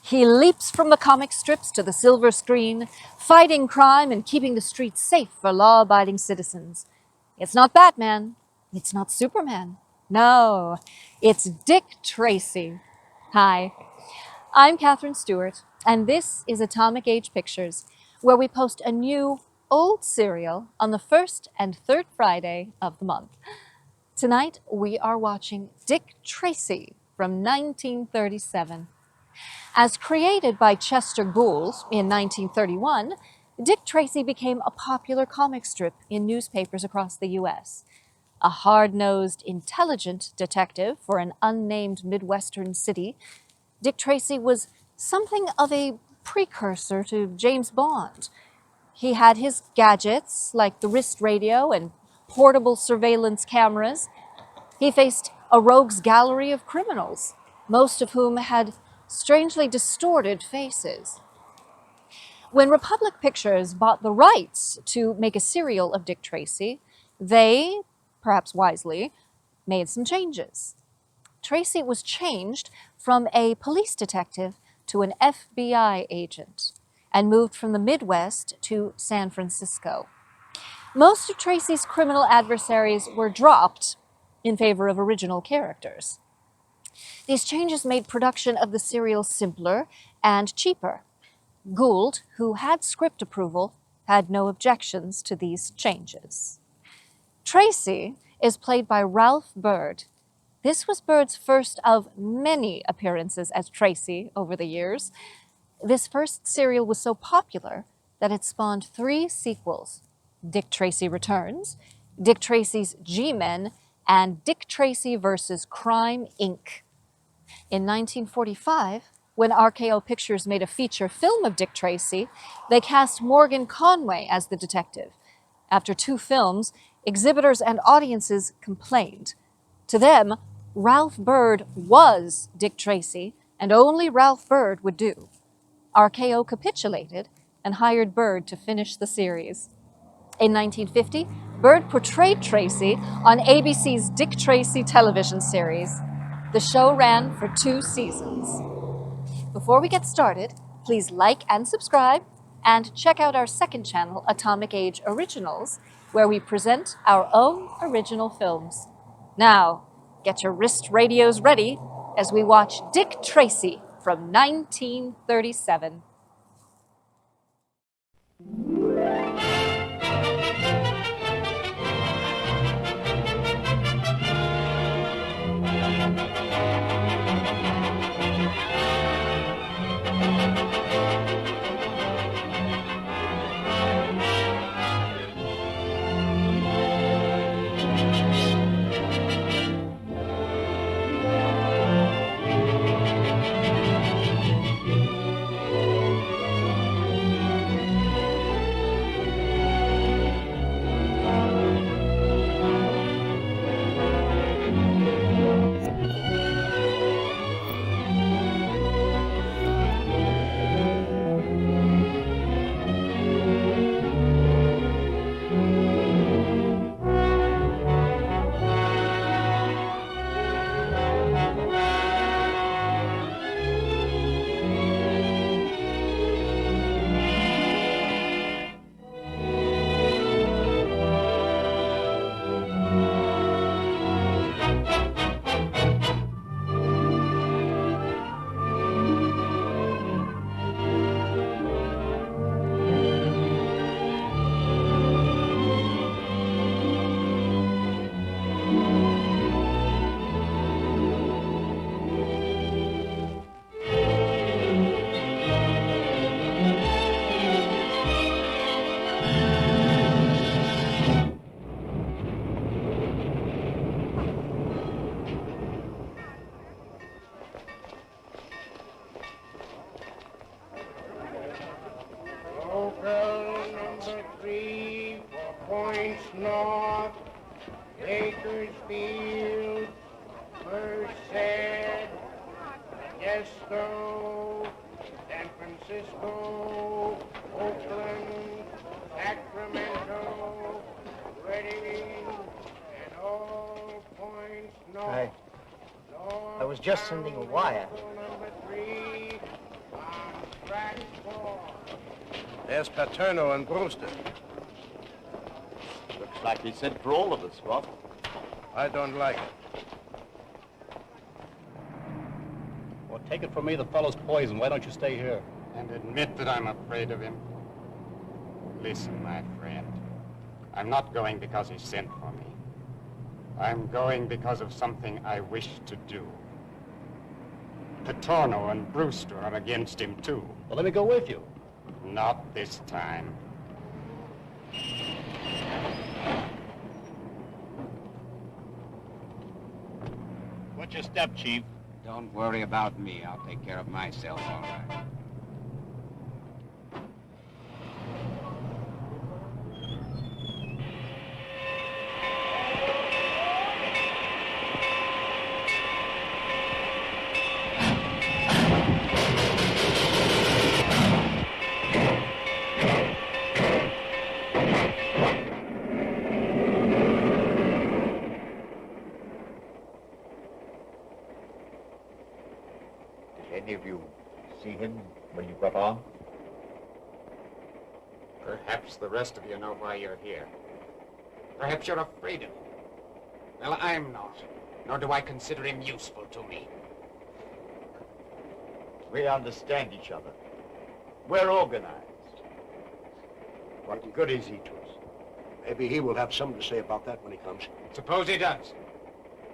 He leaps from the comic strips to the silver screen, fighting crime and keeping the streets safe for law-abiding citizens. It's not Batman. It's not Superman. No, it's Dick Tracy. Hi, I'm Catherine Stewart, and this is Atomic Age Pictures, where we post a new old serial on the first and third Friday of the month. Tonight, we are watching Dick Tracy from 1937. As created by Chester Gould in 1931, Dick Tracy became a popular comic strip in newspapers across the U.S. A hard-nosed, intelligent detective for an unnamed Midwestern city, Dick Tracy was something of a precursor to James Bond. He had his gadgets, like the wrist radio and portable surveillance cameras. He faced a rogues gallery of criminals, most of whom had strangely distorted faces. When Republic Pictures bought the rights to make a serial of Dick Tracy, they, perhaps wisely, made some changes. Tracy was changed from a police detective to an FBI agent and moved from the Midwest to San Francisco. Most of Tracy's criminal adversaries were dropped in favor of original characters. These changes made production of the serial simpler and cheaper. Gould, who had script approval, had no objections to these changes. Tracy is played by Ralph Byrd. This was Byrd's first of many appearances as Tracy over the years. This first serial was so popular that it spawned 3 sequels: Dick Tracy Returns, Dick Tracy's G-Men, and Dick Tracy vs. Crime, Inc. In 1945, when RKO Pictures made a feature film of Dick Tracy, they cast Morgan Conway as the detective. After 2 films, exhibitors and audiences complained. To them, Ralph Byrd was Dick Tracy, and only Ralph Byrd would do. RKO capitulated and hired Byrd to finish the series. In 1950, Byrd portrayed Tracy on ABC's Dick Tracy television series. The show ran for 2 seasons. Before we get started, please like and subscribe, and check out our second channel, Atomic Age Originals, where we present our own original films. Now, get your wrist radios ready as we watch Dick Tracy from 1937. North, Bakersfield, Merced, Modesto, San Francisco, Oakland, Sacramento, Reading, and all points north. I was just sending a wire. Number 3, There's Paterno and Brewster. Looks like he sent for all of us, Scott. I don't like it. Well, take it from me, the fellow's poison. Why don't you stay here? And admit that I'm afraid of him. Listen, my friend. I'm not going because he sent for me. I'm going because of something I wish to do. Paterno and Brewster are against him, too. Well, let me go with you. Not this time. What's your step, Chief? Don't worry about me. I'll take care of myself, all right. Any of you see him when you got on? Perhaps the rest of you know why you're here. Perhaps you're afraid of him. Well, I'm not. Nor do I consider him useful to me. We understand each other. We're organized. What good is he to us? Maybe he will have something to say about that when he comes. Suppose he does.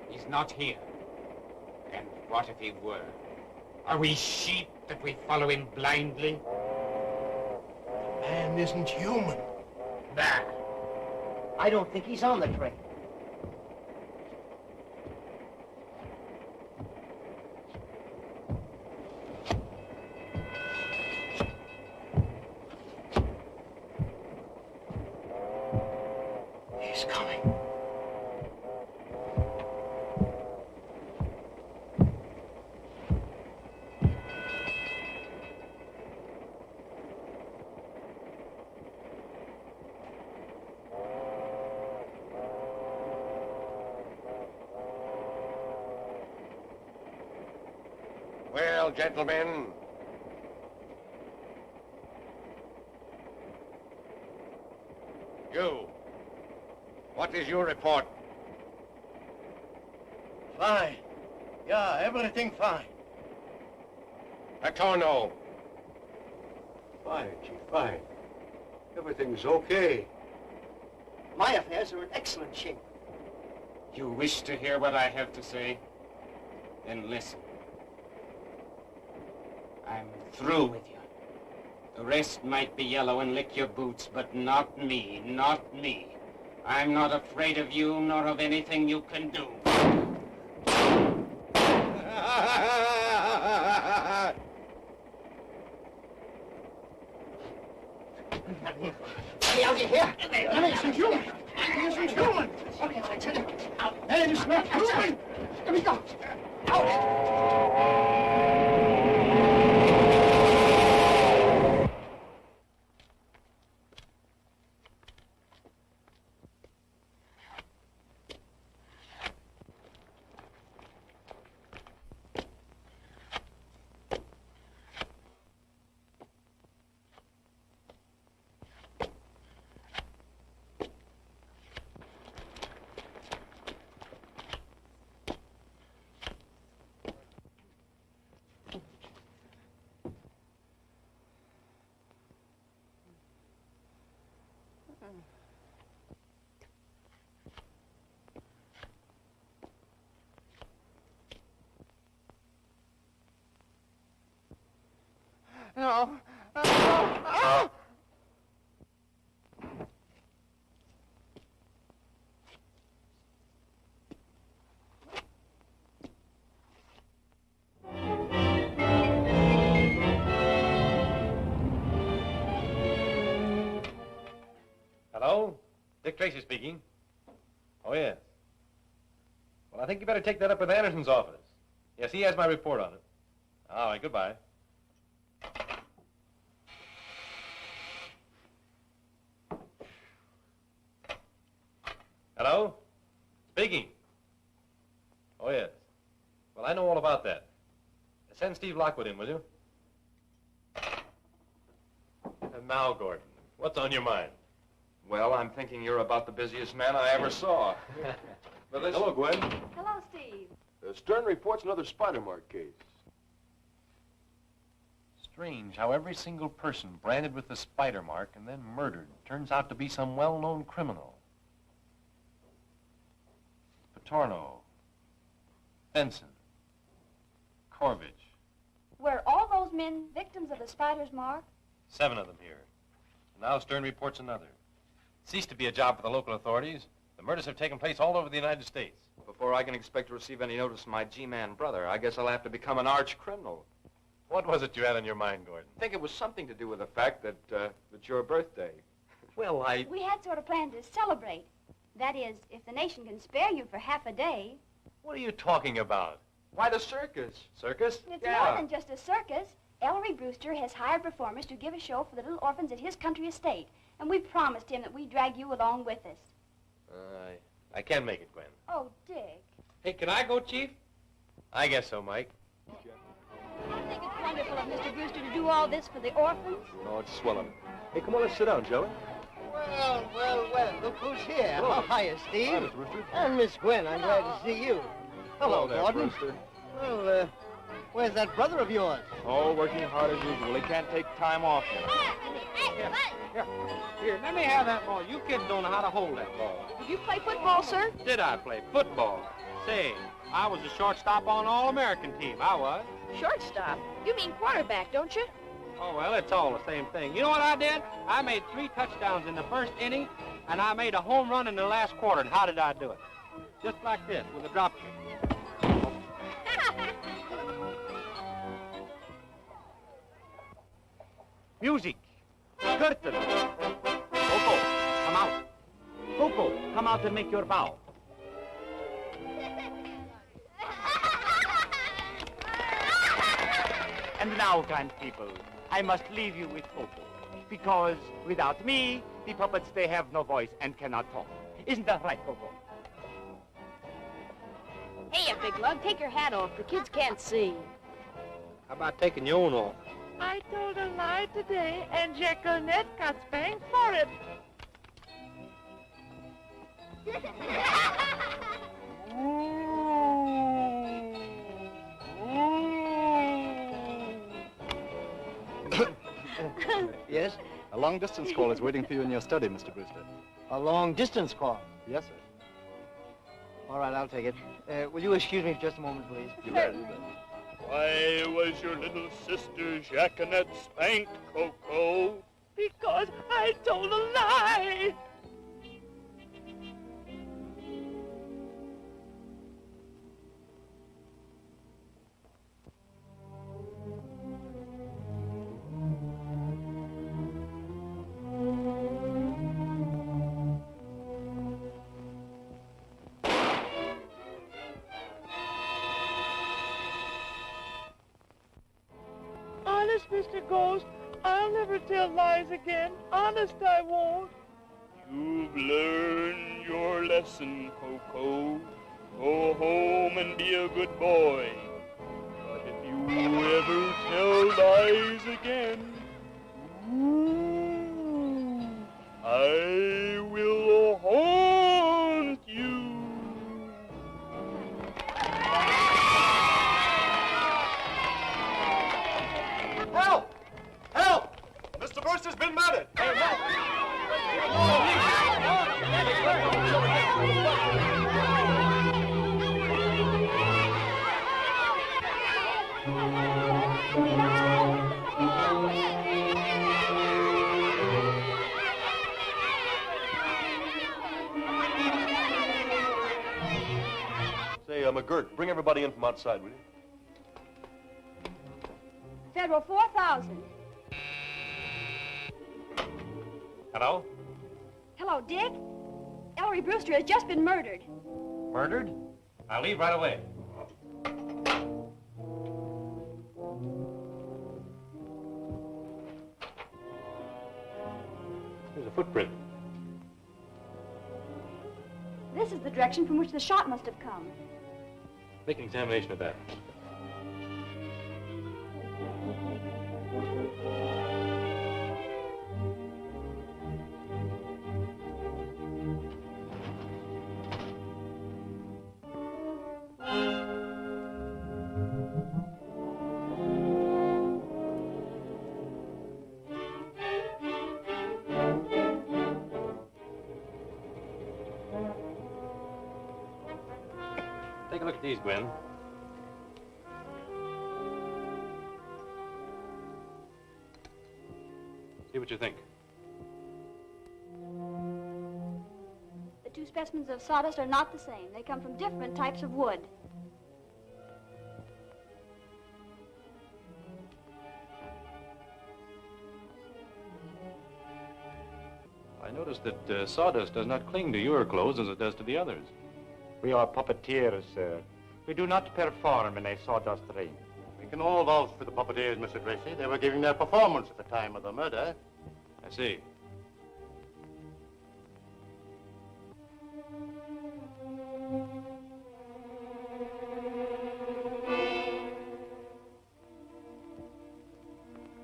He's not here. And what if he were? Are we sheep that we follow him blindly? The man isn't human. Bah! I don't think he's on the train. He's coming. Well, gentlemen, you, what is your report? Fine. Yeah, everything fine. Paterno. Fine, Chief, fine. Everything's okay. My affairs are in excellent shape. You wish to hear what I have to say? Then listen. I'm through with you. The rest might be yellow and lick your boots, but not me, not me. I'm not afraid of you, nor of anything you can do. Hey, I'll get here. He isn't human. He isn't human. Okay, I tell you. Hey, he's not human. Let me go. Out. No. Oh! Hello? Dick Tracy speaking. Oh, yes. Well, I think you better take that up with Anderson's office. Yes, he has my report on it. All right, goodbye. Hello? Speaking. Oh, yes. Well, I know all about that. Send Steve Lockwood in, will you? And now, Gordon, what's on your mind? Well, I'm thinking you're about the busiest man I ever saw. But listen. Hello, Gwen. Hello, Steve. Stern reports another spider mark case. Strange how every single person branded with the spider mark and then murdered turns out to be some well-known criminal. Patorno, Benson, Corvich. Were all those men victims of the spider's mark? 7 of them here. And now Stern reports another. Ceased to be a job for the local authorities. The murders have taken place all over the United States. Before I can expect to receive any notice from my G-man brother, I guess I'll have to become an arch criminal. What was it you had on your mind, Gordon? I think it was something to do with the fact that it's your birthday. Well, We had sort of planned to celebrate. That is, if the nation can spare you for half a day. What are you talking about? Why, the circus. Circus? It's more than just a circus. Ellery Brewster has hired performers to give a show for the little orphans at his country estate. And we promised him that we'd drag you along with us. I can make it, Gwen. Oh, Dick. Hey, can I go, Chief? I guess so, Mike. I think it's wonderful of Mr. Brewster to do all this for the orphans. No, it's swelling. Hey, come on, let's sit down, shall we? Well, look who's here. Hello. Oh, hiya, Steve. Hi, Mr. Brewster. And Miss Gwen, I'm glad to see you. Hello, there, Gordon. Brewster. Well, where's that brother of yours? Oh, working hard as usual. He can't take time off now. Here, let me have that ball. You kids don't know how to hold that ball. Did you play football, sir? Did I play football? Say, I was the shortstop on All-American team. I was. Shortstop. You mean quarterback, don't you? Oh, well, it's all the same thing. You know what I did? I made 3 touchdowns in the first inning, and I made a home run in the last quarter. And how did I do it? Just like this, with a drop kick. Music. Curtain. Coco, come out. Coco, come out and make your bow. And now, kind people, I must leave you with Coco, because without me, the puppets, they have no voice and cannot talk. Isn't that right, Coco? Hey, you big lug, take your hat off. The kids can't see. How about taking your own off? I told a lie today, and Jacqueline got spanked for it. Yes? A long-distance call is waiting for you in your study, Mr. Brewster. A long-distance call. Yes, sir. All right, I'll take it. Will you excuse me for just a moment, please? You bet. Why was your little sister Jacqueline spanked, Coco? Because I told a lie. Honest, Mr. Ghost, I'll never tell lies again. Honest, I won't. You've learned your lesson, Coco. Go home and be a good boy. But if you ever tell lies again, I will haunt you. Help! Help! Mr. Brewster's been murdered! Say, McGirt, bring everybody in from outside, will you? Federal 4,000. Hello? Hello, Dick. Ellery Brewster has just been murdered. Murdered? I'll leave right away. There's a footprint. This is the direction from which the shot must have come. Make an examination of that. Take a look at these, Gwen. See what you think. The two specimens of sawdust are not the same. They come from different types of wood. I noticed that sawdust does not cling to your clothes as it does to the others. We are puppeteers, sir. We do not perform in a sawdust ring. We can all vouch for the puppeteers, Mr. Tracy. They were giving their performance at the time of the murder. I see.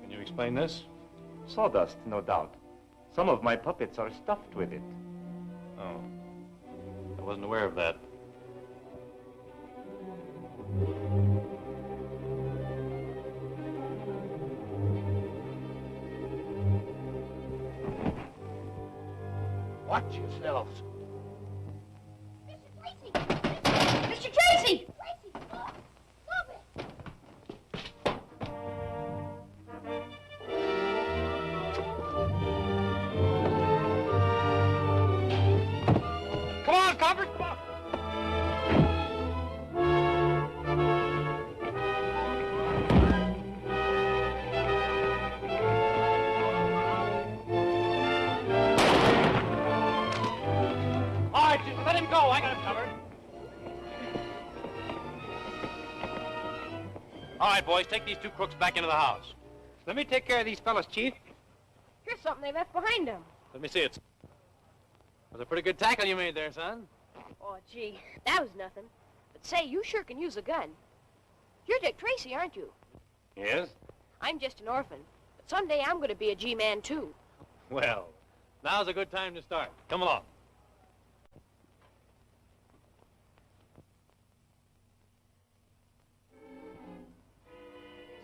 Can you explain this? Sawdust, no doubt. Some of my puppets are stuffed with it. Oh. I wasn't aware of that. Watch yourselves. Mr. Tracy! Come on, Coppers, come on. All right, just let him go. I got him covered. All right, boys, take these two crooks back into the house. Let me take care of these fellas, Chief. Here's something they left behind them. Let me see it. Was a pretty good tackle you made there, son. Oh, gee, that was nothing. But say, you sure can use a gun. You're Dick Tracy, aren't you? Yes? I'm just an orphan. But someday I'm going to be a G-man, too. Well, now's a good time to start. Come along.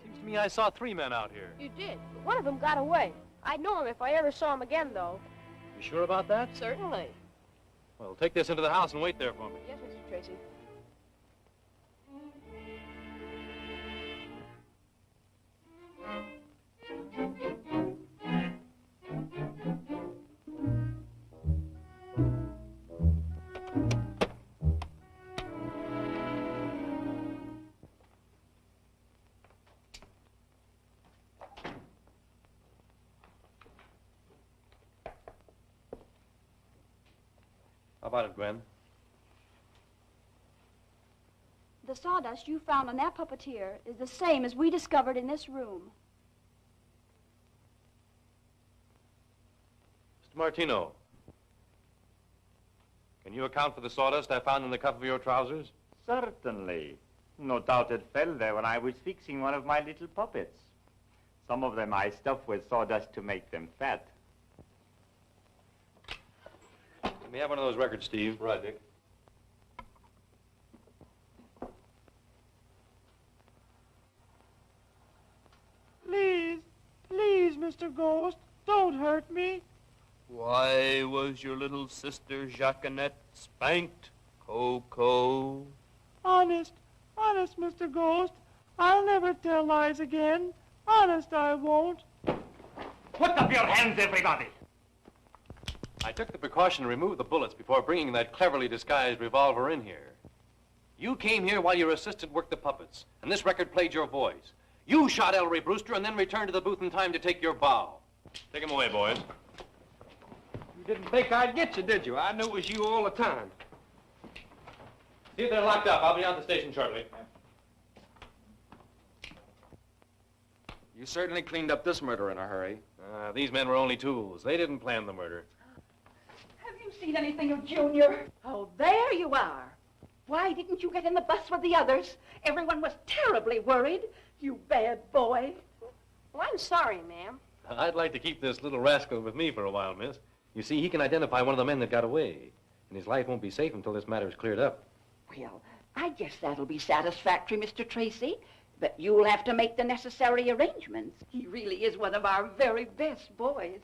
Seems to me I saw 3 men out here. You did, but one of them got away. I'd know him if I ever saw him again, though. You sure about that? Certainly. Well, take this into the house and wait there for me. Yes, Mr. Tracy. How about it, Gwen? The sawdust you found on that puppeteer is the same as we discovered in this room. Mr. Martino, can you account for the sawdust I found in the cuff of your trousers? Certainly. No doubt it fell there when I was fixing one of my little puppets. Some of them I stuffed with sawdust to make them fat. Let me have one of those records, Steve. Right, Dick. Please, please, Mr. Ghost, don't hurt me. Why was your little sister Jacqueminette spanked, Coco? Honest, Mr. Ghost, I'll never tell lies again. Honest, I won't. Put up your hands, everybody! I took the precaution to remove the bullets before bringing that cleverly disguised revolver in here. You came here while your assistant worked the puppets, and this record played your voice. You shot Ellery Brewster and then returned to the booth in time to take your bow. Take him away, boys. You didn't think I'd get you, did you? I knew it was you all the time. See if they're locked up. I'll be on the station shortly. You certainly cleaned up this murder in a hurry. These men were only tools. They didn't plan the murder. Have you seen anything of Junior? Oh, there you are. Why didn't you get in the bus with the others? Everyone was terribly worried. You bad boy. Well, I'm sorry, ma'am. I'd like to keep this little rascal with me for a while, miss. You see, he can identify one of the men that got away, and his life won't be safe until this matter is cleared up. Well, I guess that'll be satisfactory, Mr. Tracy. But you'll have to make the necessary arrangements. He really is one of our very best boys.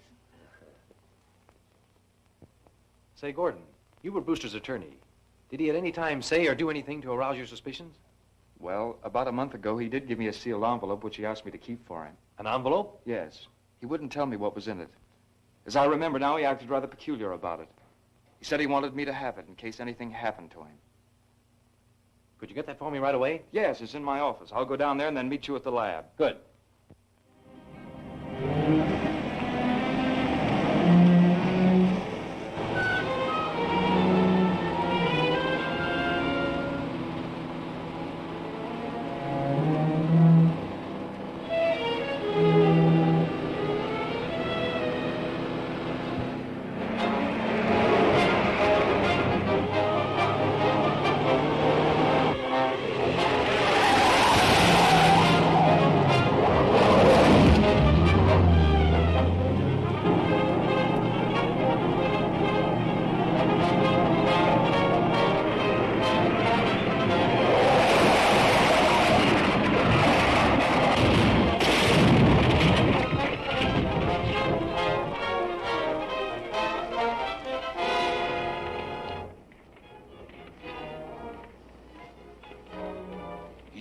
Say, Gordon, you were Brewster's attorney. Did he at any time say or do anything to arouse your suspicions? Well, about a month ago, he did give me a sealed envelope, which he asked me to keep for him. An envelope? Yes. He wouldn't tell me what was in it. As I remember now, he acted rather peculiar about it. He said he wanted me to have it in case anything happened to him. Could you get that for me right away? Yes, it's in my office. I'll go down there and then meet you at the lab. Good.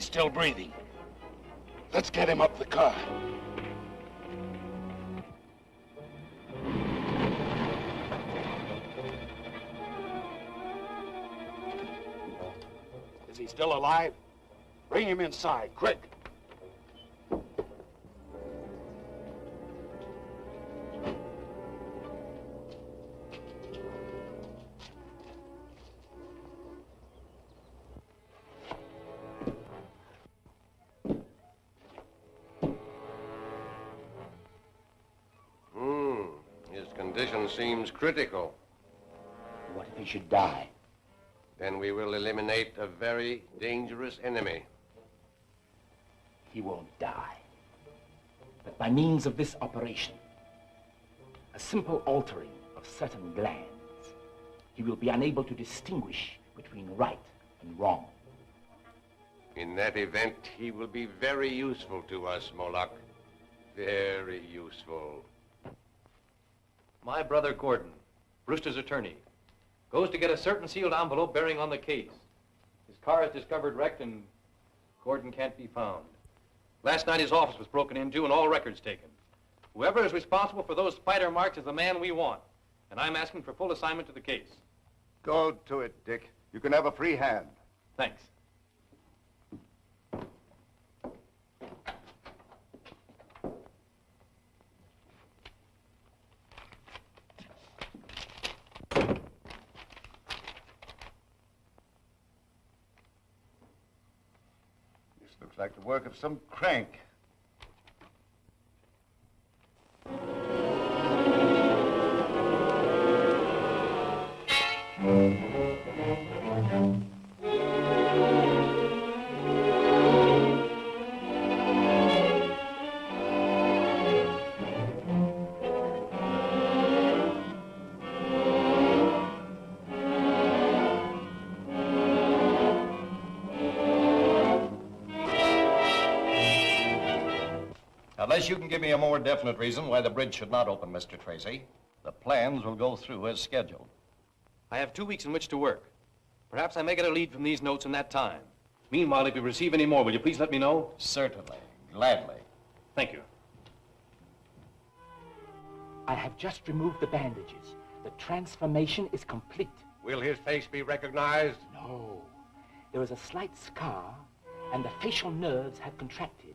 Still breathing. Let's get him up the car. Is he still alive? Bring him inside, quick. Condition seems critical. What if he should die? Then we will eliminate a very dangerous enemy. He won't die. But by means of this operation, a simple altering of certain glands, he will be unable to distinguish between right and wrong. In that event, he will be very useful to us, Moloch. Very useful. My brother Gordon, Brewster's attorney, goes to get a certain sealed envelope bearing on the case. His car is discovered wrecked and Gordon can't be found. Last night his office was broken into and all records taken. Whoever is responsible for those spider marks is the man we want. And I'm asking for full assignment to the case. Go to it, Dick. You can have a free hand. Thanks. Looks like the work of some crank. Unless you can give me a more definite reason why the bridge should not open, Mr. Tracy, the plans will go through as scheduled. I have 2 weeks in which to work. Perhaps I may get a lead from these notes in that time. Meanwhile, if you receive any more, will you please let me know? Certainly. Gladly. Thank you. I have just removed the bandages. The transformation is complete. Will his face be recognized? No. There is a slight scar, and the facial nerves have contracted.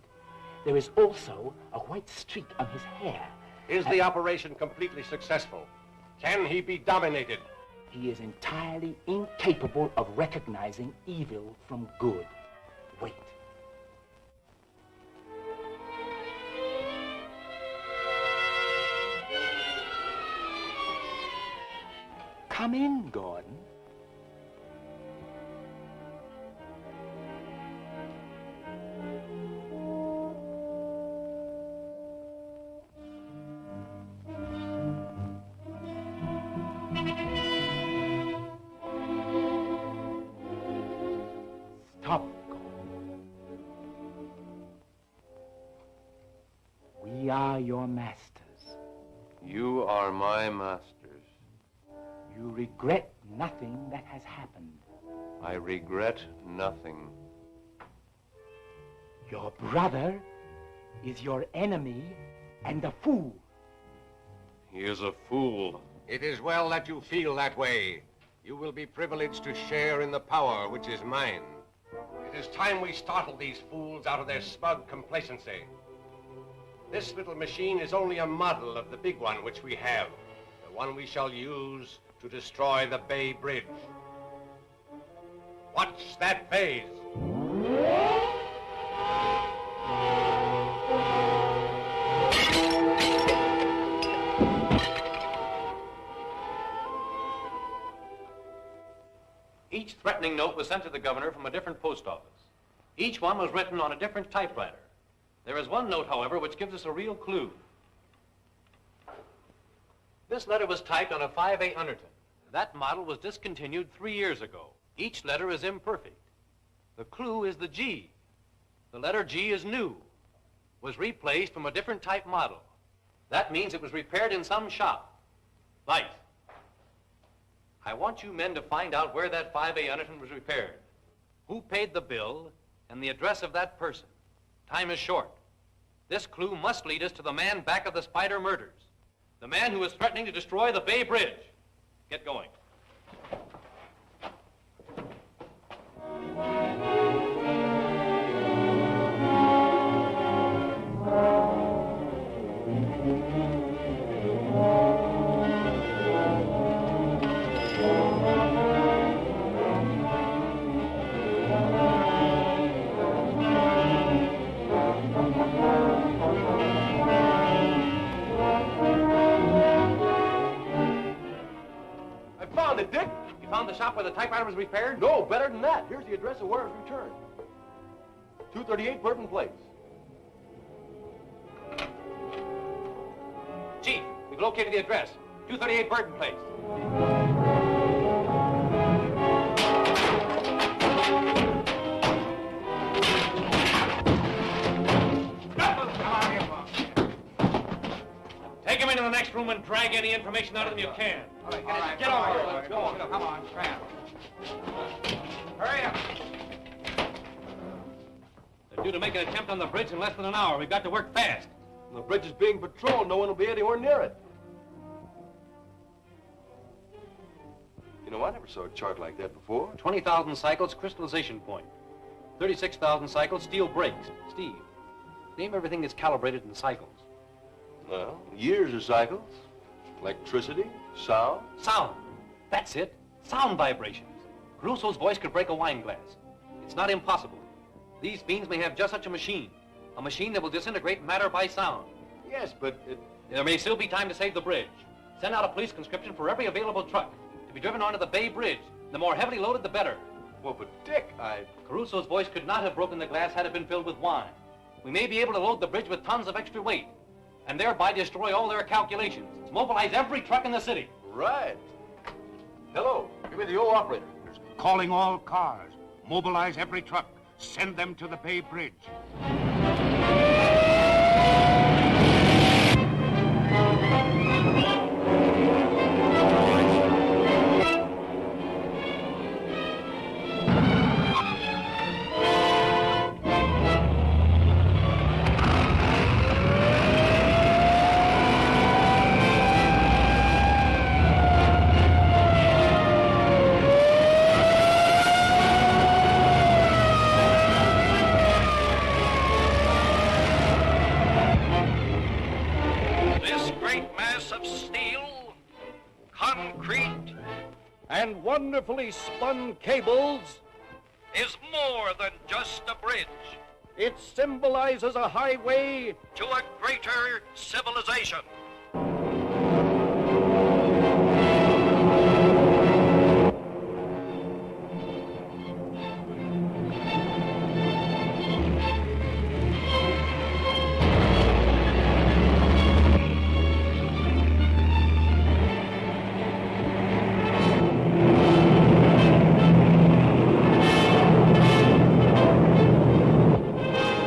There is also a white streak on his hair. Is the operation completely successful? Can he be dominated? He is entirely incapable of recognizing evil from good. Wait. Come in, Gordon. Stop, Gordon. We are your masters. You are my masters. You regret nothing that has happened. I regret nothing. Your brother is your enemy and a fool. He is a fool. It is well that you feel that way. You will be privileged to share in the power which is mine. It is time we startled these fools out of their smug complacency. This little machine is only a model of the big one which we have, the one we shall use to destroy the Bay Bridge. Watch that phase. Each threatening note was sent to the governor from a different post office. Each one was written on a different typewriter. There is one note, however, which gives us a real clue. This letter was typed on a 5A Underton. That model was discontinued 3 years ago. Each letter is imperfect. The clue is the G. The letter G is new, was replaced from a different type model. That means it was repaired in some shop. Light. I want you men to find out where that 5A Underton was repaired, who paid the bill, and the address of that person. Time is short. This clue must lead us to the man back of the Spider murders, the man who is threatening to destroy the Bay Bridge. Get going. Dick? You found the shop where the typewriter was repaired? No, better than that. Here's the address of where it was returned. 238 Burton Place. Chief, we've located the address. 238 Burton Place. Take him into the next room and drag any information out of them you can. All right, get over here. Let's go. Come on, Grant. Hurry up. They're due to make an attempt on the bridge in less than an hour. We've got to work fast. The bridge is being patrolled. No one will be anywhere near it. You know, I never saw a chart like that before. 20,000 cycles, crystallization point. 36,000 cycles, steel brakes. Steve, name everything that's calibrated in cycles. Well, years of cycles. Electricity, sound. Sound. That's it. Sound vibrations. Caruso's voice could break a wine glass. It's not impossible. These fiends may have just such a machine that will disintegrate matter by sound. Yes, but there may still be time to save the bridge. Send out a police conscription for every available truck to be driven onto the Bay Bridge. The more heavily loaded, the better. Well, but Dick, Caruso's voice could not have broken the glass had it been filled with wine. We may be able to load the bridge with tons of extra weight and thereby destroy all their calculations. Mobilize every truck in the city. Right. Hello, give me the old operator. Calling all cars. Mobilize every truck. Send them to the Bay Bridge. And wonderfully spun cables Is more than just a bridge. It symbolizes a highway To a greater civilization.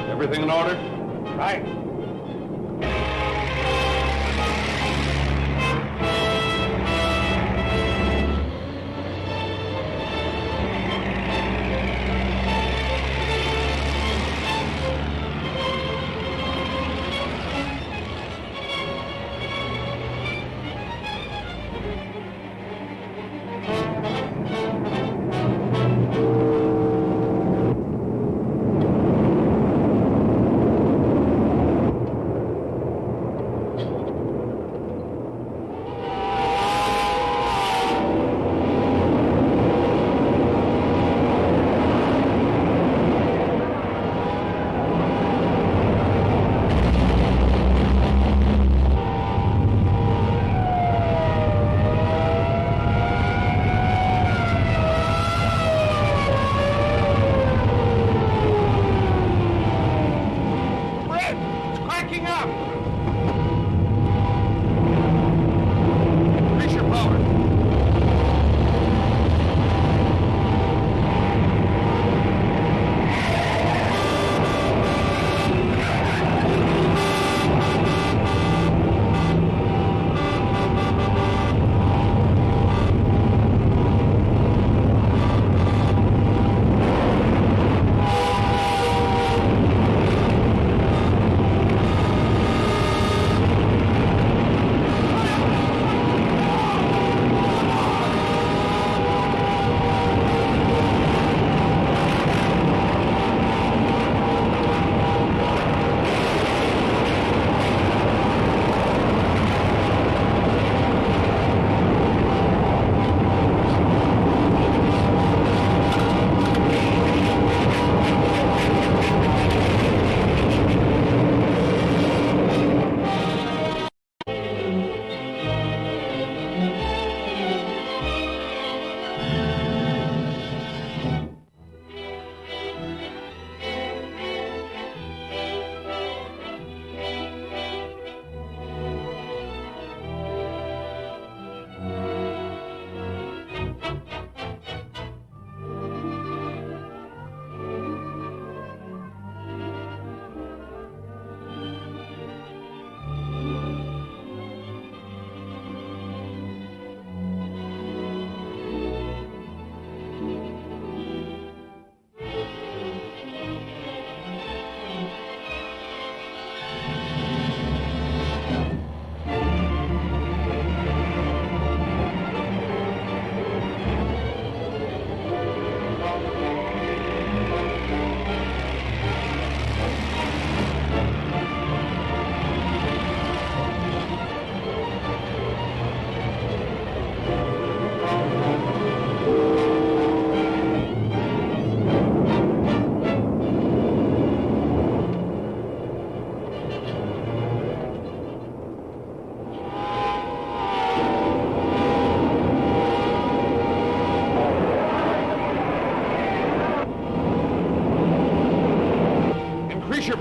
Everything in order? Right.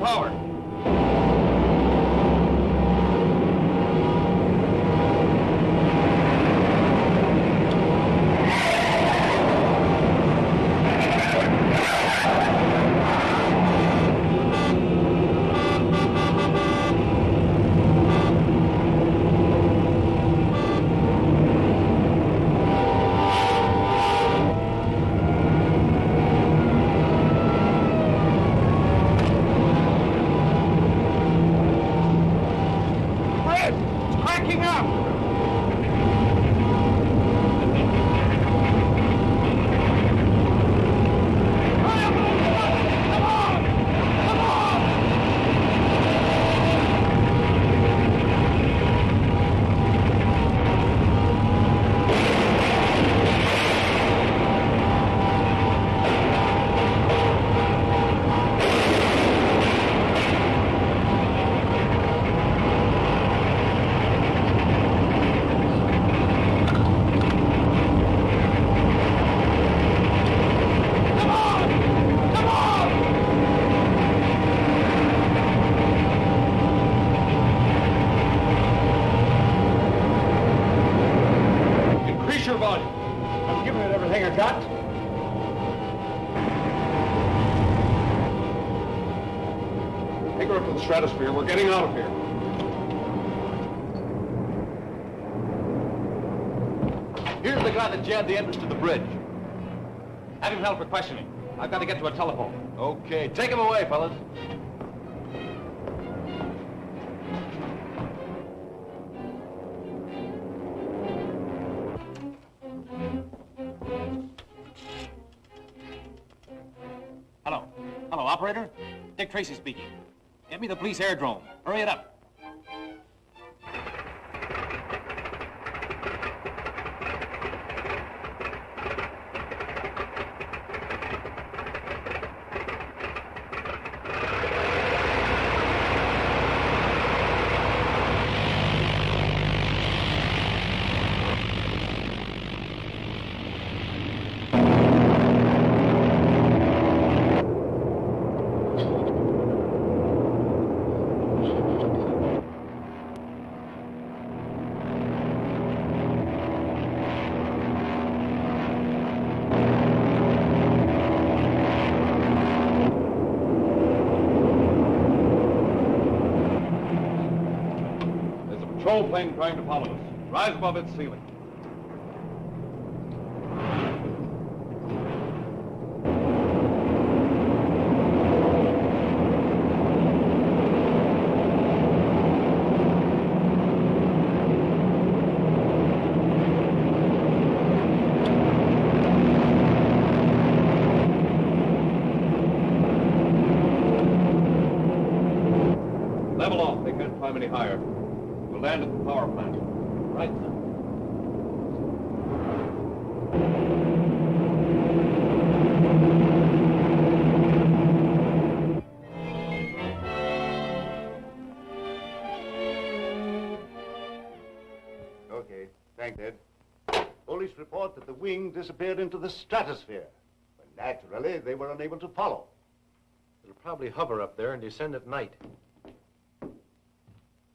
power. Your volume. I'm giving it everything I got. Take her up to the stratosphere. We're getting out of here. Here's the guy that jammed the entrance to the bridge. Have him held for questioning. I've got to get to a telephone. Okay, take him away, fellas. Hello, operator. Dick Tracy speaking. Get me the police aerodrome. Hurry it up. Patrol plane trying to follow us. Rise above its ceiling. Level off. They can't climb any higher. We'll land at the power plant. Right now. Okay, thanks, Ed. Police report that the wing disappeared into the stratosphere. But naturally, they were unable to follow. It'll probably hover up there and descend at night.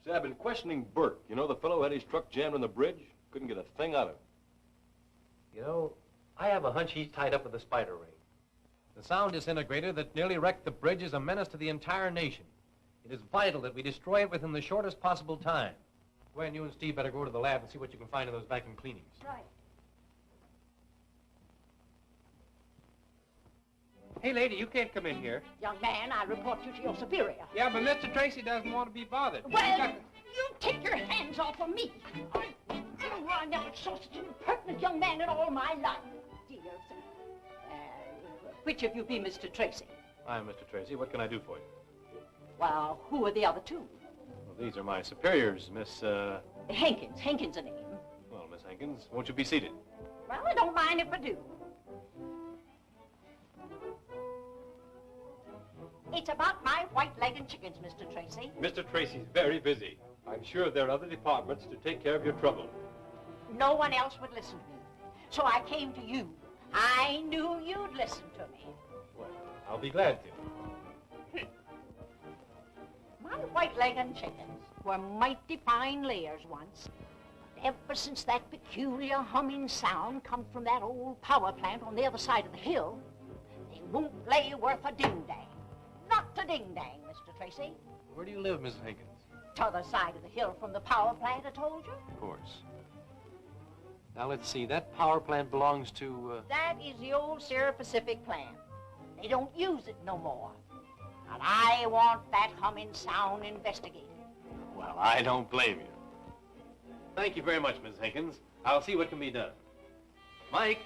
Say, I've been questioning Burke. You know, the fellow who had his truck jammed on the bridge? Couldn't get a thing out of him. You know, I have a hunch he's tied up with the spider ring. The sound disintegrator that nearly wrecked the bridge is a menace to the entire nation. It is vital that we destroy it within the shortest possible time. Gwen, you and Steve better go to the lab and see what you can find in those vacuum cleanings. Right. Hey, lady, you can't come in here. Young man, I report you to your superior. Yeah, but Mr. Tracy doesn't want to be bothered. Well, you take your hands off of me. I never saw such an impertinent young man in all my life. Dear, which of you be Mr. Tracy? I'm Mr. Tracy. What can I do for you? Well, who are the other two? Well, these are my superiors, Miss, Hankins. Hankins' a name. Well, Miss Hankins, won't you be seated? Well, I don't mind if I do. It's about my white-legged chickens, Mr. Tracy. Mr. Tracy's very busy. I'm sure there are other departments to take care of your trouble. No one else would listen to me. So I came to you. I knew you'd listen to me. Well, I'll be glad to. white-legged chickens were mighty fine layers once. But ever since that peculiar humming sound come from that old power plant on the other side of the hill, they won't lay worth a ding-dang. Not a ding-dang, Mr. Tracy. Where do you live, Mrs. Hankins? T'other side of the hill from the power plant, I told you. Of course. Now, let's see. That power plant belongs to, That is the old Sierra Pacific plant. They don't use it no more. And I want that humming sound investigated. Well, I don't blame you. Thank you very much, Mrs. Hankins. I'll see what can be done. Mike?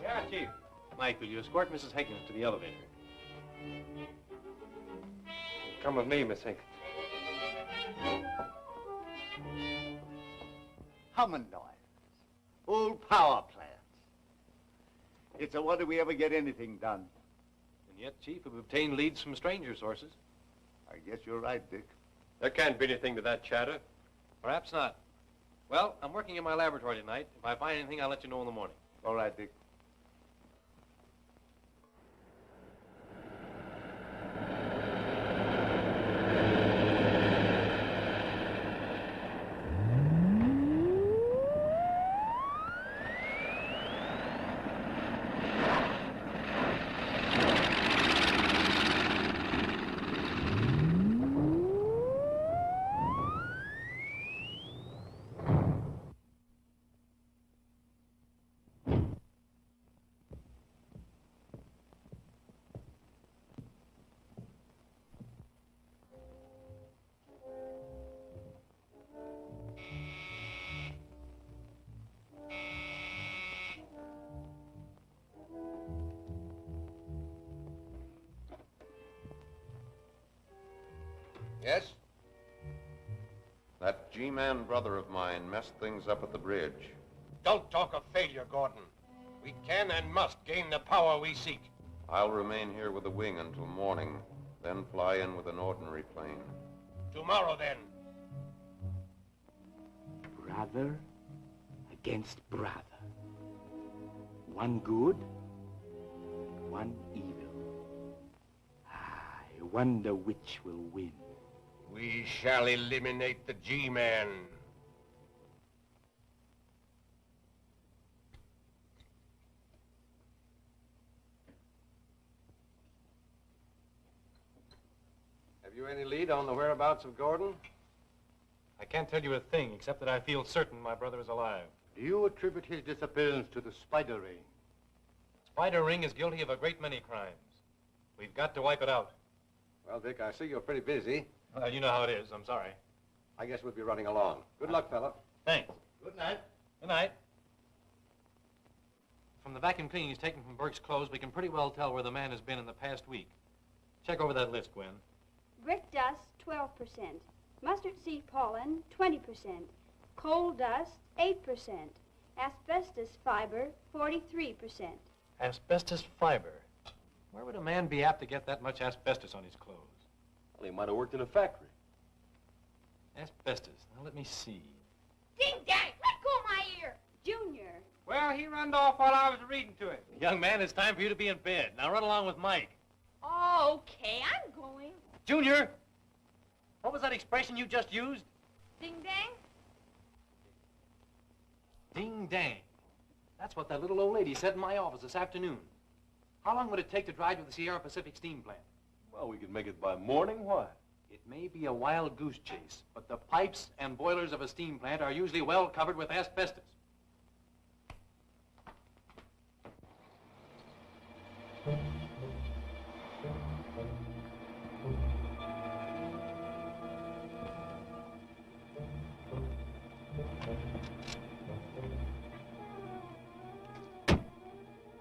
Yeah, Chief. Mike, will you escort Mrs. Hankins to the elevator? Come with me, Miss Hankins. Humming noise. Old power plants. It's a wonder we ever get anything done. And yet, Chief, we've obtained leads from stranger sources. I guess you're right, Dick. There can't be anything to that chatter. Perhaps not. Well, I'm working in my laboratory tonight. If I find anything, I'll let you know in the morning. All right, Dick. Yes? That G-Man brother of mine messed things up at the bridge. Don't talk of failure, Gordon. We can and must gain the power we seek. I'll remain here with the wing until morning, then fly in with an ordinary plane. Tomorrow, then. Brother against brother. One good, one evil. I wonder which will win. We shall eliminate the G-Man. Have you any lead on the whereabouts of Gordon? I can't tell you a thing, except that I feel certain my brother is alive. Do you attribute his disappearance to the spider ring? Spider Ring is guilty of a great many crimes. We've got to wipe it out. Well, Dick, I see you're pretty busy. Well, you know how it is. I'm sorry. I guess we'll be running along. Good luck, fella. Thanks. Good night. Good night. From the vacuum cleanings taken from Burke's clothes, we can pretty well tell where the man has been in the past week. Check over that list, Gwen. Brick dust, 12%. Mustard seed pollen, 20%. Coal dust, 8%. Asbestos fiber, 43%. Asbestos fiber. Where would a man be apt to get that much asbestos on his clothes? Well, he might have worked in a factory. Asbestos. Now, let me see. Ding dang! Let go of my ear! Junior. Well, he runned off while I was reading to him. Young man, it's time for you to be in bed. Now run along with Mike. Oh, okay, I'm going. Junior! What was that expression you just used? Ding dang? Ding dang. That's what that little old lady said in my office this afternoon. How long would it take to drive to the Sierra Pacific steam plant? Well, we could make it by morning. Why? It may be a wild goose chase, but the pipes and boilers of a steam plant are usually well covered with asbestos.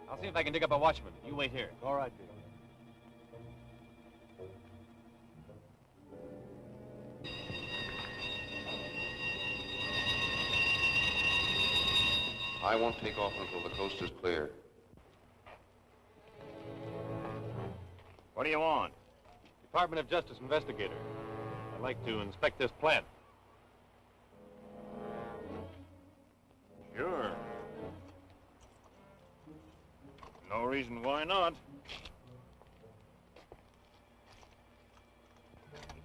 I'll see if I can dig up a watchman. You wait here. All right, Dick. I won't take off until the coast is clear. What do you want? Department of Justice investigator. I'd like to inspect this plant. Sure. No reason why not.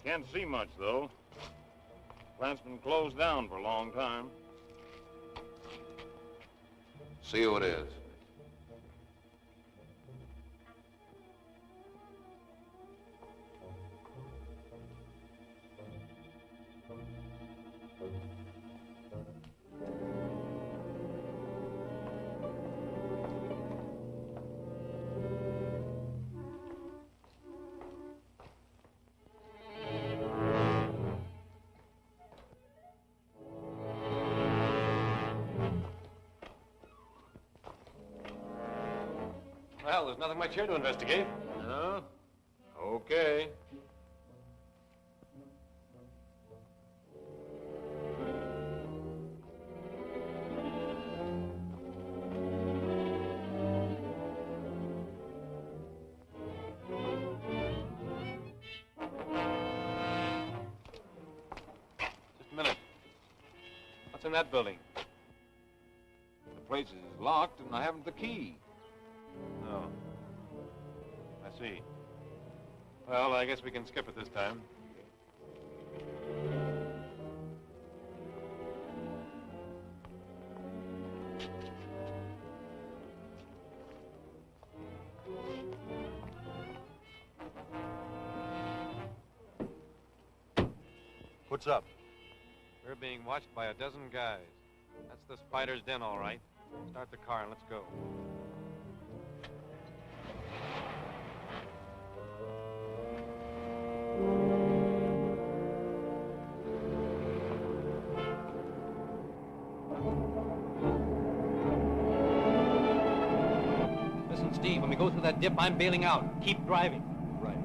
You Can't see much, though. Plant's been closed down for a long time. See who it is. Well, there's nothing much here to investigate. No? Okay. Just a minute. What's in that building? The place is locked, and I haven't the key. Oh. I see. Well, I guess we can skip it this time. What's up? We're being watched by a dozen guys. That's the spider's den, all right. Start the car and let's go. Listen, Steve, when we go through that dip, I'm bailing out. Keep driving. Right.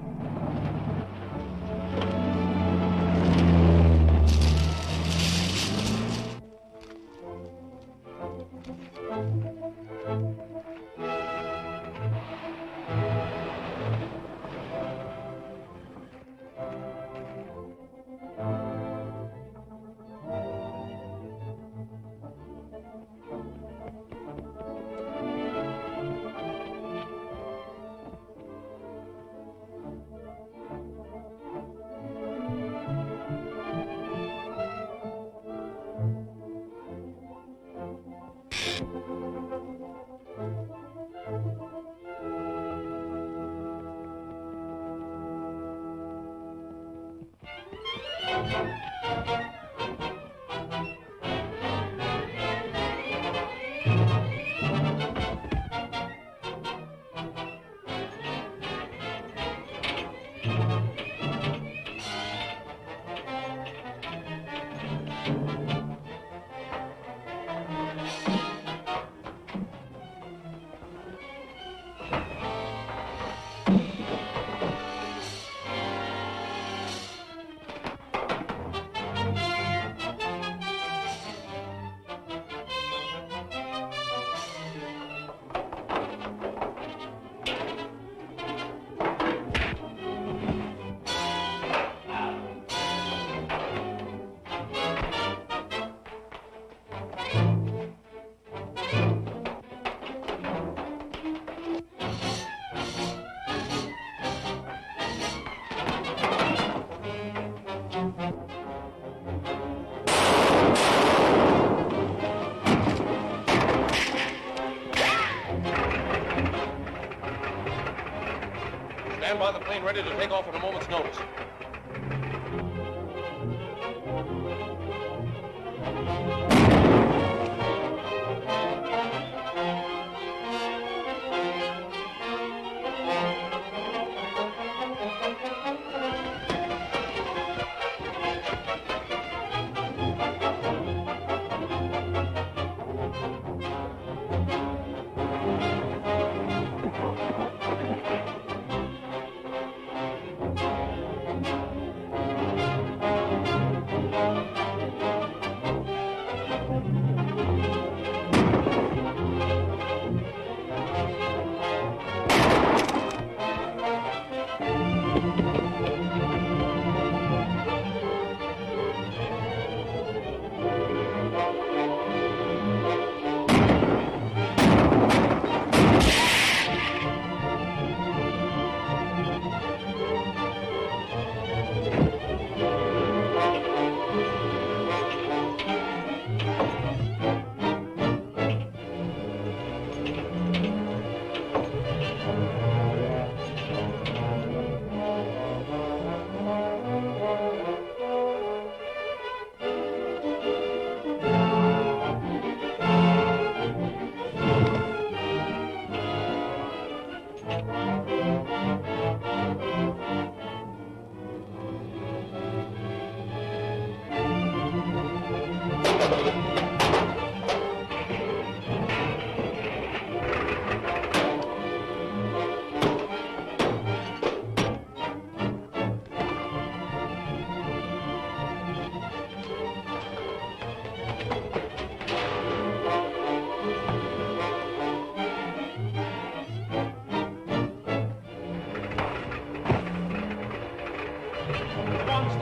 Stand by the plane ready to take off at a moment's notice.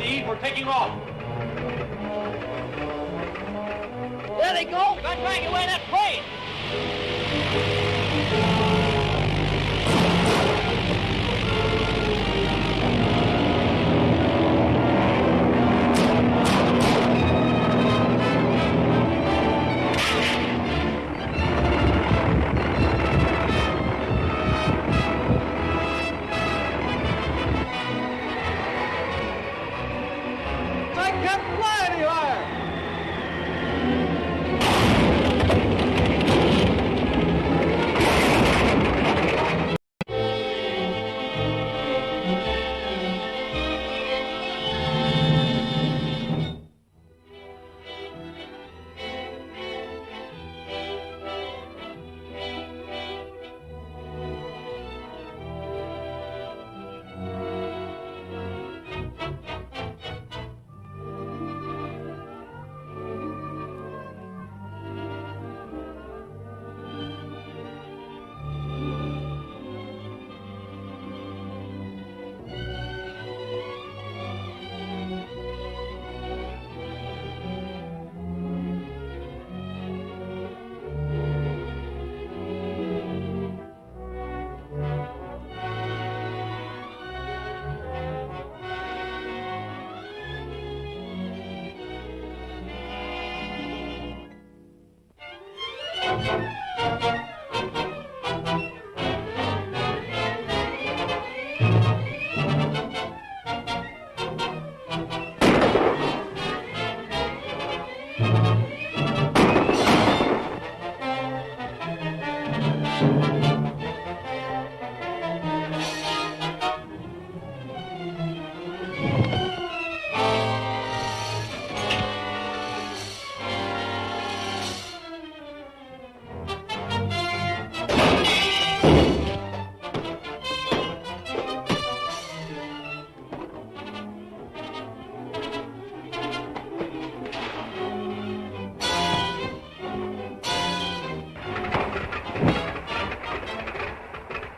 Steve. We're taking off. There they go! They're trying to away that plane! I can't fly anywhere!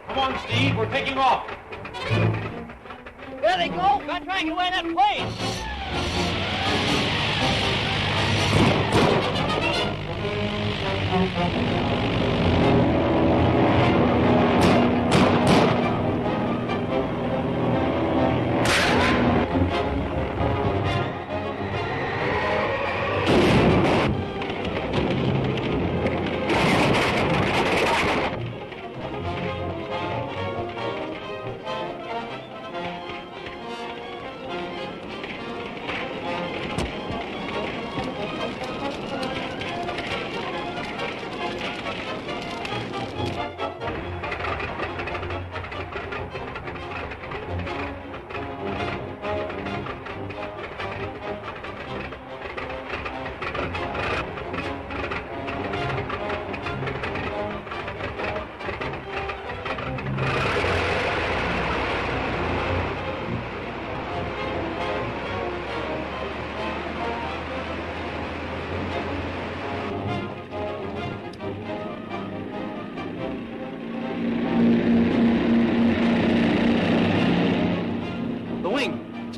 Come on, Steve. We're taking off. There they go! They're trying to away that plane!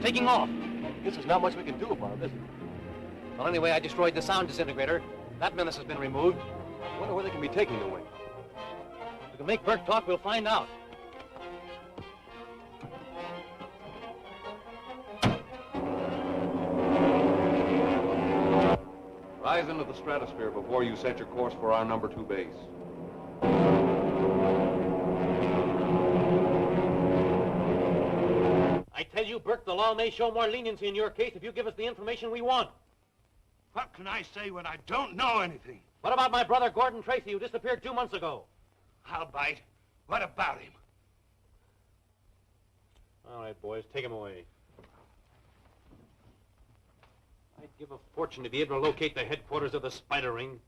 Taking off. Guess there's not much we can do about it, is there? Well, anyway, I destroyed the sound disintegrator. That menace has been removed. I wonder where they can be taking the wing. If we can make Burke talk, we'll find out. Rise into the stratosphere before you set your course for our number 2 base. I tell you, Burke, the law may show more leniency in your case if you give us the information we want. What can I say when I don't know anything? What about my brother, Gordon Tracy, who disappeared 2 months ago? I'll bite. What about him? All right, boys, take him away. I'd give a fortune to be able to locate the headquarters of the Spider Ring.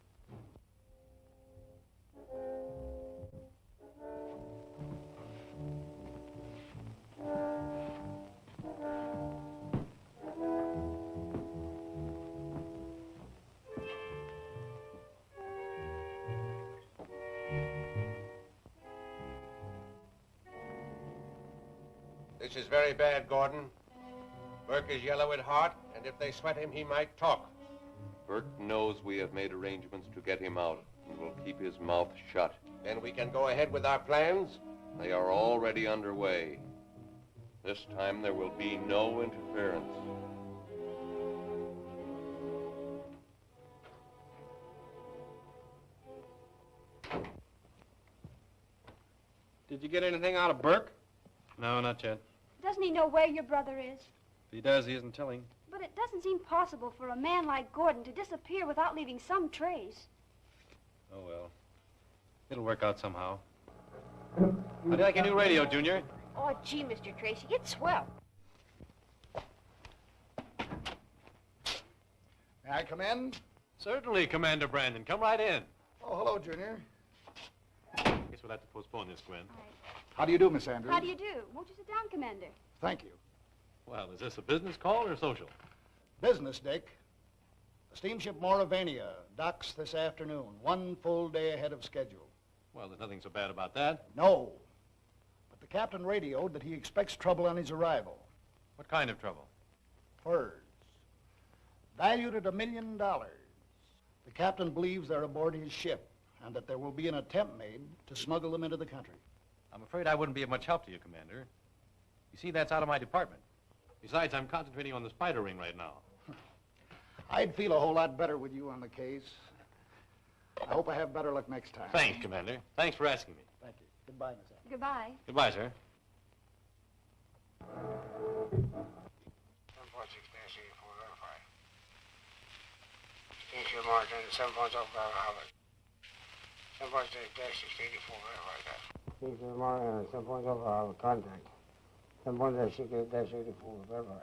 This is very bad, Gordon. Burke is yellow at heart, and if they sweat him, he might talk. Burke knows we have made arrangements to get him out, and will keep his mouth shut. Then we can go ahead with our plans? They are already underway. This time there will be no interference. Did you get anything out of Burke? No, not yet. Doesn't he know where your brother is? If he does, he isn't telling. But it doesn't seem possible for a man like Gordon to disappear without leaving some trace. Oh, well. It'll work out somehow. How do you like your new radio, Junior? Oh, gee, Mr. Tracy, it's swell. May I come in? Certainly, Commander Brandon. Come right in. Oh, hello, Junior. Guess we'll have to postpone this, Gwen. How do you do, Miss Andrews? How do you do? Won't you sit down, Commander? Thank you. Well, is this a business call or social? Business, Dick. The steamship Mauravania docks this afternoon, 1 full day ahead of schedule. Well, there's nothing so bad about that. No. But the captain radioed that he expects trouble on his arrival. What kind of trouble? Furs. Valued at $1 million. The captain believes they're aboard his ship and that there will be an attempt made to smuggle them into the country. I'm afraid I wouldn't be of much help to you, Commander. You see, that's out of my department. Besides, I'm concentrating on the spider ring right now. I'd feel a whole lot better with you on the case. I hope I have better luck next time. Thanks, Commander. Thanks for asking me. Thank you. Goodbye, Miss Andrews. Goodbye. Goodbye, sir. Steamship Martin, 7.0 Harvard. 7.6-84, like that. Steamship Martin, 7.0 Harvard, contact. 7.6-84, verify.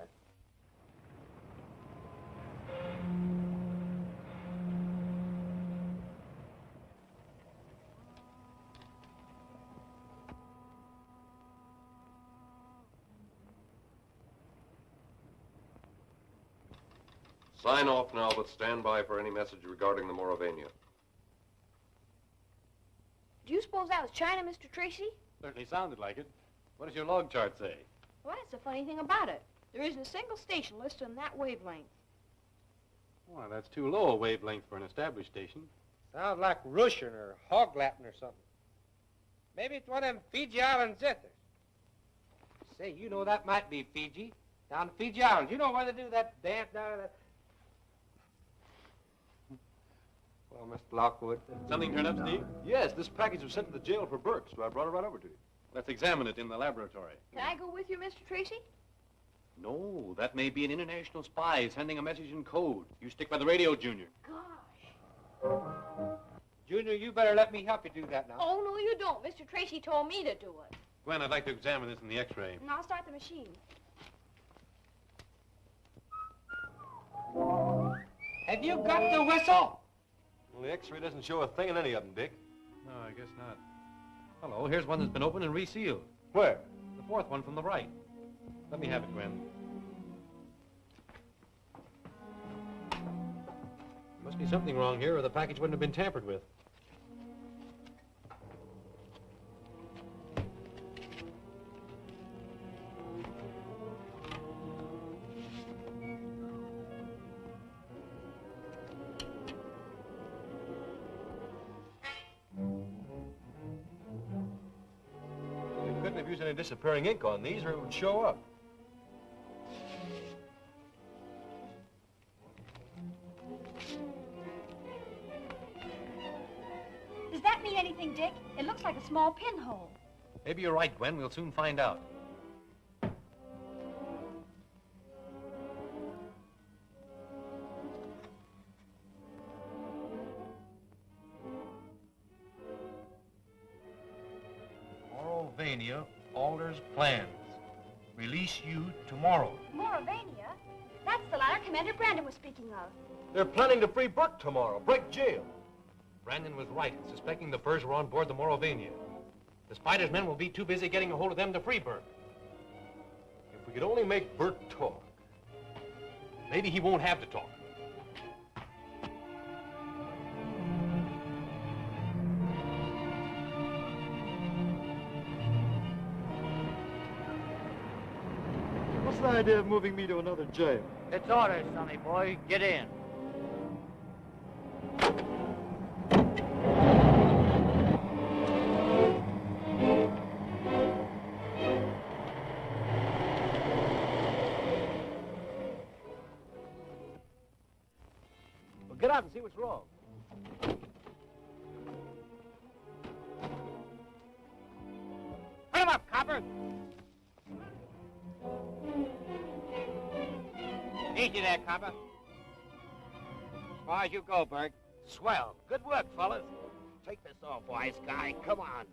Sign off now, but stand by for any message regarding the Mauravania. Do you suppose that was China, Mr. Tracy? Certainly sounded like it. What does your log chart say? Well, that's the funny thing about it. There isn't a single station listed on that wavelength. Well, that's too low a wavelength for an established station. Sounds like Russian or hog Latin or something. Maybe it's one of them Fiji Island zitters. Say, you know that might be Fiji. Down to Fiji Islands. You know where they do that dance down there? Well, Mr. Lockwood. Something turned up, Steve? Yes, this package was sent to the jail for Burke, so I brought it right over to you. Let's examine it in the laboratory. Can I go with you, Mr. Tracy? No, that may be an international spy sending a message in code. You stick by the radio, Junior. Gosh. Junior, you better let me help you do that now. Oh, no, you don't. Mr. Tracy told me to do it. Gwen, I'd like to examine this in the X-ray. And I'll start the machine. Have you got the whistle? Well, the X-ray doesn't show a thing in any of them, Dick. No, I guess not. Hello, here's one that's been opened and resealed. Where? The fourth one from the right. Let me have it, Gwen. Must be something wrong here, or the package wouldn't have been tampered with. They couldn't have used any disappearing ink on these, or it would show up. Does that mean anything, Dick? It looks like a small pinhole. Maybe you're right, Gwen. We'll soon find out. Mauravania alters plans. Release you tomorrow. Mauravania? That's the liner Commander Brandon was speaking of. They're planning to free Burke tomorrow, break jail. Brandon was right in suspecting the furs were on board the Mauravania. The Spider's men will be too busy getting a hold of them to free Burke. If we could only make Burke talk. Maybe he won't have to talk. What's the idea of moving me to another jail? It's orders, sonny boy. Get in. Well, get out and see what's wrong. Put him up, copper. Easy there, copper. As far as you go, Burke. Swell. Good work, fellas. Take this off, wise guy. Come on.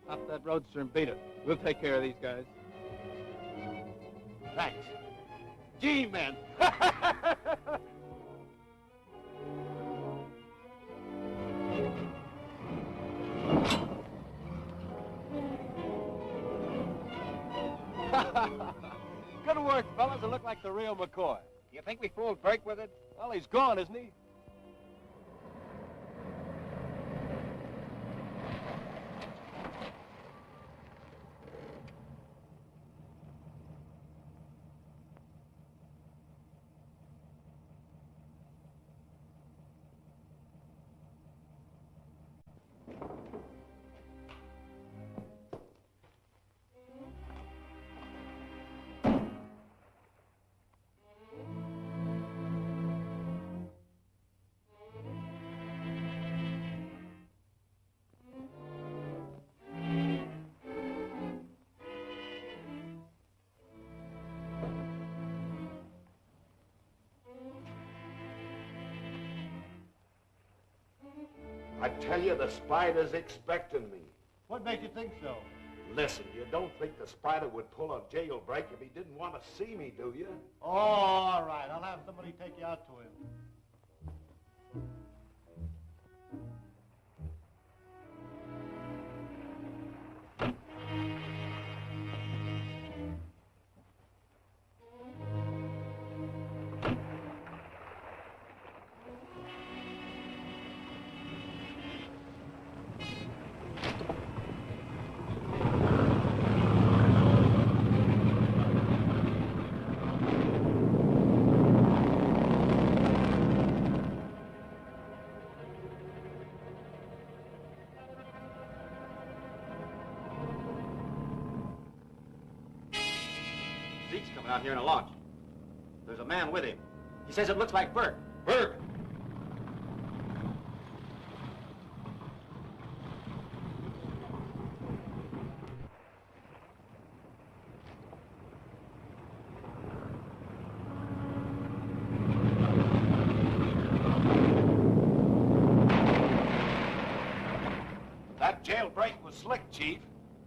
Hop that roadster and beat it. We'll take care of these guys. Thanks. G-men. Good work, fellas. It looked like the real McCoy. You think we fooled Burke with it? Well, he's gone, isn't he? I tell you, the spider's expecting me. What makes you think so? Listen, you don't think the spider would pull a jailbreak if he didn't want to see me, do you? Oh, all right. I'll have somebody take you out to him. Zeke's coming out here in a launch. There's a man with him. He says it looks like Burke. Burke! That jailbreak was slick, Chief.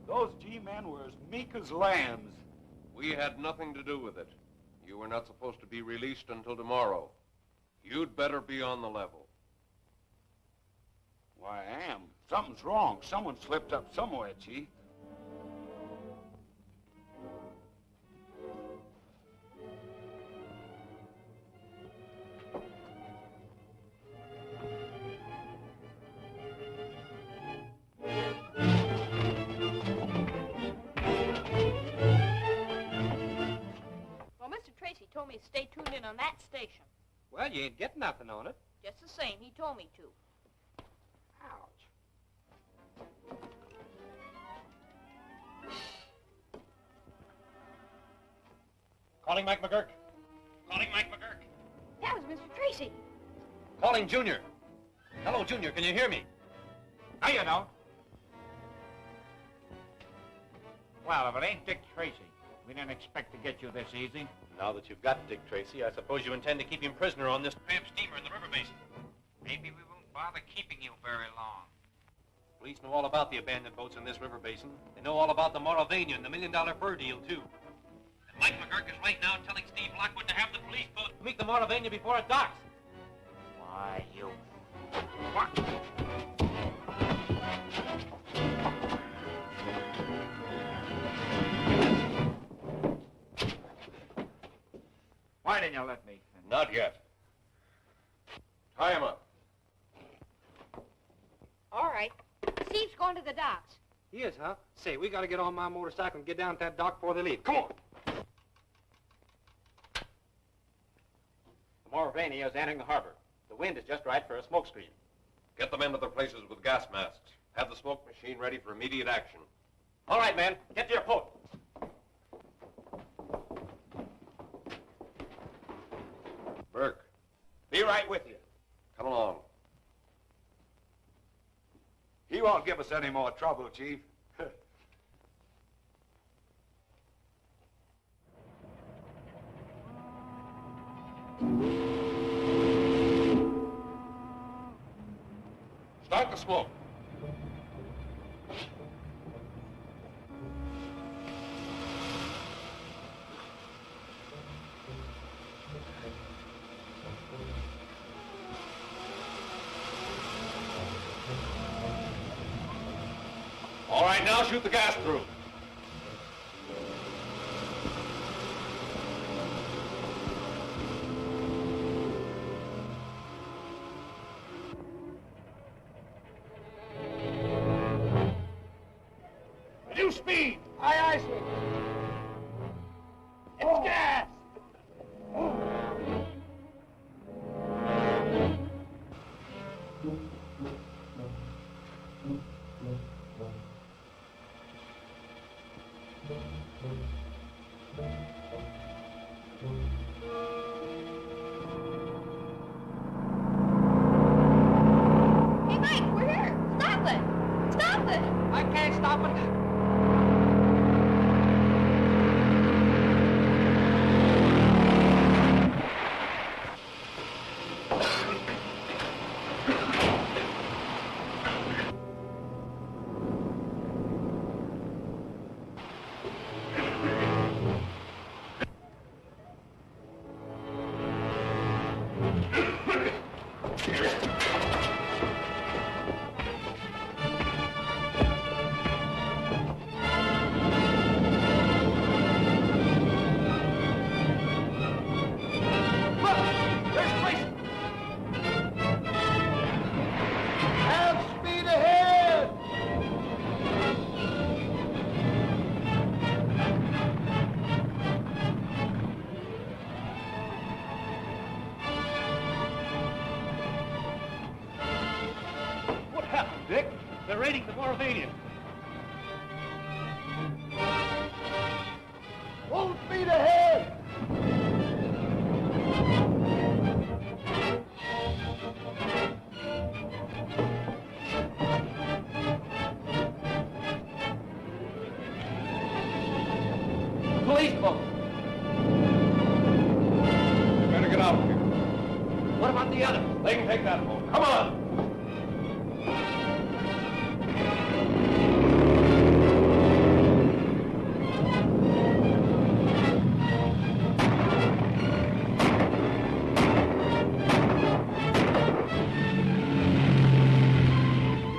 Those G-men were as meek as lambs. We had nothing to do with it. You were not supposed to be released until tomorrow. You'd better be on the level. Why, I am. Something's wrong. Someone slipped up somewhere, Chief. Well, Mr. Tracy told me to stay tuned in on that station. Well, you ain't getting nothing on it. Just the same, he told me to. Calling Mike McGurk. Calling Mike McGurk. That was Mr. Tracy. Calling Junior. Hello, Junior. Can you hear me? Now you don't. Well, if it ain't Dick Tracy, we didn't expect to get you this easy. Now that you've got Dick Tracy, I suppose you intend to keep him prisoner on this tramp steamer in the river basin. Maybe we won't bother keeping you very long. Police know all about the abandoned boats in this river basin. They know all about the Mauravania and the $1 million fur deal, too. And Mike McGurk is right now telling Steve Lockwood to have the police boat meet the Mauravania before it docks. Why, you... Why didn't you let me? Not yet. Tie him up. All right. Steve's going to the docks. He is, huh? Say, we gotta get on my motorcycle and get down to that dock before they leave. Come on. The Mauravania is entering the harbor. The wind is just right for a smoke screen. Get the men to their places with gas masks. Have the smoke machine ready for immediate action. All right, men. Get to your post. Burke, Be right with you. come along. He won't give us any more trouble, Chief. Start the smoke. All right, now shoot the gas through. Reduce speed. Aye, sir. It's gas. Hey, Mike, we're here. Stop it. Stop it. I can't stop it. What happened, Dick? They're raiding the Mauravania. Full speed ahead! Police boat. Better get out of here. What about the other? They can take that boat. Come on.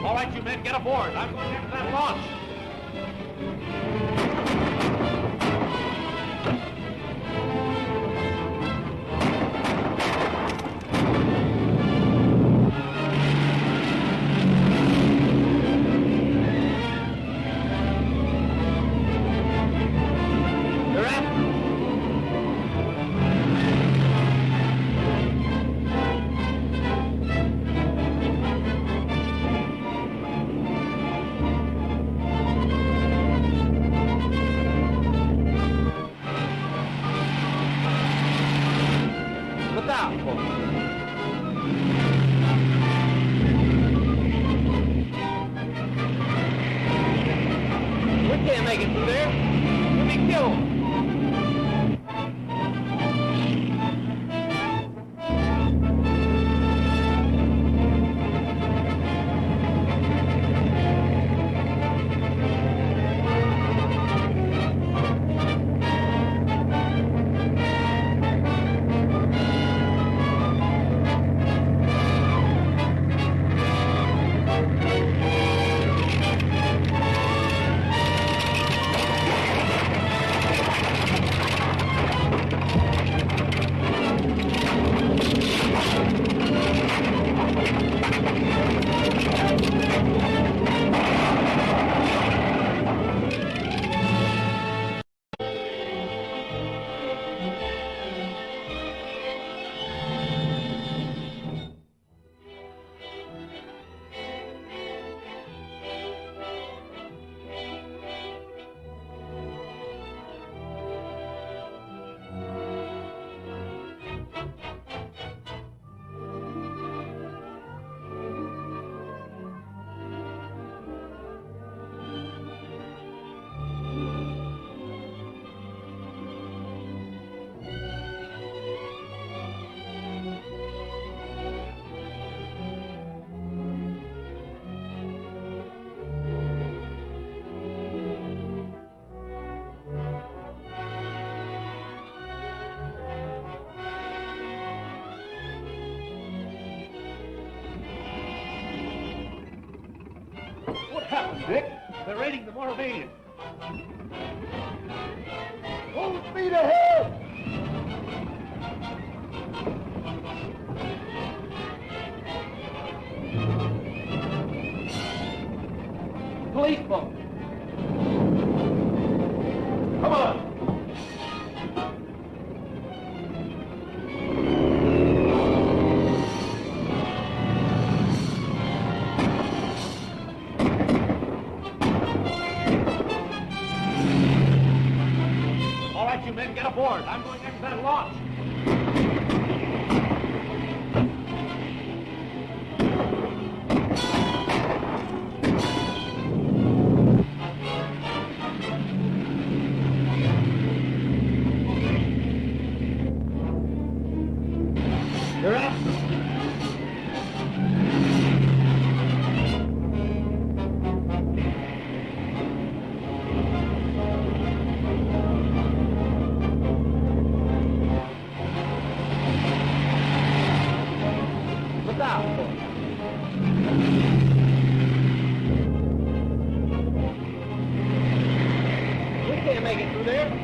All right, you men, get aboard. I'm going into that launch. They're after us. Look out, folks. We can't make it through there. We'll be killed. on, Dick. They're raiding the Moravian. Full speed ahead! Police boat. Come on. All right, you men, get aboard. I'm going after that launch. They're up. Look out, boy. We can't make it through there.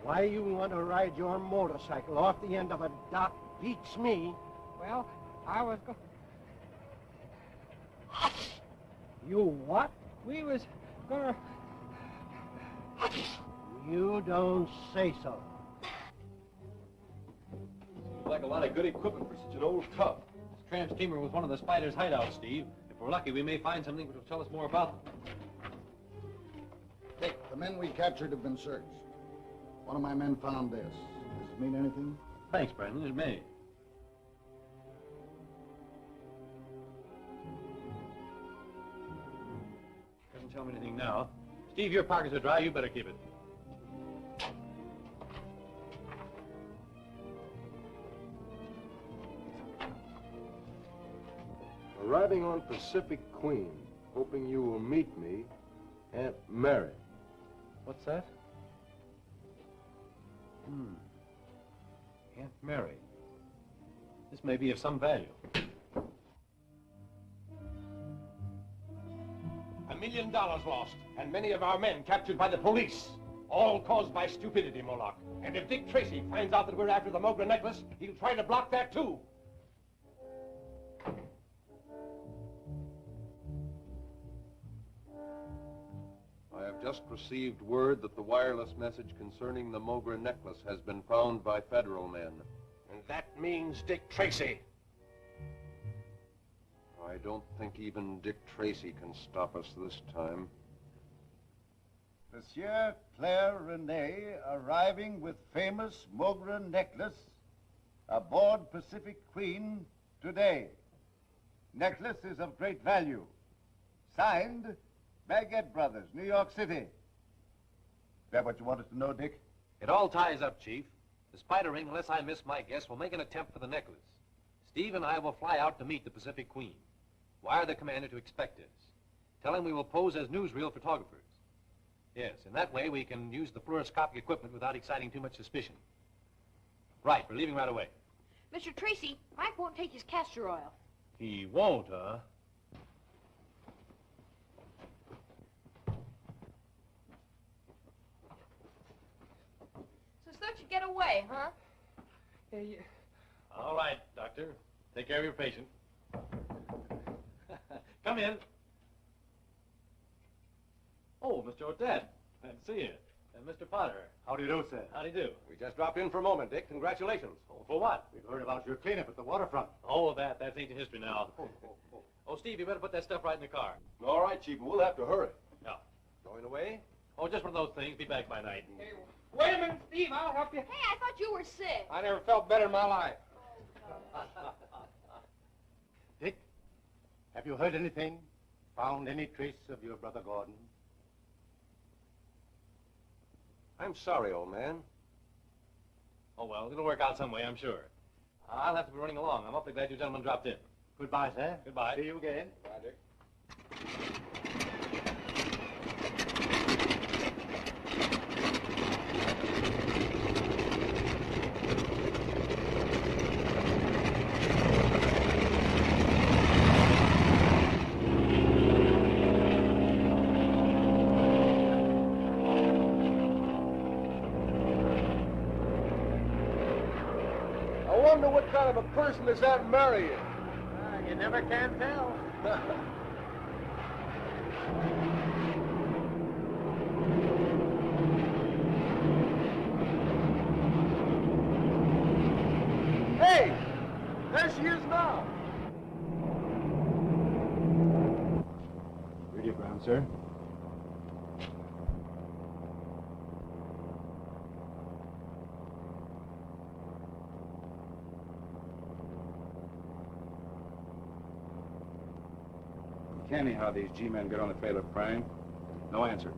Why you want to ride your motorcycle off the end of a dock beats me. Well, I was going... You what? We was gonna... You don't say so. Seems like a lot of good equipment for such an old tub. This tramp steamer was one of the Spider's hideouts, Steve. If we're lucky, we may find something which will tell us more about them. Dick, the men we captured have been searched. One of my men found this. Does it mean anything? Thanks, Brandon. It may. Doesn't tell me anything now. Steve, your pockets are dry. You better keep it. Arriving on Pacific Queen, hoping you will meet me, Aunt Mary. What's that? Aunt Mary. This may be of some value. $1 million lost, and many of our men captured by the police. All caused by stupidity, Moloch. And if Dick Tracy finds out that we're after the Mogra necklace, he'll try to block that too. I have just received word that the wireless message concerning the Mogra necklace has been found by federal men. And that means Dick Tracy. I don't think even Dick Tracy can stop us this time. Monsieur Claire Rene arriving with famous Mogra necklace aboard Pacific Queen today. Necklace is of great value. Signed, Baguette Brothers, New York City. Is that what you wanted to know, Dick? It all ties up, Chief. The Spider Ring, unless I miss my guess, will make an attempt for the necklace. Steve and I will fly out to meet the Pacific Queen. Wire the commander to expect us. Tell him we will pose as newsreel photographers. Yes, in that way we can use the fluoroscopic equipment without exciting too much suspicion. Right, we're leaving right away. Mr. Tracy, Mike won't take his castor oil. He won't, huh? So thought you'd get away, huh? All right, Doctor. Take care of your patient. Come in. Oh, Mr. Odette. Glad to see you. And Mr. Potter. How do you do, sir? How do you do? We just dropped in for a moment, Dick. Congratulations. Oh, for what? We've heard about your cleanup at the waterfront. Oh, that's ancient history now. Oh, Steve, you better put that stuff right in the car. All right, Chief, but we'll have to hurry. Yeah. Going away? Oh, just one of those things. Be back by night. Hey, wait a minute, Steve. I'll help you. Hey, I thought you were sick. I never felt better in my life. Dick, have you heard anything? Found any trace of your brother Gordon? I'm sorry, old man. Oh, well, it'll work out some way, I'm sure. I'll have to be running along. I'm awfully glad you gentlemen dropped in. Goodbye, sir. Goodbye. See you again. Bye, Dick. I wonder what kind of a person is that marrying? You never can tell. Hey! There she is now. Radiogram, sir. Canny how these G-men get on the trail of crime. No answer.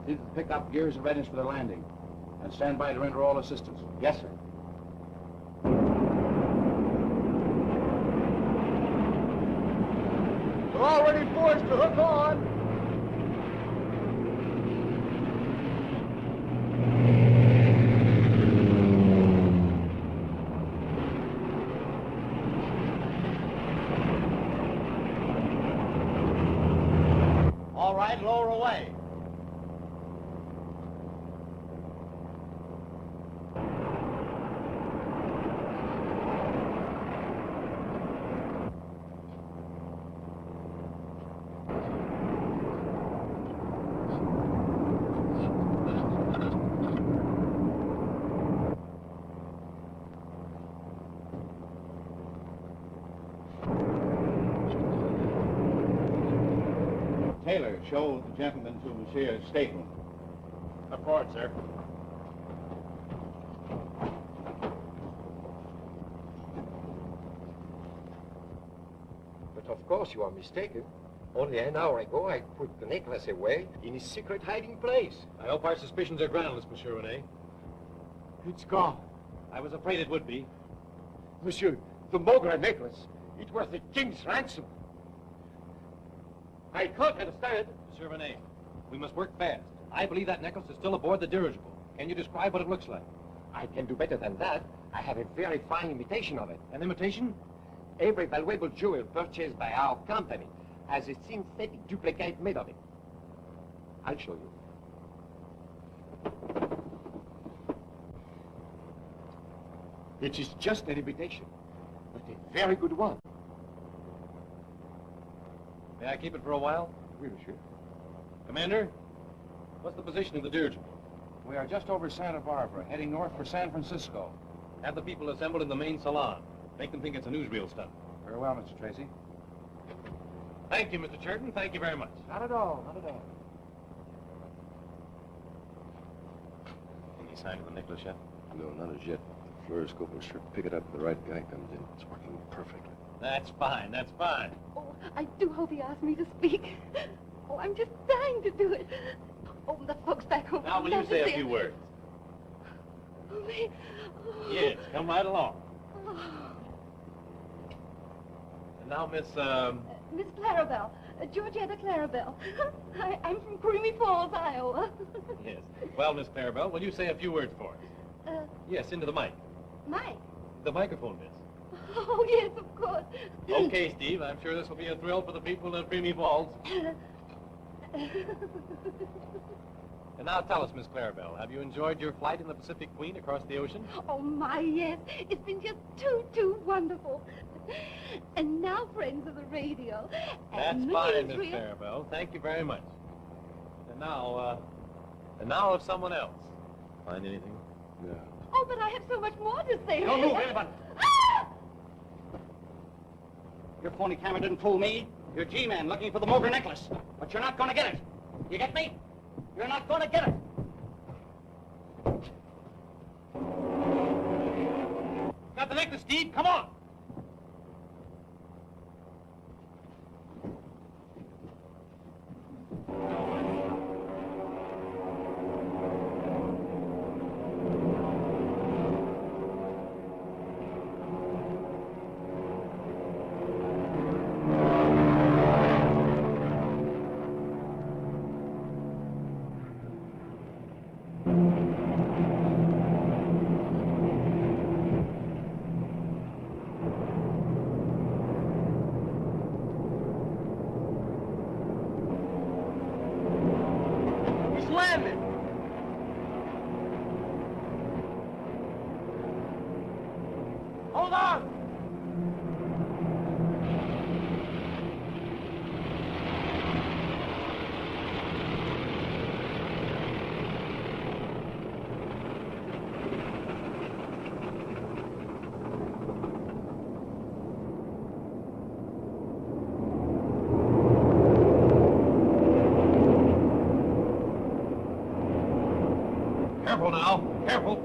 Need to pick up gears and readiness for the landing. And stand by to render all assistance. Yes, sir. We're already forced to hook on. All right, lower away. Taylor, show the gentleman to Monsieur's stateroom. Up forward, sir. But of course you are mistaken. Only an hour ago I put the necklace away in his secret hiding place. I hope our suspicions are groundless, Monsieur Rene. It's gone. I was afraid it would be. Monsieur, the Mogra necklace, it was the king's ransom. I can't understand. Monsieur Rene, we must work fast. I believe that necklace is still aboard the dirigible. Can you describe what it looks like? I can do better than that. I have a very fine imitation of it. An imitation? Every valuable jewel purchased by our company has a synthetic duplicate made of it. I'll show you. It is just an imitation, but a very good one. May I keep it for a while? Oui, monsieur. Commander, what's the position of the dirigible? We are just over Santa Barbara, heading north for San Francisco. Have the people assembled in the main salon. Make them think it's a newsreel stunt. Very well, Mr. Tracy. Thank you, Mr. Churton. Thank you very much. Not at all, not at all. Any sign of the necklace yet? No, not as yet. The fluoroscope will sure pick it up if the right guy comes in. It's working perfectly. That's fine, that's fine. Oh, I do hope he asked me to speak. Oh, I'm just dying to do it. Oh, the folks back home. Now, will you say a few words? Oh, me? Oh. Yes, come right along. And now, Miss Clarabelle. Georgetta Clarabelle. I'm from Creamy Falls, Iowa. Yes. Well, Miss Clarabelle, will you say a few words for us? Yes, into the mic. Mike? The microphone, miss. Oh, yes, of course. Okay, Steve, I'm sure this will be a thrill for the people of Creamy Falls. And now tell us, Miss Clarabelle, have you enjoyed your flight in the Pacific Queen across the ocean? Oh, my, yes. It's been just too wonderful. And now, friends of the radio. That's and fine, Miss Miss Clarabelle. Thank you very much. And now if someone else. Find anything? No. Oh, but I have so much more to say. Don't move, anyone. Ah! Your phony camera didn't fool me. You're G-Man looking for the Moger necklace. But you're not going to get it. You get me? You're not going to get it. Got the necklace, Steve. Come on. Hold on! Careful now. Careful.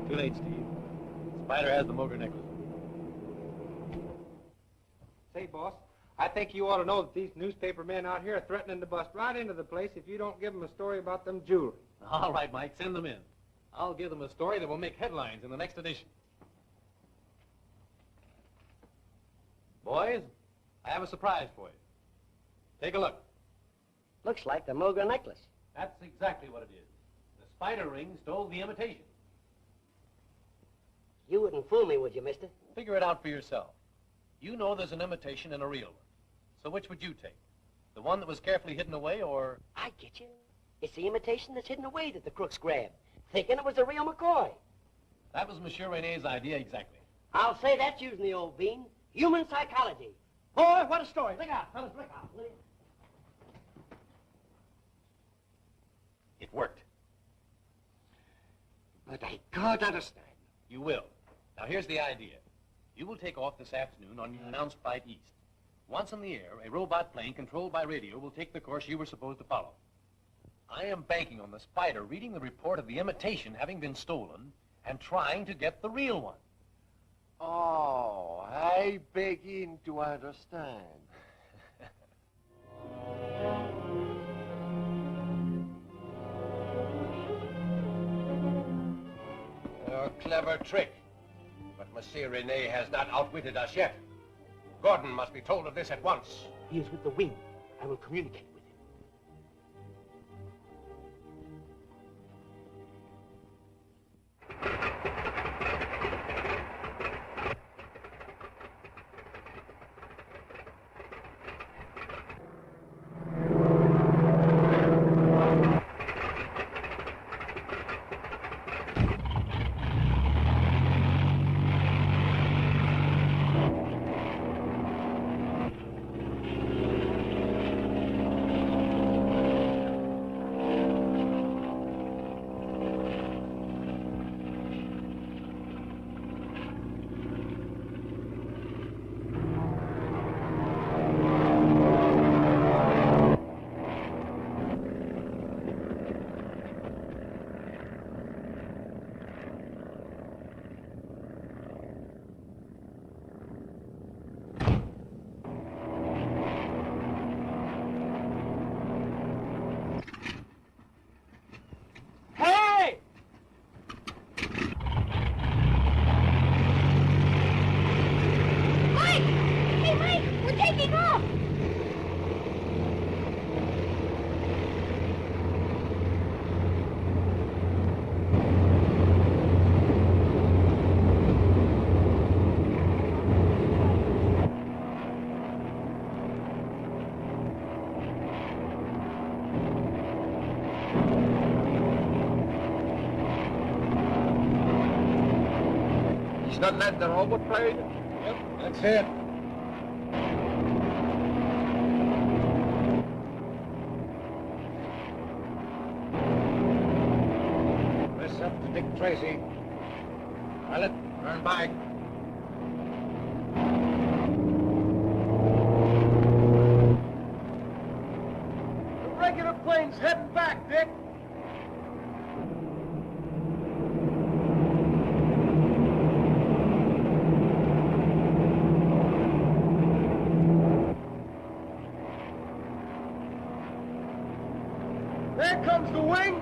Too late, Steve. Spider has the Moger necklace. Say, boss, I think you ought to know that these newspaper men out here are threatening to bust right into the place if you don't give them a story about them jewelry. All right, Mike, send them in. I'll give them a story that will make headlines in the next edition. Boys, I have a surprise for you. Take a look. Looks like the Moger necklace. That's exactly what it is. The spider ring stole the imitation. You wouldn't fool me, would you, mister? Figure it out for yourself. You know there's an imitation and a real one. So which would you take? The one that was carefully hidden away, or... I get you. It's the imitation that's hidden away that the crooks grabbed, thinking it was the real McCoy. That was Monsieur Rene's idea exactly. I'll say that's using the old bean. Human psychology. Boy, what a story. Look out, fellas, look out. Will you? It worked. But I can't understand. You will. Now, here's the idea. You will take off this afternoon on your announced flight east. Once in the air, a robot plane controlled by radio will take the course you were supposed to follow. I am banking on the spider reading the report of the imitation having been stolen and trying to get the real one. Oh, I begin to understand. A clever trick. But Monsieur Rene has not outwitted us yet. Gordon must be told of this at once. He is with the wing. I will communicate with him. He's not led the robot plane? Yep, that's it. This up to Dick Tracy. Pilot, turn back. The regular plane's heading back, Dick. There comes the wing.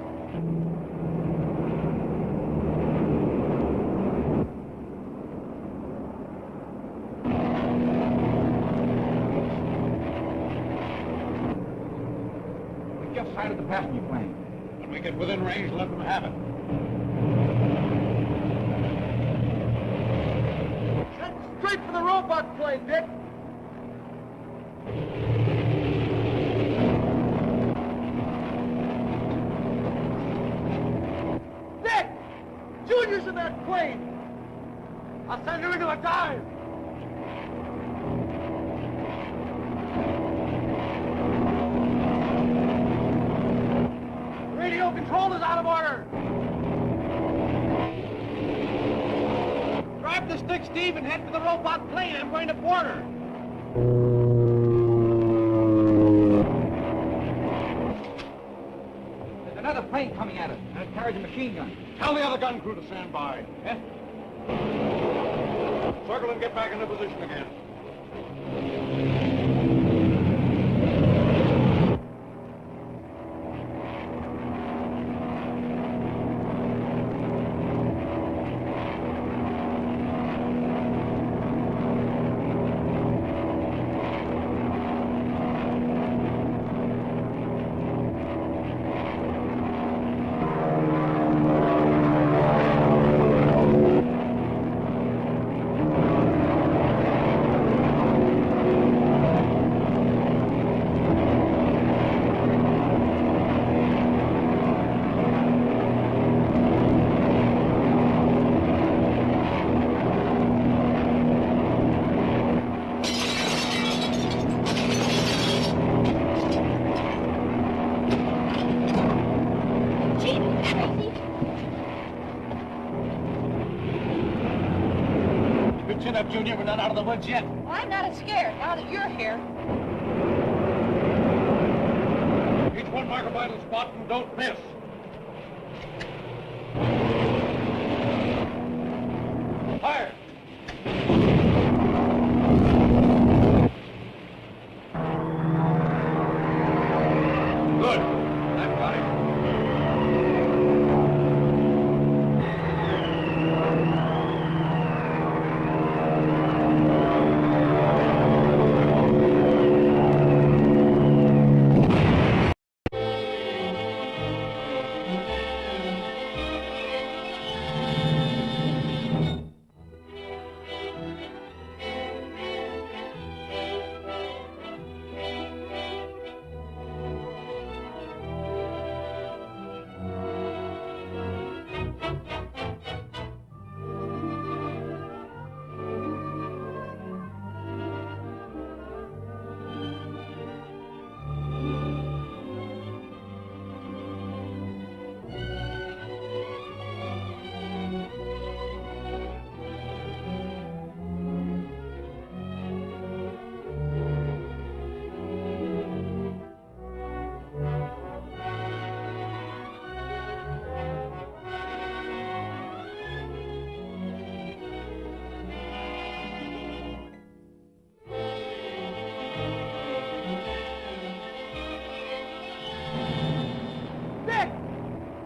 We just sighted the passenger plane. When we get within range, let them have it. Heading straight for the robot plane, Dick. Dick! Junior's in that plane. I'll send her into a dive. Radio control is out of order. Drive the stick, Steve, and head for the robot plane. I'm going to board her. There's another plane coming at us, and it carries a machine gun. Tell the other gun crew to stand by. Yes? Circle and get back into position again. Chin up, Junior. We're not out of the woods yet. Well, I'm not as scared now that you're here. Each one mark a vital spot and don't miss. Fire! Good. I've got it.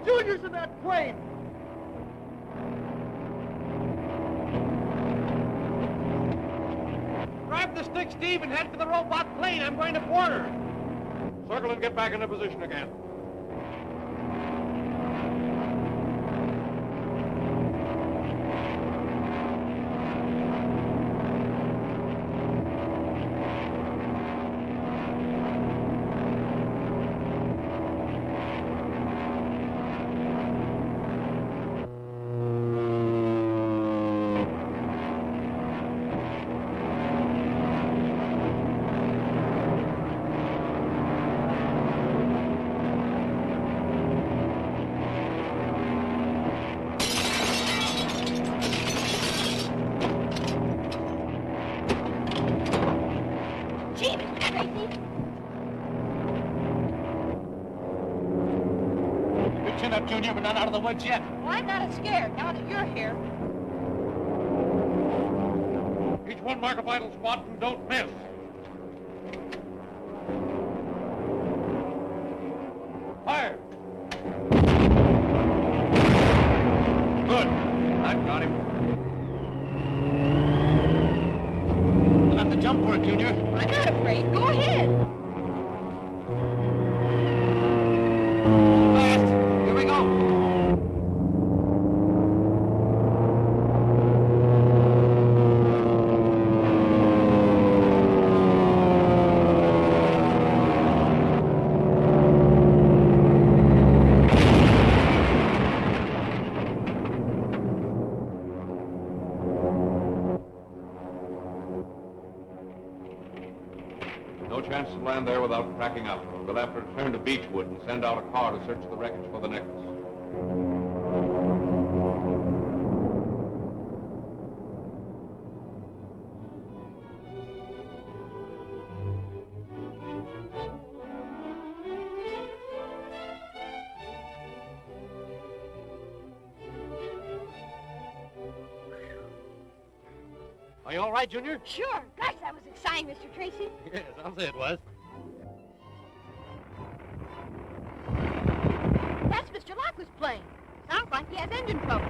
Junior's in that plane. Grab the stick, Steve, and head for the robot plane. I'm going to board her. Circle and get back into position again. your chin up, Junior. We're not out of the woods yet. Well, I'm not as scared now that you're here. Each one mark a vital spot and don't miss. Fire! Good. I've got him. You'll have to jump for it, Junior. I'm not afraid. Go ahead. Fast. Here we go. No chance to land there without cracking up. We'll have to return to Beechwood and send out a car to search the wreckage for the necklace. Are you all right, Junior? Sure. Gosh, that was exciting, Mr. Tracy. Yes, I'll say it was. That's Mr. Lockwood's plane. Sounds like he has engine trouble.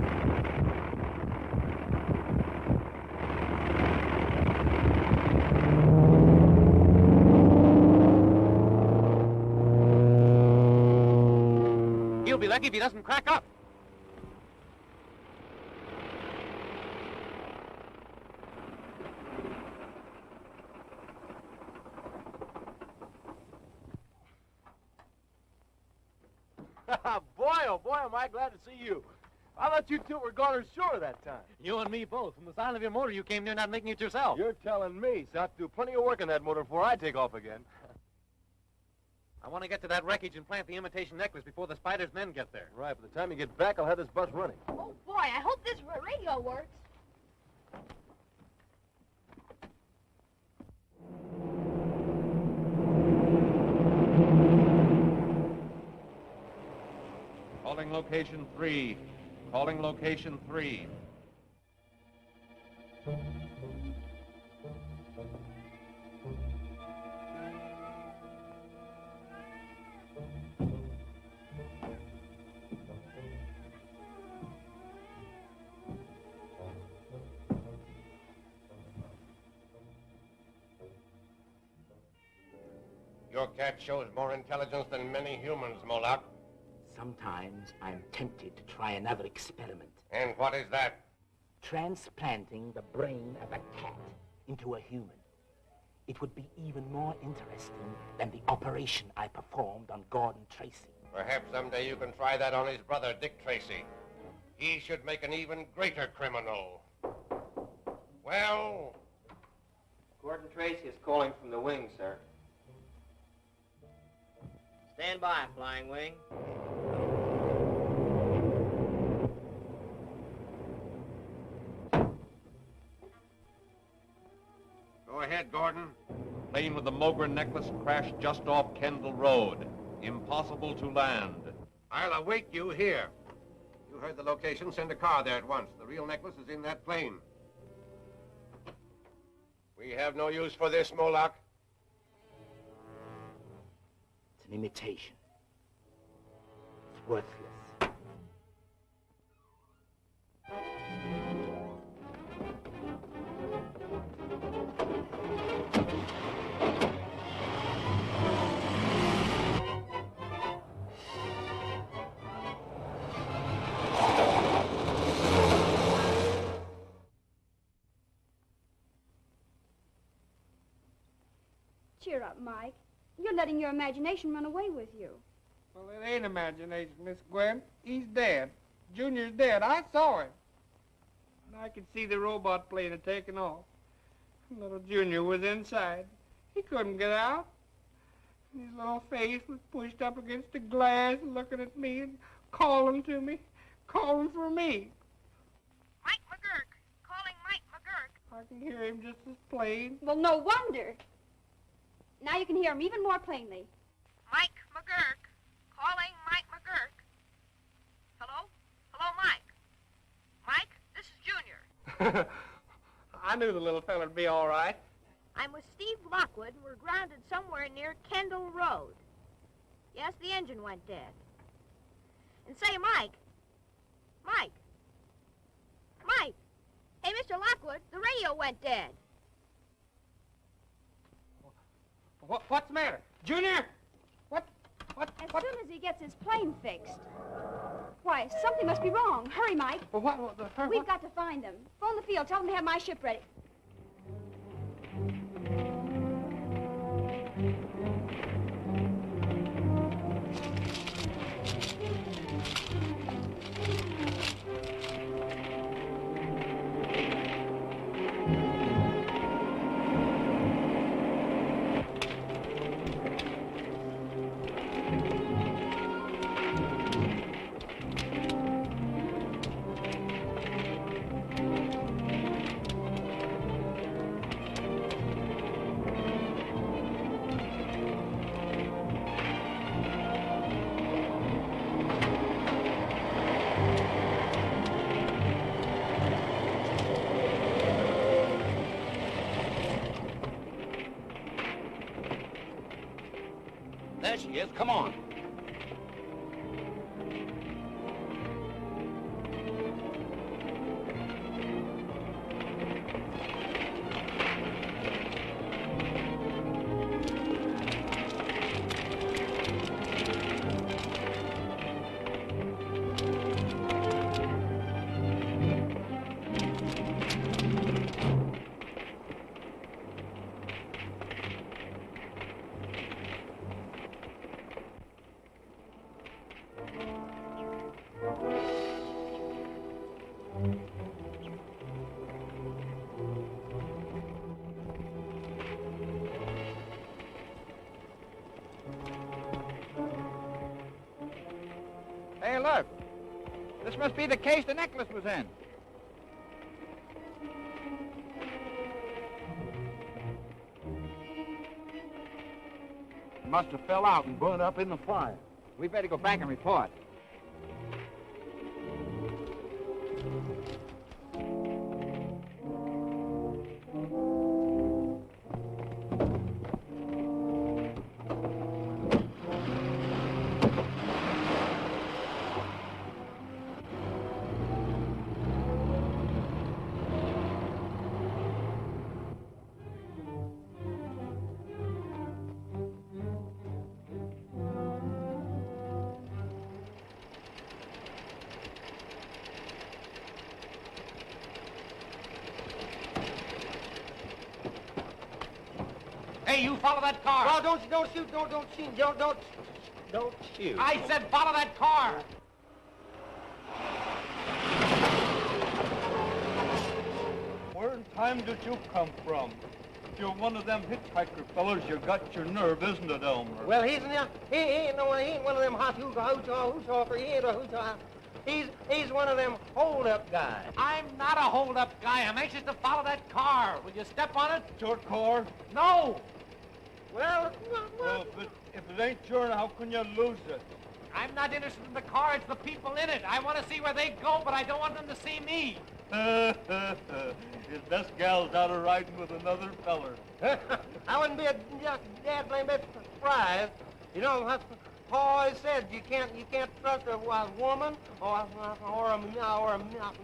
He'll be lucky if he doesn't crack up. Boy, oh boy, am I glad to see you. I thought you two were gone ashore that time. You and me both. From the sound of your motor, you came near not making it yourself. You're telling me, so I have to do plenty of work on that motor before I take off again. I want to get to that wreckage and plant the imitation necklace before the Spider's men get there. Right, by the time you get back, I'll have this bus running. Oh, boy, I hope this radio works. Calling location 3. Calling location 3. Your cat shows more intelligence than many humans, Moloch. Sometimes I'm tempted to try another experiment. And what is that? Transplanting the brain of a cat into a human. It would be even more interesting than the operation I performed on Gordon Tracy. Perhaps someday you can try that on his brother, Dick Tracy. He should make an even greater criminal. Well? Gordon Tracy is calling from the wing, sir. Stand by, Flying Wing. Go ahead, Gordon. Plane with the Mogren necklace crashed just off Kendall Road. Impossible to land. I'll await you here. You heard the location. Send a car there at once. The real necklace is in that plane. We have no use for this, Moloch. It's an imitation. It's worthless. Cheer up, Mike. You're letting your imagination run away with you. Well, it ain't imagination, Miss Gwen. He's dead. Junior's dead. I saw him. And I could see the robot plane had taken off. Little Junior was inside. He couldn't get out. And his little face was pushed up against the glass, looking at me and calling to me, calling for me. Mike McGurk. Calling Mike McGurk. I can hear him just as plain. Well, no wonder. Now you can hear him even more plainly. Mike McGurk. Calling Mike McGurk. I knew the little feller'd be all right. I'm with Steve Lockwood, and we're grounded somewhere near Kendall Road. Yes, the engine went dead. And say, Mike. Hey, Mr. Lockwood, the radio went dead. What's the matter? Junior? What? As soon as he gets his plane fixed. Why, something must be wrong. Hurry, Mike. We've got to find them. Phone the field. Tell them to have my ship ready. There she is. Come on. Hey, look. This must be the case the necklace was in. It must have fell out and burned up in the fire. We better go back and report. Hey, you follow that car. Oh, don't shoot, don't shoot, don't shoot. I said follow that car. Where in time did you come from? If you're one of them hitchhiker fellows, you got your nerve, isn't it, Elmer? Well, he ain't one of them hot hoochoffer. He ain't a hoochoffer. He's one of them hold-up guys. I'm not a hold-up guy. I'm anxious to follow that car. Will you step on it? Your car? No. Well, if it ain't yours, how can you lose it? I'm not interested in the car. It's the people in it. I want to see where they go, but I don't want them to see me. This gal's out of riding with another feller. I wouldn't be a dad blame bit surprised. You know, that's Paul always said you can't trust a woman or a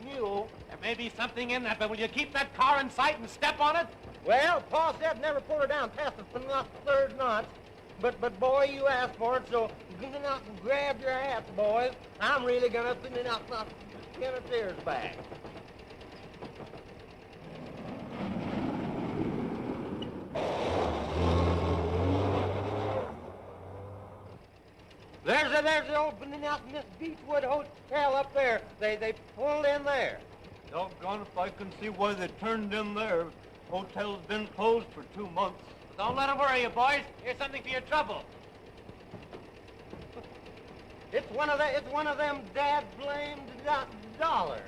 mule. There may be something in that, but will you keep that car in sight and step on it? Well, Paul said never pull her down past the third notch. But boy, you asked for it, so get out and grab your hats, boys. I'm really gonna pin it out Kenneth's ears back. There's the old Miss Beechwood Hotel up there. They pulled in there. Doggone if I can see why they turned in there. Hotel's been closed for 2 months. Don't let them worry you, boys. Here's something for your trouble. It's one of them dad-blamed dollars.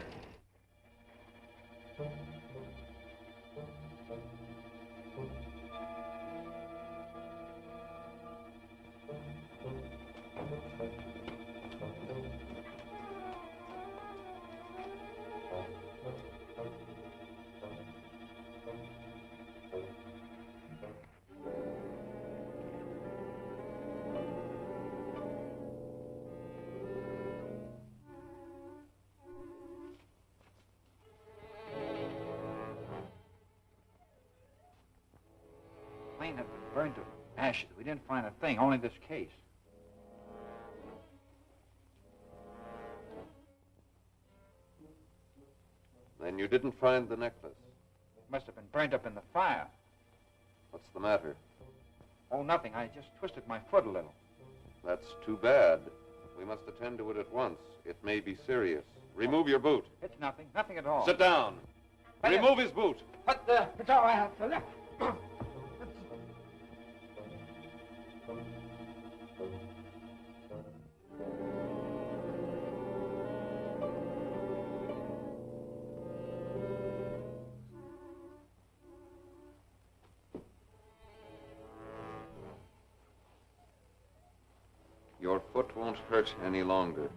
plane had been burned to ashes. We didn't find a thing, only this case. Then you didn't find the necklace. It must have been burned up in the fire. What's the matter? Oh, nothing. I just twisted my foot a little. That's too bad. We must attend to it at once. It may be serious. Remove your boot. It's nothing. Nothing at all. Sit down. Remove his boot. But, it's all right. Your foot won't hurt any longer.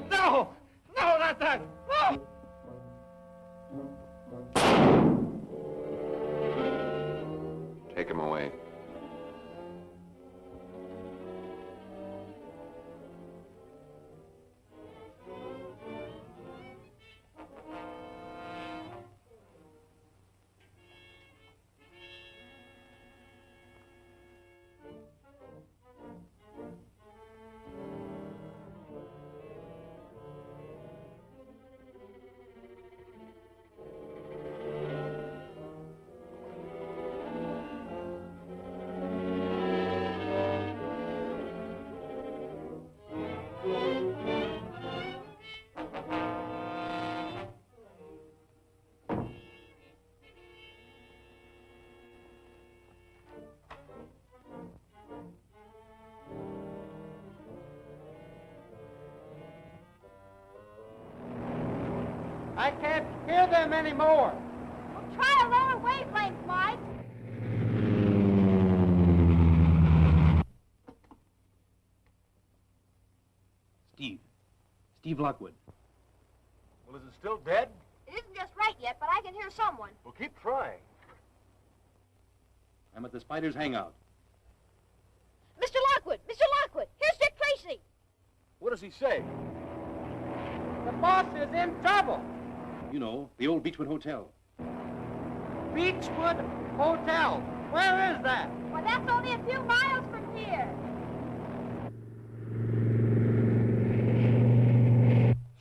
No! No, not that! No! Take him away. I can't hear them anymore. Well, try a lower wavelength, Mike. Steve Lockwood. Well, is it still dead? It isn't just right yet, but I can hear someone. Well, keep trying. I'm at the Spider's hangout. Mr. Lockwood! Mr. Lockwood! Here's Dick Tracy! What does he say? The boss is in trouble. You know, the old Beechwood Hotel. Beechwood Hotel. Where is that? Why, that's only a few miles from here.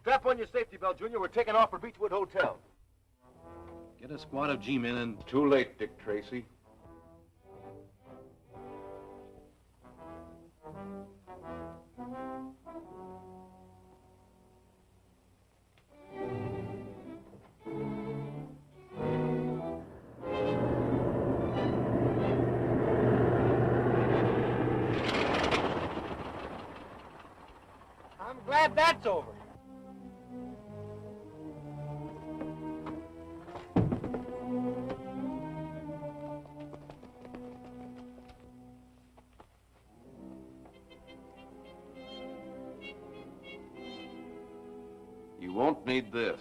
Strap on your safety belt, Junior. We're taking off for Beechwood Hotel. Get a squad of G-men and... Too late, Dick Tracy. I'm glad that's over. You won't need this.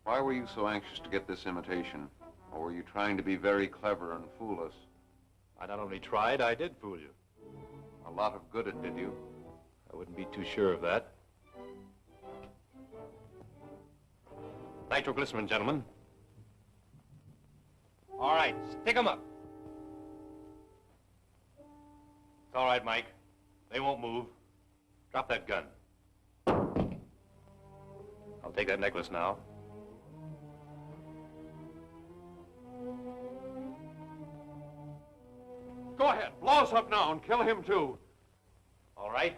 Why were you so anxious to get this imitation? Or were you trying to be very clever and fool us? I not only tried, I did fool you. A lot of good it did you. I wouldn't be too sure of that. Nitroglycerin, gentlemen. All right, stick 'em up. It's all right, Mike. They won't move. Drop that gun. I'll take that necklace now. Go ahead, blow us up now and kill him too. All right.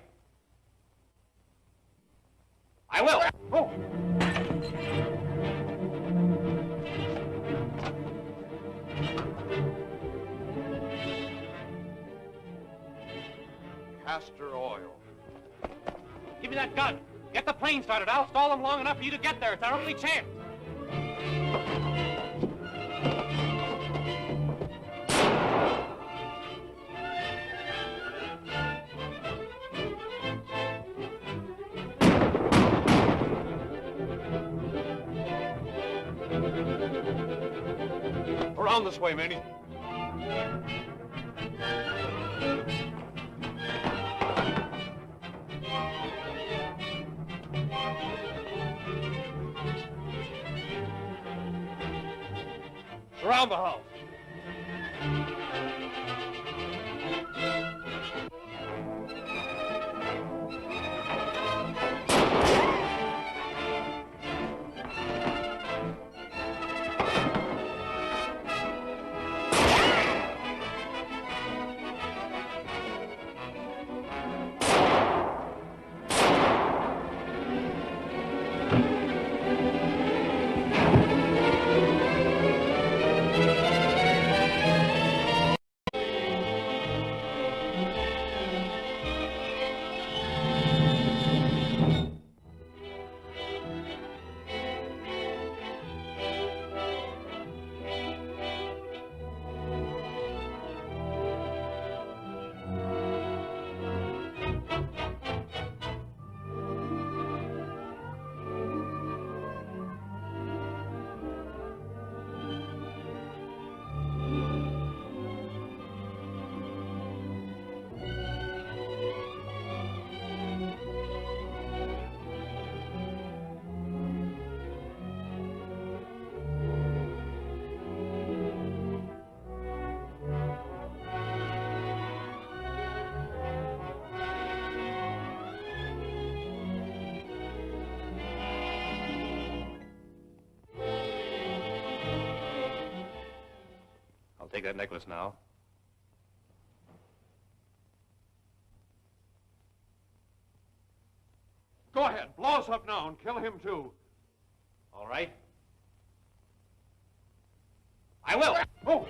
I will. Oh. Castor oil. Give me that gun. Get the plane started. I'll stall them long enough for you to get there. It's our only chance. Down this way, Manny. Surround the house. I'll take that necklace now. Go ahead, blow us up now and kill him too. All right. I will. Oh!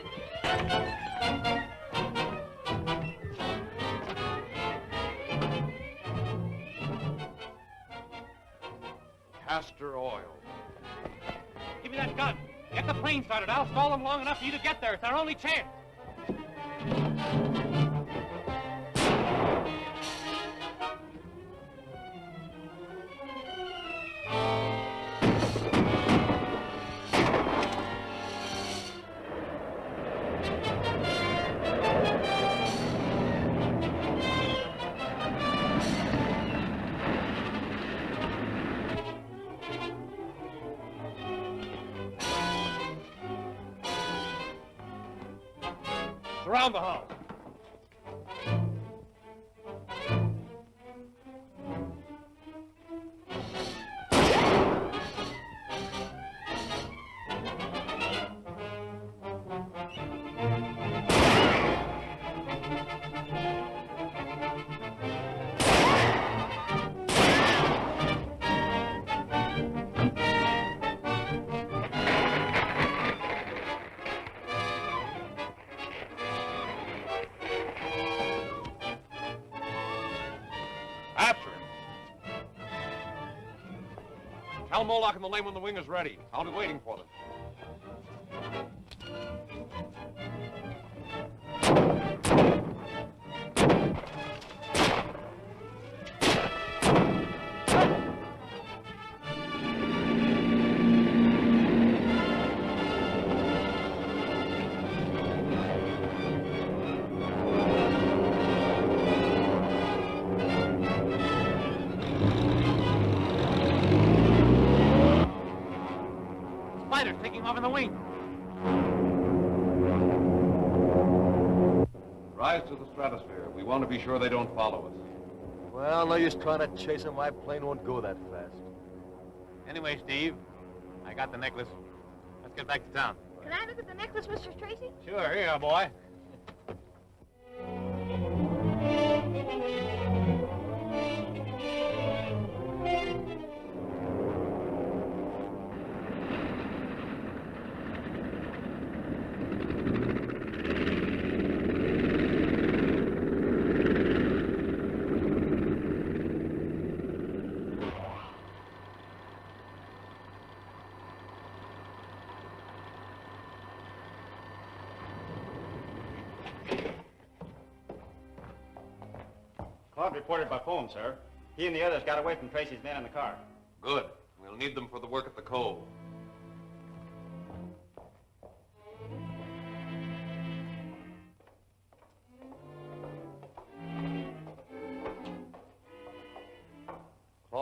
Castor oil. Give me that gun. Get the plane started. I'll stall them long enough for you to get there. It's our only chance. Surround the house. After him. Tell Moloch and the lame when the wing is ready. I'll be waiting for them. Spiders taking off in the wing. Rise to the stratosphere. We want to be sure they don't follow us. Well, no use trying to chase them. My plane won't go that fast. Anyway, Steve, I got the necklace. Let's get back to town. Can I look at the necklace, Mr. Tracy? Sure, here, boy. Claude reported by phone, sir. He and the others got away from Tracy's men in the car. Good. We'll need them for the work at the cove.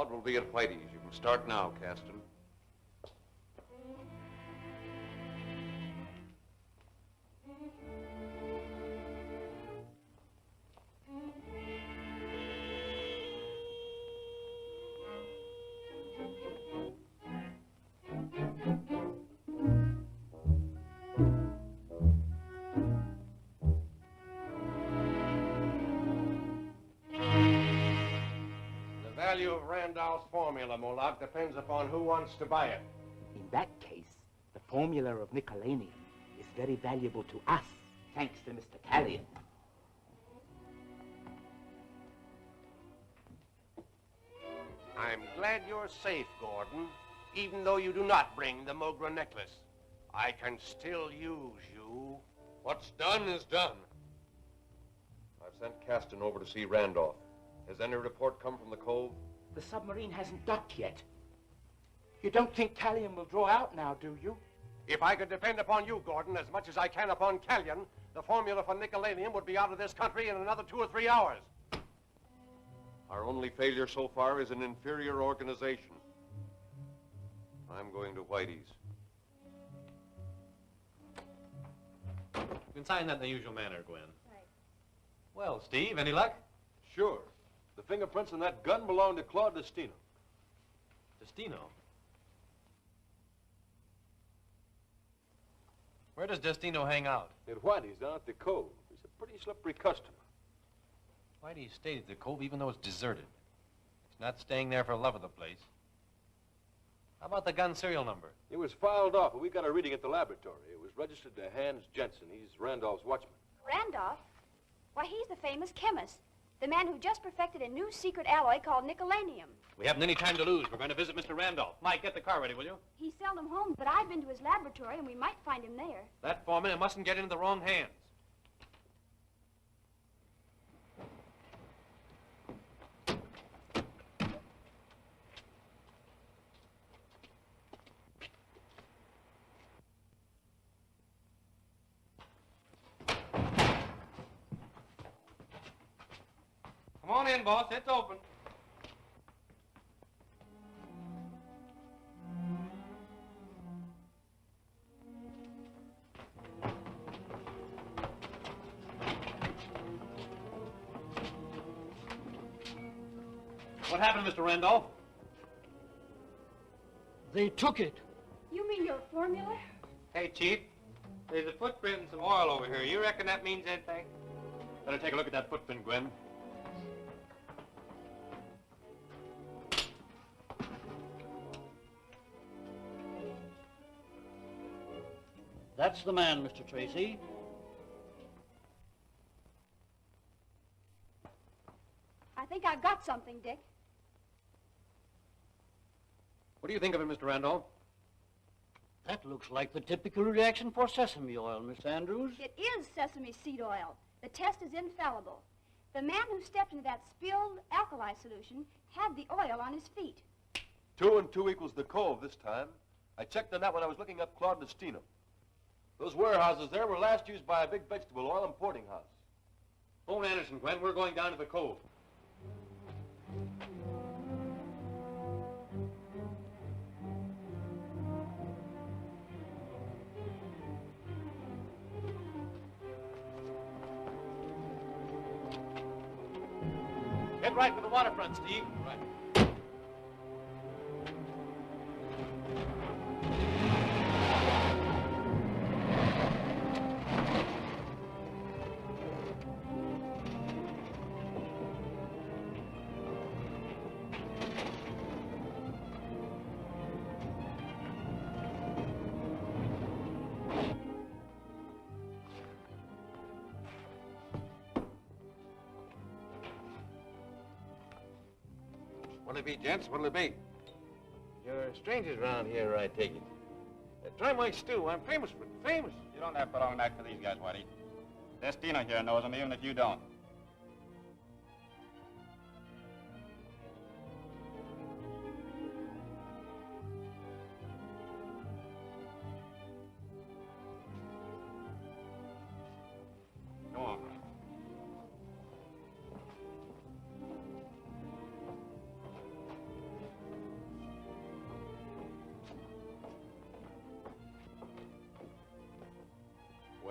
crowd will be at Whitey's. You can start now, Caston. The value of Randolph's formula, Moloch, depends upon who wants to buy it. In that case, the formula of Nicolanium is very valuable to us, thanks to Mr. Callion. I'm glad you're safe, Gordon, even though you do not bring the Mogra necklace. I can still use you. What's done is done. I've sent Caston over to see Randolph. Has any report come from the cove? The submarine hasn't docked yet. You don't think Callion will draw out now, do you? If I could depend upon you, Gordon, as much as I can upon Callion, the formula for Nicolanium would be out of this country in another 2 or 3 hours. Our only failure so far is an inferior organization. I'm going to Whitey's. You can sign that in the usual manner, Gwen. Right. Well, Steve, any luck? Sure. The fingerprints on that gun belong to Claude Destino. Destino? Where does Destino hang out? At Whitey's down at the Cove. He's a pretty slippery customer. Why do you stay at the Cove even though it's deserted? He's not staying there for love of the place. How about the gun serial number? It was filed off, but we got a reading at the laboratory. It was registered to Hans Jensen. He's Randolph's watchman. Randolph? Why, he's the famous chemist. The man who just perfected a new secret alloy called Nicolanium. We haven't any time to lose. We're going to visit Mr. Randolph. Mike, get the car ready, will you? He's seldom home, but I've been to his laboratory, and we might find him there. That formula mustn't get into the wrong hands. Come on in, boss. It's open. What happened, Mr. Randolph? They took it. You mean your formula? Hey, Chief. There's a footprint and some oil over here. You reckon that means anything? Better take a look at that footprint, Gwen. That's the man, Mr. Tracy. I think I've got something, Dick. What do you think of it, Mr. Randolph? That looks like the typical reaction for sesame oil, Miss Andrews. It is sesame seed oil. The test is infallible. The man who stepped into that spilled alkali solution had the oil on his feet. 2 and 2 equals the Cove this time. I checked on that when I was looking up Claude Destino. Those warehouses there were last used by a big vegetable oil importing house. Phone Anderson, Gwen. We're going down to the Cove. Head right for the waterfront, Steve. Right. What'll it be, gents? What'll it be? You're strangers around here, I take it. Try my stew. I'm famous for it. Famous. You don't have to belong back for these guys, Whitey. Destino here knows them, even if you don't. Go on.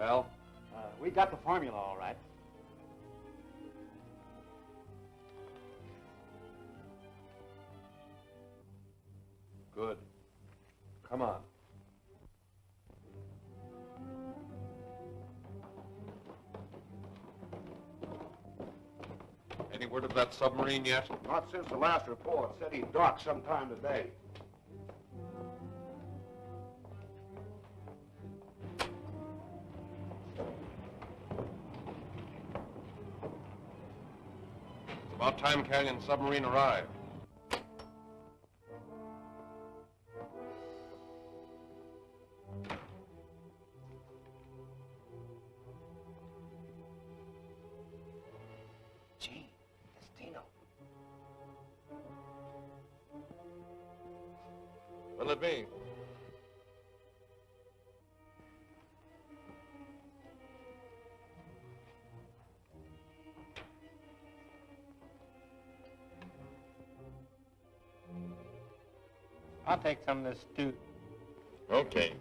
Well? We got the formula all right. Good. Come on. Any word of that submarine yet? Not since the last report. Said he'd dock sometime today. It's about time Canyon's submarine arrived. What'll it be? I'll take some of this stew. Okay.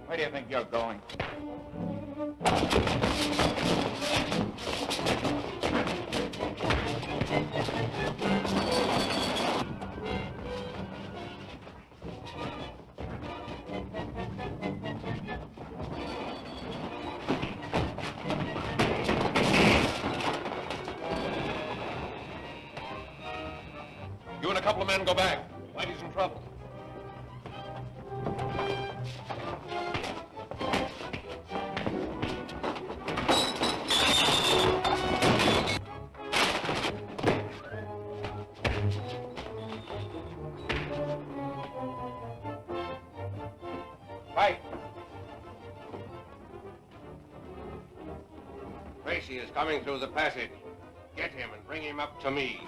Where do you think you're going? You and a couple of men go back. Whitey's in trouble. Fight! Tracy is coming through the passage. Get him and bring him up to me.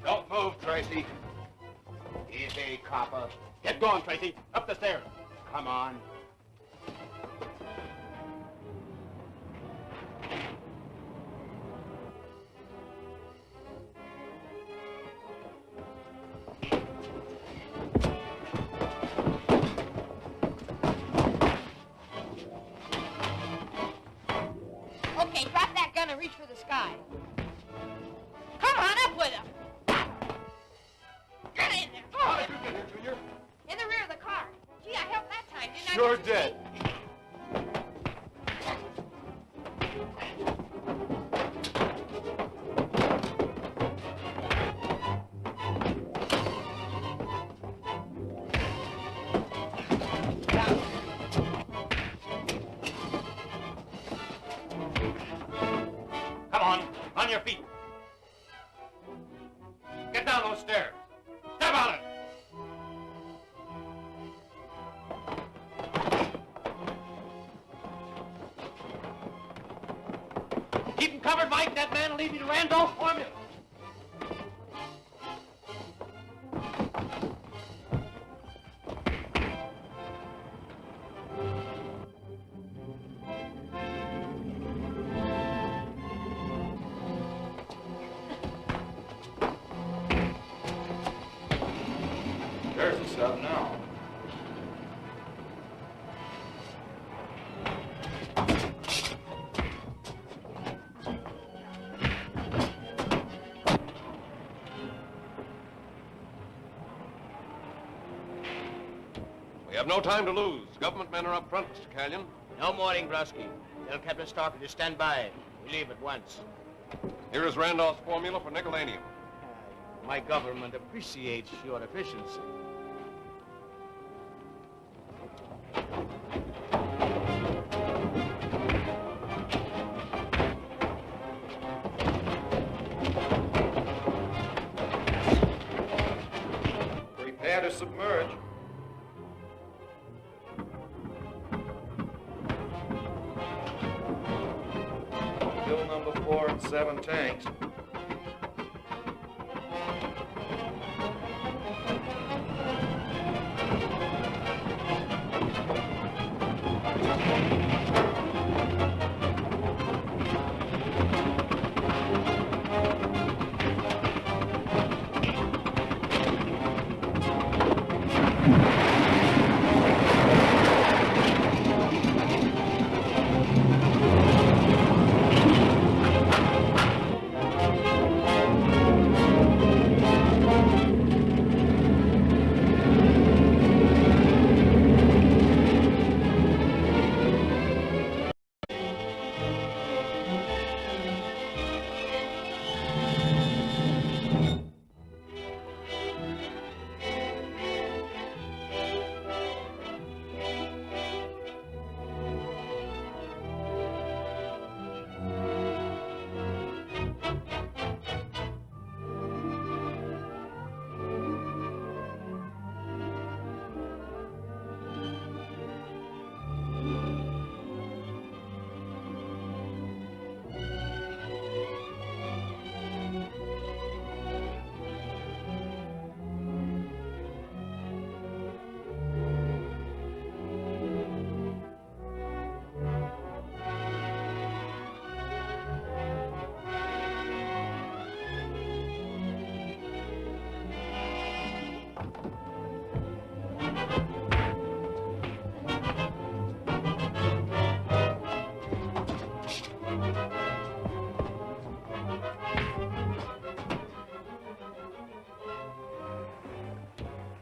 Don't move, Tracy. Easy, copper. Get going, Tracy. Up the stairs. Come on. Okay, drop that gun and reach for the sky. Come on, up with him. Get in there. How did you get here, Junior? In the rear of the car. Gee, I helped that time, didn't I? Sure Mr. did. Come on your feet. Get down those stairs. Step on it. Keep him covered, Mike. That man will lead me to Randolph's formula. There's the sub now. no time to lose. Government men are up front, Mr. Callion. No morning, Brusky. Tell Captain Starker to stand by. We leave at once. Here is Randolph's formula for nickelanium. My government appreciates your efficiency. Prepare to submerge. Fill number 4 and 7 tanks.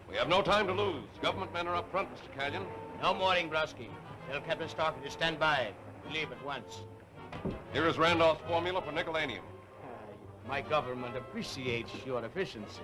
We have no time to lose. Government men are up front, Mr. Callion. No morning, Brusky. Tell Captain Starker to stand by. We leave at once. Here is Randolph's formula for nickelanium. My government appreciates your efficiency.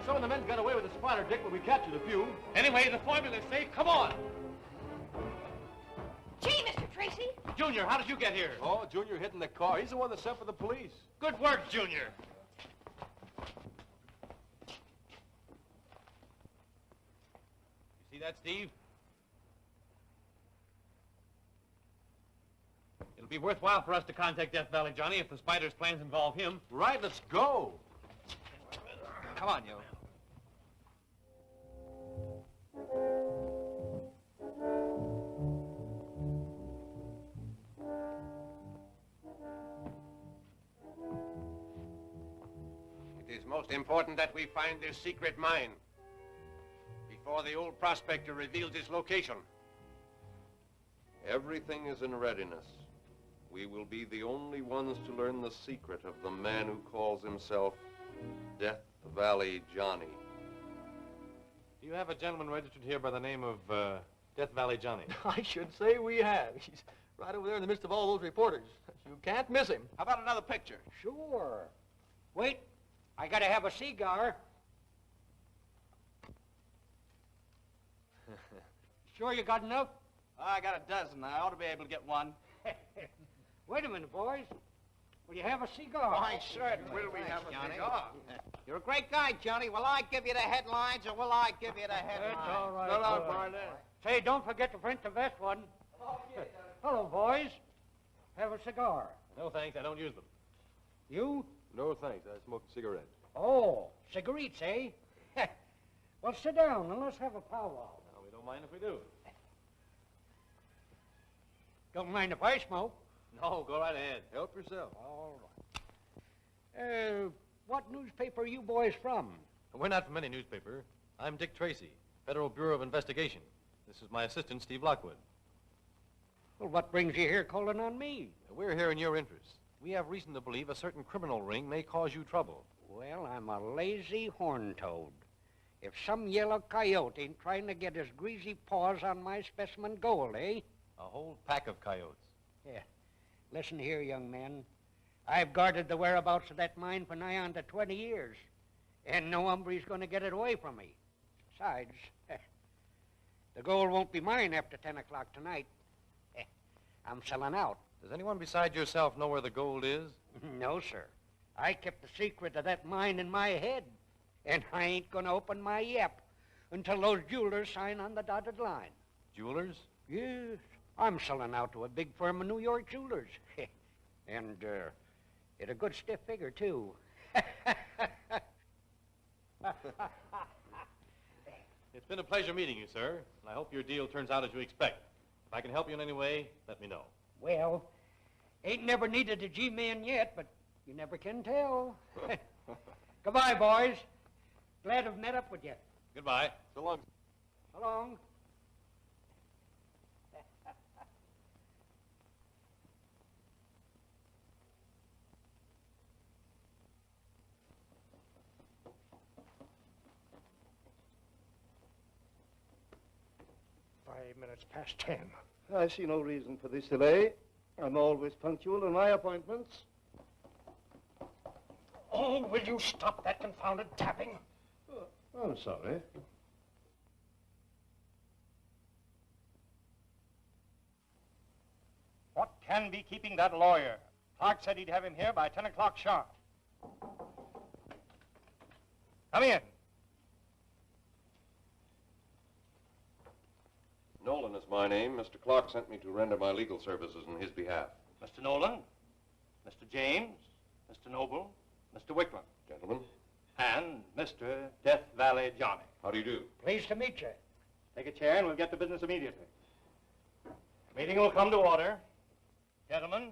Some of the men got away with the spotter, Dick, but we captured a few. Anyway, the formula's safe. Come on. Gee, Mr. Tracy. Junior, how did you get here? Oh, Junior hid in the car. He's the one that sent for the police. Good work, Junior. You see that, Steve? It'll be worthwhile for us to contact Death Valley Johnny if the Spider's plans involve him. Right, let's go. Come on, you. It is most important that we find this secret mine before the old prospector reveals its location. Everything is in readiness. We will be the only ones to learn the secret of the man who calls himself Death Valley Johnny. Do you have a gentleman registered here by the name of Death Valley Johnny? I should say we have. He's Right over there in the midst of all those reporters. You can't miss him. How about another picture? Sure. Wait, I gotta have a cigar. Sure you got enough? I got a dozen. I ought to be able to get one. Wait a minute, boys. Will you have a cigar? Why, certainly. Will we have a Johnny. cigar? You're a great guy, Johnny. Will I give you the headlines, or will I give you the headlines? That's all right. So long, boys. partner. Say, don't forget to print the vest one. Hello, boys. Have a cigar. No, thanks. I don't use them. You? No, thanks. I smoke a cigarette. Oh, cigarettes, eh? Well, sit down and let's have a powwow. No, we don't mind if we do. Don't mind if I smoke. No, go right ahead. Help yourself. All right. What newspaper are you boys from? We're not from any newspaper. I'm Dick Tracy, Federal Bureau of Investigation. This is my assistant, Steve Lockwood. Well, what brings you here calling on me? We're here in your interests. We have reason to believe a certain criminal ring may cause you trouble. Well, I'm a lazy horn-toad. If some yellow coyote ain't trying to get his greasy paws on my specimen gold, eh? A whole pack of coyotes. Yeah. Listen here, young man. I've guarded the whereabouts of that mine for nigh on to 20 years, and no hombre's going to get it away from me. Besides, the gold won't be mine after 10 o'clock tonight. I'm selling out. Does anyone beside yourself know where the gold is? No, sir. I kept the secret of that mine in my head, and I ain't going to open my yap until those jewelers sign on the dotted line. Jewelers? Yes. I'm selling out to a big firm of New York jewelers. And, at a good stiff figure, too. It's been a pleasure meeting you, sir, and I hope your deal turns out as you expect. If I can help you in any way, let me know. Well, ain't never needed a G-man yet, but you never can tell. Goodbye, boys. Glad to have met up with you. Goodbye. So long. So long. Past 10. I see no reason for this delay. I'm always punctual in my appointments. Oh, will you stop that confounded tapping? I'm sorry. What can be keeping that lawyer? Clark said he'd have him here by 10 o'clock sharp. Come in. Nolan is my name. Mr. Clark sent me to render my legal services in his behalf. Mr. Nolan, Mr. James, Mr. Noble, Mr. Wickland. Gentlemen. And Mr. Death Valley Johnny. How do you do? Pleased to meet you. Take a chair and we'll get to business immediately. Meeting will come to order. Gentlemen,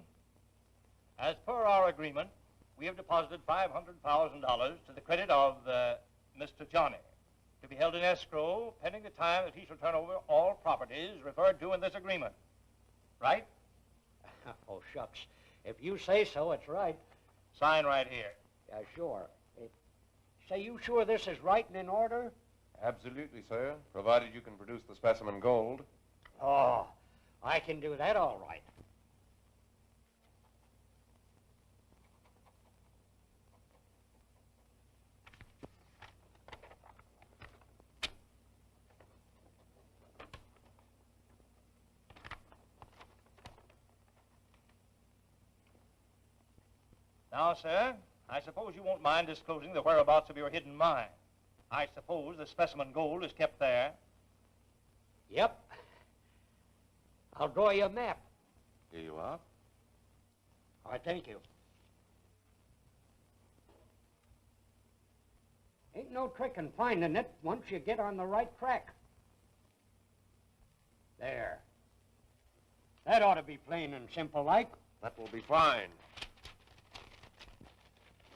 as per our agreement, we have deposited $500,000 to the credit of Mr. Johnny, to be held in escrow pending the time that he shall turn over all properties referred to in this agreement. Right? Oh, shucks. If you say so, it's right. Sign right here. Yeah, sure. Say, you sure this is right and in order? Absolutely, sir, provided you can produce the specimen gold. Oh, I can do that all right. Now, sir, I suppose you won't mind disclosing the whereabouts of your hidden mine. I suppose the specimen gold is kept there. Yep. I'll draw you a map. Here you are. All right, thank you. Ain't no trick in finding it once you get on the right track. There. That ought to be plain and simple like. That will be fine.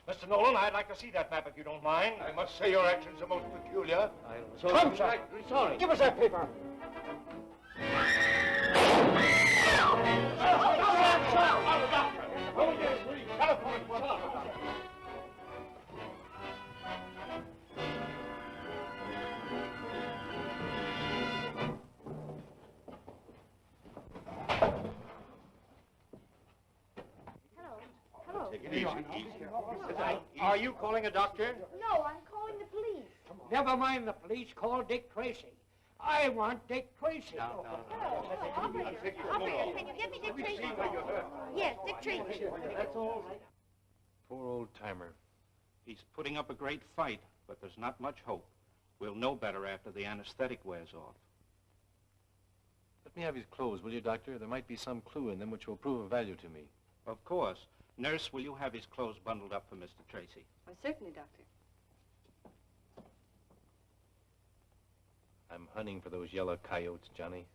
Mr. Nolan, I'd like to see that map if you don't mind. I must say your actions are most peculiar. Come, sir. Sorry. Give us that paper. Are you calling a doctor? No, I'm calling the police. Never mind the police. Call Dick Tracy. I want Dick Tracy. Operator, can you get me Dick Tracy? Yes, Dick Tracy. That's all right. Poor old timer. He's putting up a great fight, but there's not much hope. We'll know better after the anesthetic wears off. Let me have his clothes, will you, Doctor? There might be some clue in them which will prove of value to me. Of course. Nurse, will you have his clothes bundled up for Mr. Tracy? Oh, certainly, Doctor. I'm hunting for those yellow coyotes, Johnny.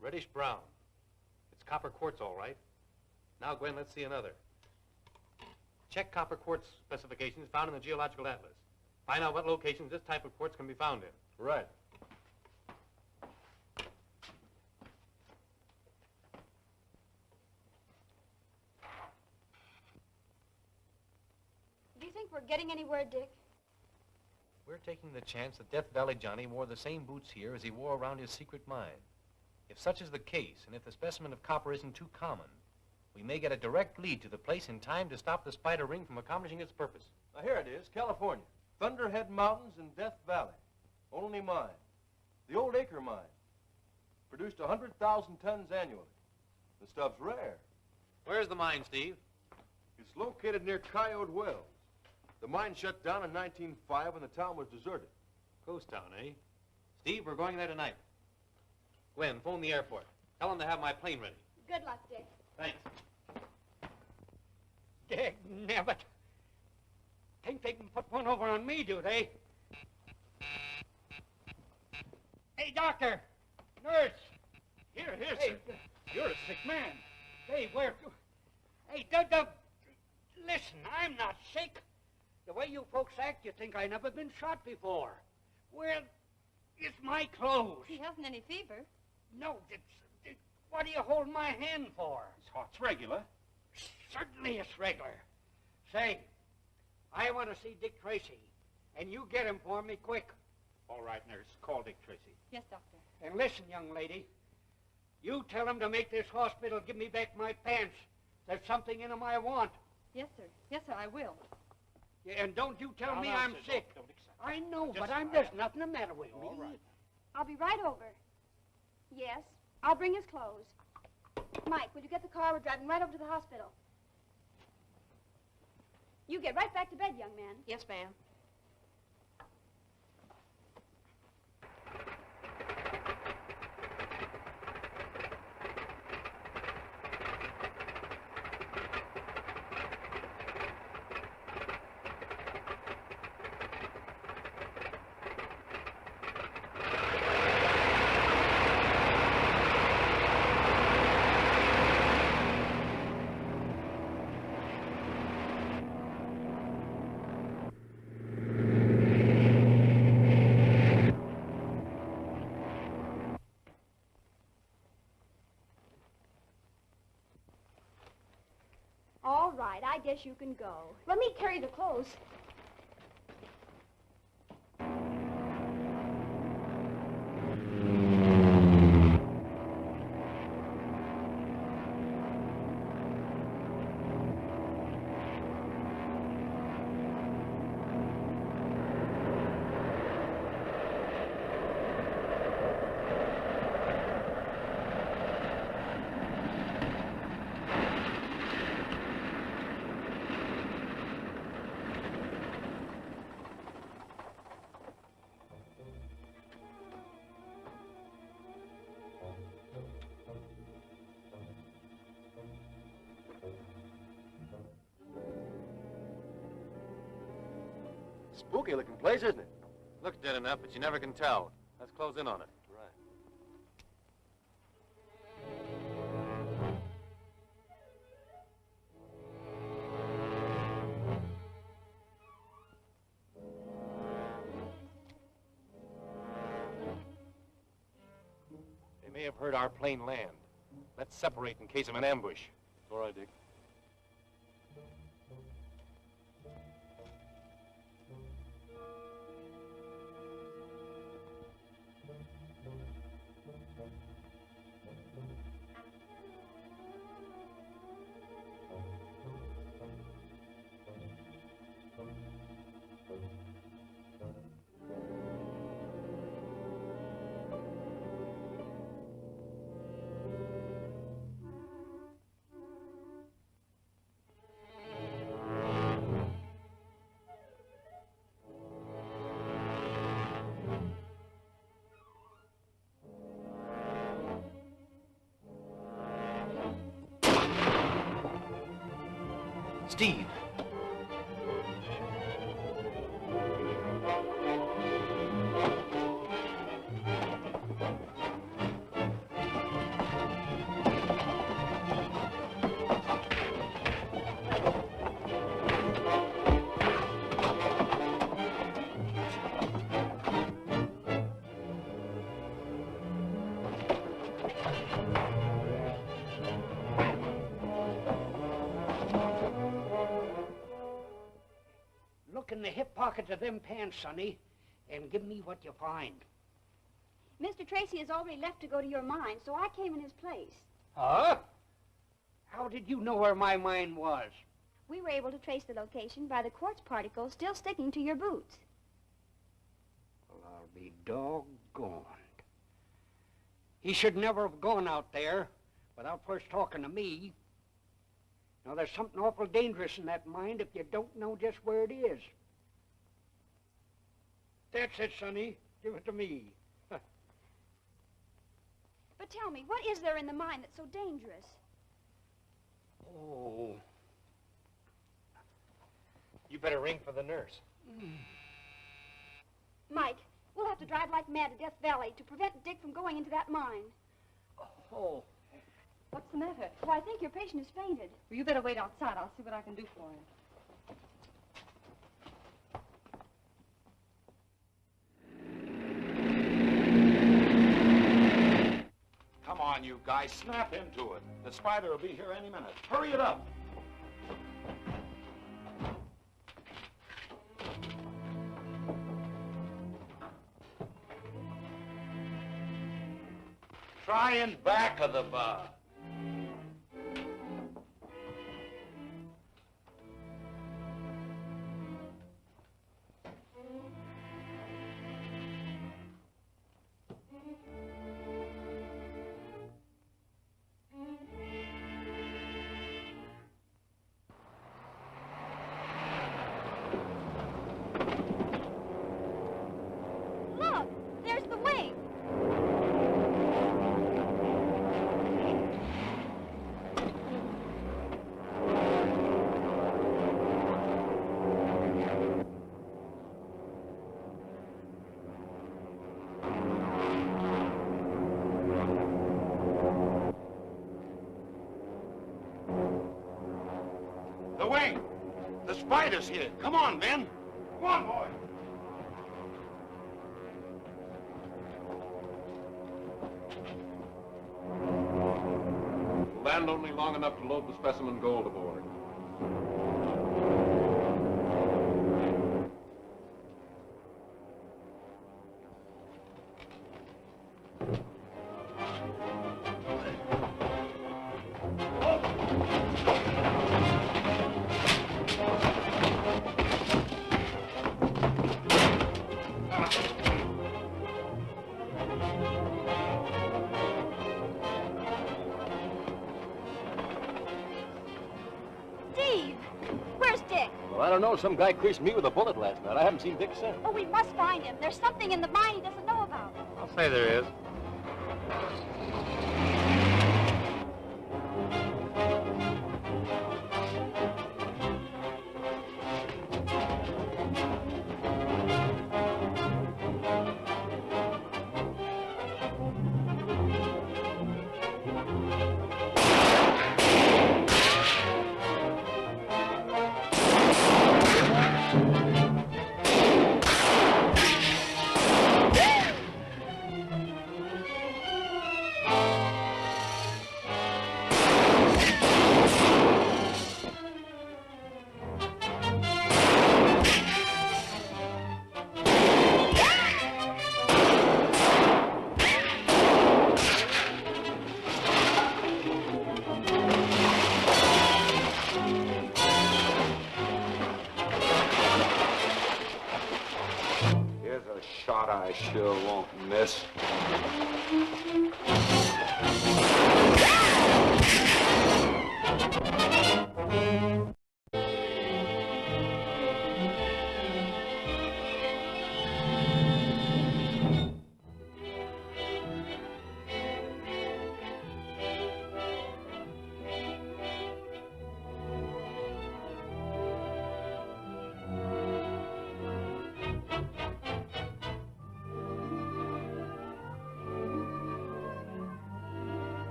Reddish brown. It's copper quartz, all right. Now, Gwen, let's see another. Check copper quartz specifications found in the Geological Atlas. Find out what locations this type of quartz can be found in. Right. Do you think we're getting anywhere, Dick? We're taking the chance that Death Valley Johnny wore the same boots here as he wore around his secret mine. If such is the case, and if the specimen of copper isn't too common, we may get a direct lead to the place in time to stop the spider ring from accomplishing its purpose. Now, here it is, California. Thunderhead Mountains in Death Valley. Only mine. The old Acre mine. Produced 100,000 tons annually. The stuff's rare. Where's the mine, Steve? It's located near Coyote Wells. The mine shut down in 1905 when the town was deserted. Ghost town, eh? Steve, we're going there tonight. Gwen, phone the airport. Tell them to have my plane ready. Good luck, Dick. Thanks. Dag nabbit. Think they can put one over on me, do they? Hey, doctor! Nurse! Here, Hey, sir. You're a sick man. Hey, where... Hey, listen, I'm not sick. The way you folks act, you think I never been shot before. Where is my clothes? He hasn't any fever. No, what do you hold my hand for? It's regular. Certainly it's regular. Say, I want to see Dick Tracy, and you get him for me quick. All right, nurse. Call Dick Tracy. Yes, Doctor. And listen, young lady, you tell him to make this hospital give me back my pants. There's something in them I want. Yes, sir. Yes, sir, I will. Yeah, and don't you tell No, me no, I'm sir, sick. don't accept I know, Just but quiet. there's nothing the matter with me. All right. I'll be right over. Yes, I'll bring his clothes. Mike, will you get the car? We're driving right over to the hospital. You get right back to bed, young man. Yes, ma'am. All right, I guess you can go. Let me carry the clothes. Spooky looking place, isn't it? Looks dead enough, but you never can tell. Let's close in on it. Right. They may have heard our plane land. Let's separate in case of an ambush. All right, Dick. Steve. Look in the hip pockets of them pants, Sonny, and give me what you find. Mr. Tracy has already left to go to your mine, so I came in his place. Huh? How did you know where my mine was? We were able to trace the location by the quartz particles still sticking to your boots. Well, I'll be doggone. He should never have gone out there without first talking to me. Now, there's something awful dangerous in that mine if you don't know just where it is. That's it, Sonny. Give it to me. But tell me, what is there in the mine that's so dangerous? Oh. You better ring for the nurse. Mike, we'll have to drive like mad to Death Valley to prevent Dick from going into that mine. Oh. What's the matter? Oh, I think your patient has fainted. Well, you better wait outside. I'll see what I can do for him. Come on, you guys, snap into it. The spider will be here any minute. Hurry it up. Try in back of the bar. Look, there's the wing. The wing! The spider's here. Come on, Ben. Come on, boy. Land only long enough to load the specimen gold aboard. Steve, where's Dick? Well, I don't know. Some guy creased me with a bullet last night. I haven't seen Dick since. Oh, we must find him. There's something in the mine he doesn't know about. I'll say there is. Here's a shot I sure won't miss.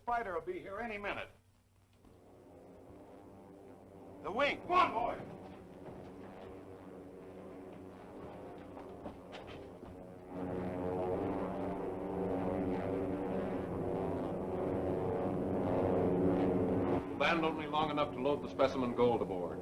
spider will be here any minute. The wing. Come on, boy. Land only long enough to load the specimen gold aboard.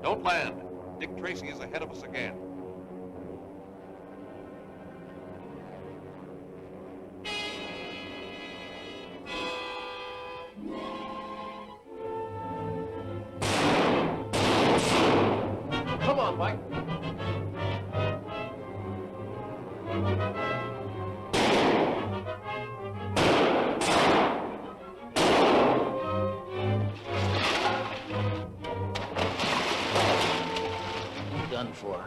Don't land. Dick Tracy is ahead of us again. Come on, Mike. Done for.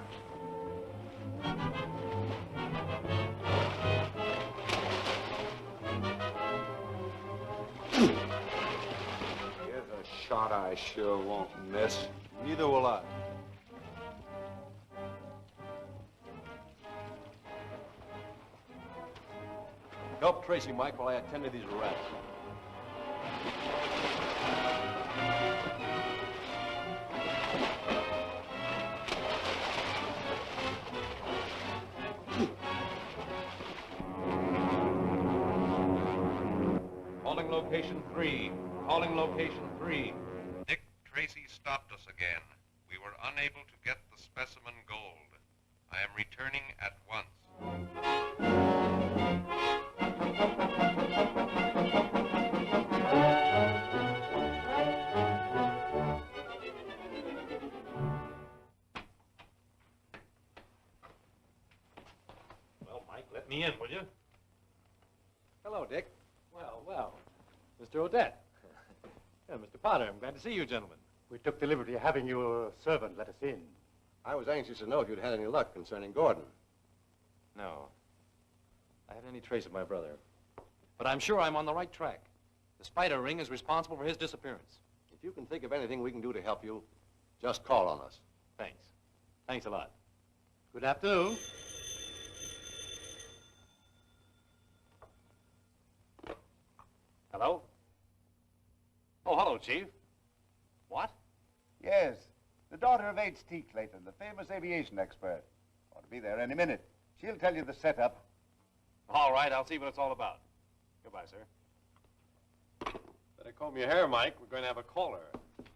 Here's a shot I sure won't miss. Neither will I. Help Tracy, Mike, while I attend to these rats. Calling location 3. Calling location 3. Dick Tracy stopped us again. We were unable to get the specimen gold. I am returning at once. Well, Mike, let me in, will you? Hello, Dick. Well, well. Mr. Odette. Yeah, Mr. Potter, I'm glad to see you, gentlemen. We took the liberty of having your servant let us in. I was anxious to know if you'd had any luck concerning Gordon. No. I haven't any trace of my brother. But I'm sure I'm on the right track. The spider ring is responsible for his disappearance. If you can think of anything we can do to help you, just call on us. Thanks. Thanks a lot. Good afternoon. Hello? Oh, hello, Chief. What? Yes, the daughter of H.T. Clayton, the famous aviation expert. Ought to be there any minute. She'll tell you the setup. All right, I'll see what it's all about. Goodbye, sir. Better comb your hair, Mike. We're going to have a caller.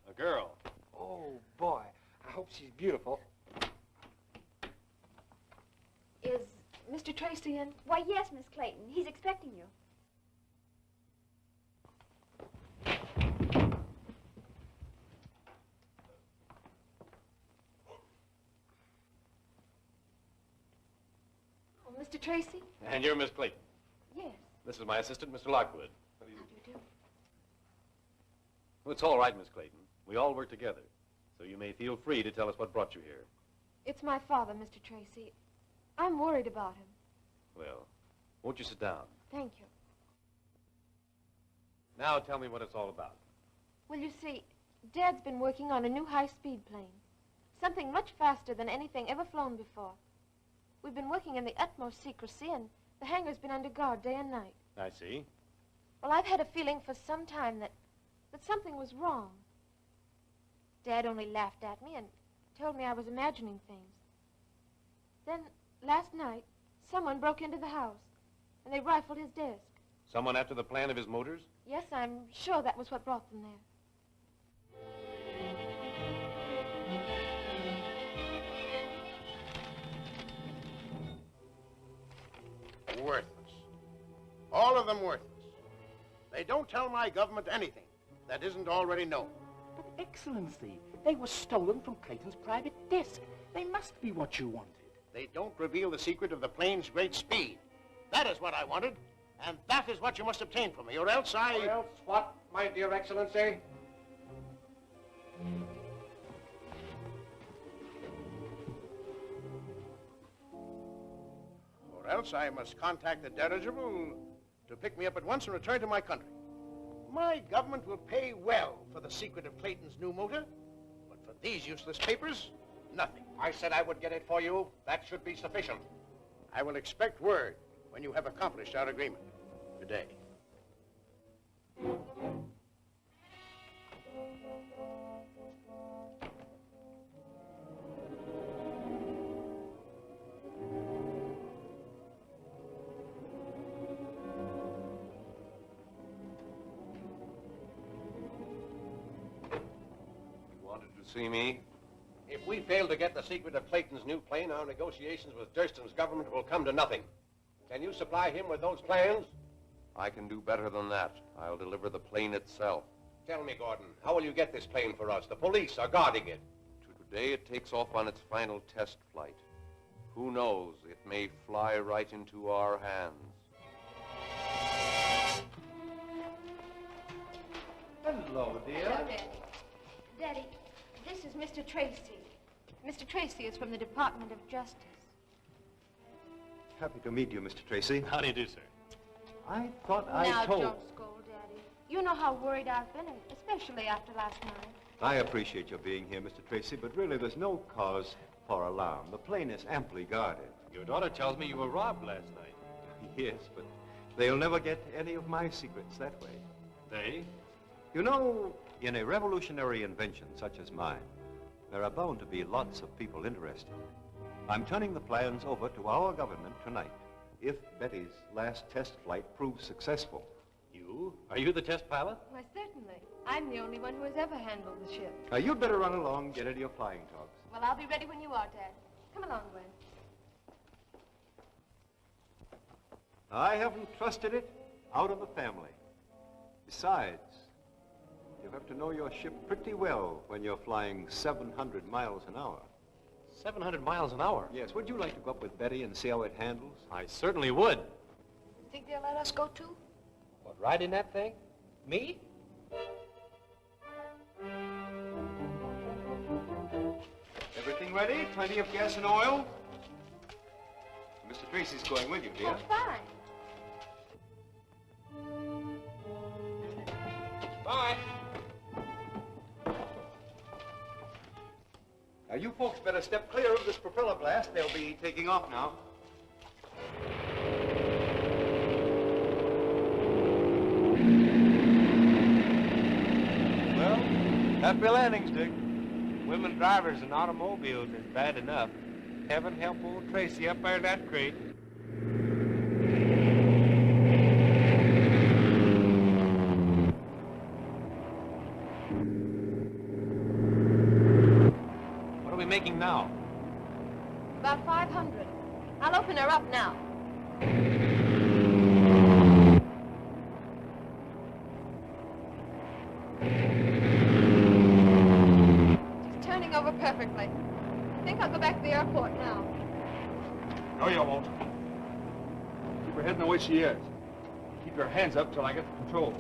A girl. Oh, boy. I hope she's beautiful. Is Mr. Tracy in? Why, yes, Miss Clayton. He's expecting you. Oh, Mr. Tracy? And you're Miss Clayton. Yes. This is my assistant, Mr. Lockwood. How do you do? Well, it's all right, Miss Clayton. We all work together. So you may feel free to tell us what brought you here. It's my father, Mr. Tracy. I'm worried about him. Well, won't you sit down? Thank you. Now tell me what it's all about. Well, you see, Dad's been working on a new high-speed plane. Something much faster than anything ever flown before. We've been working in the utmost secrecy, and the hangar's been under guard day and night. I see. Well, I've had a feeling for some time that something was wrong. Dad only laughed at me and told me I was imagining things. Then, last night, someone broke into the house, and they rifled his desk. Someone after the plan of his motors? Yes, I'm sure that was what brought them there. Worthless. All of them worthless. They don't tell my government anything that isn't already known. But, Excellency, they were stolen from Clayton's private desk. They must be what you wanted. They don't reveal the secret of the plane's great speed. That is what I wanted, and that is what you must obtain from me, or else I... Or else what, my dear Excellency? Or else I must contact the dirigible to pick me up at once and return to my country. My government will pay well for the secret of Clayton's new motor, but for these useless papers, nothing. I said I would get it for you. That should be sufficient. I will expect word when you have accomplished our agreement. Good day. See me? If we fail to get the secret of Clayton's new plane, our negotiations with Durston's government will come to nothing. Can you supply him with those plans? I can do better than that. I'll deliver the plane itself. Tell me, Gordon, how will you get this plane for us? The police are guarding it. Today it takes off on its final test flight. Who knows? It may fly right into our hands. Hello, dear. Hello, Daddy. Daddy, this is Mr. Tracy. Mr. Tracy is from the Department of Justice. Happy to meet you, Mr. Tracy. How do you do, sir? I thought Now, I told... don't scold, Daddy. You know how worried I've been, especially after last night. I appreciate your being here, Mr. Tracy, but really there's no cause for alarm. The plane is amply guarded. Your daughter tells me you were robbed last night. Yes, but they'll never get any of my secrets that way. They? You know, in a revolutionary invention such as mine, there are bound to be lots of people interested. I'm turning the plans over to our government tonight, if Betty's last test flight proves successful. You? Are you the test pilot? Why, certainly. I'm the only one who has ever handled the ship. You'd better run along and get into your flying togs. Well, I'll be ready when you are, Dad. Come along, Gwen. I haven't trusted it out of the family. Besides, you have to know your ship pretty well when you're flying 700 miles an hour. 700 miles an hour? Yes. Would you like to go up with Betty and see how it handles? I certainly would. Think they'll let us go, too? What, ride in that thing? Me? Everything ready? Plenty of gas and oil? Mr. Tracy's going with you, dear. Oh, fine. Bye. Now, you folks better step clear of this propeller blast. They'll be taking off now. Well, happy landings, Dick. Women drivers in automobiles is bad enough. Heaven help old Tracy up there in that crate. What are we making now? About 500. I'll open her up now. She's turning over perfectly. I think I'll go back to the airport now. No, you won't. Keep her heading the way she is. Keep your hands up till I get the control.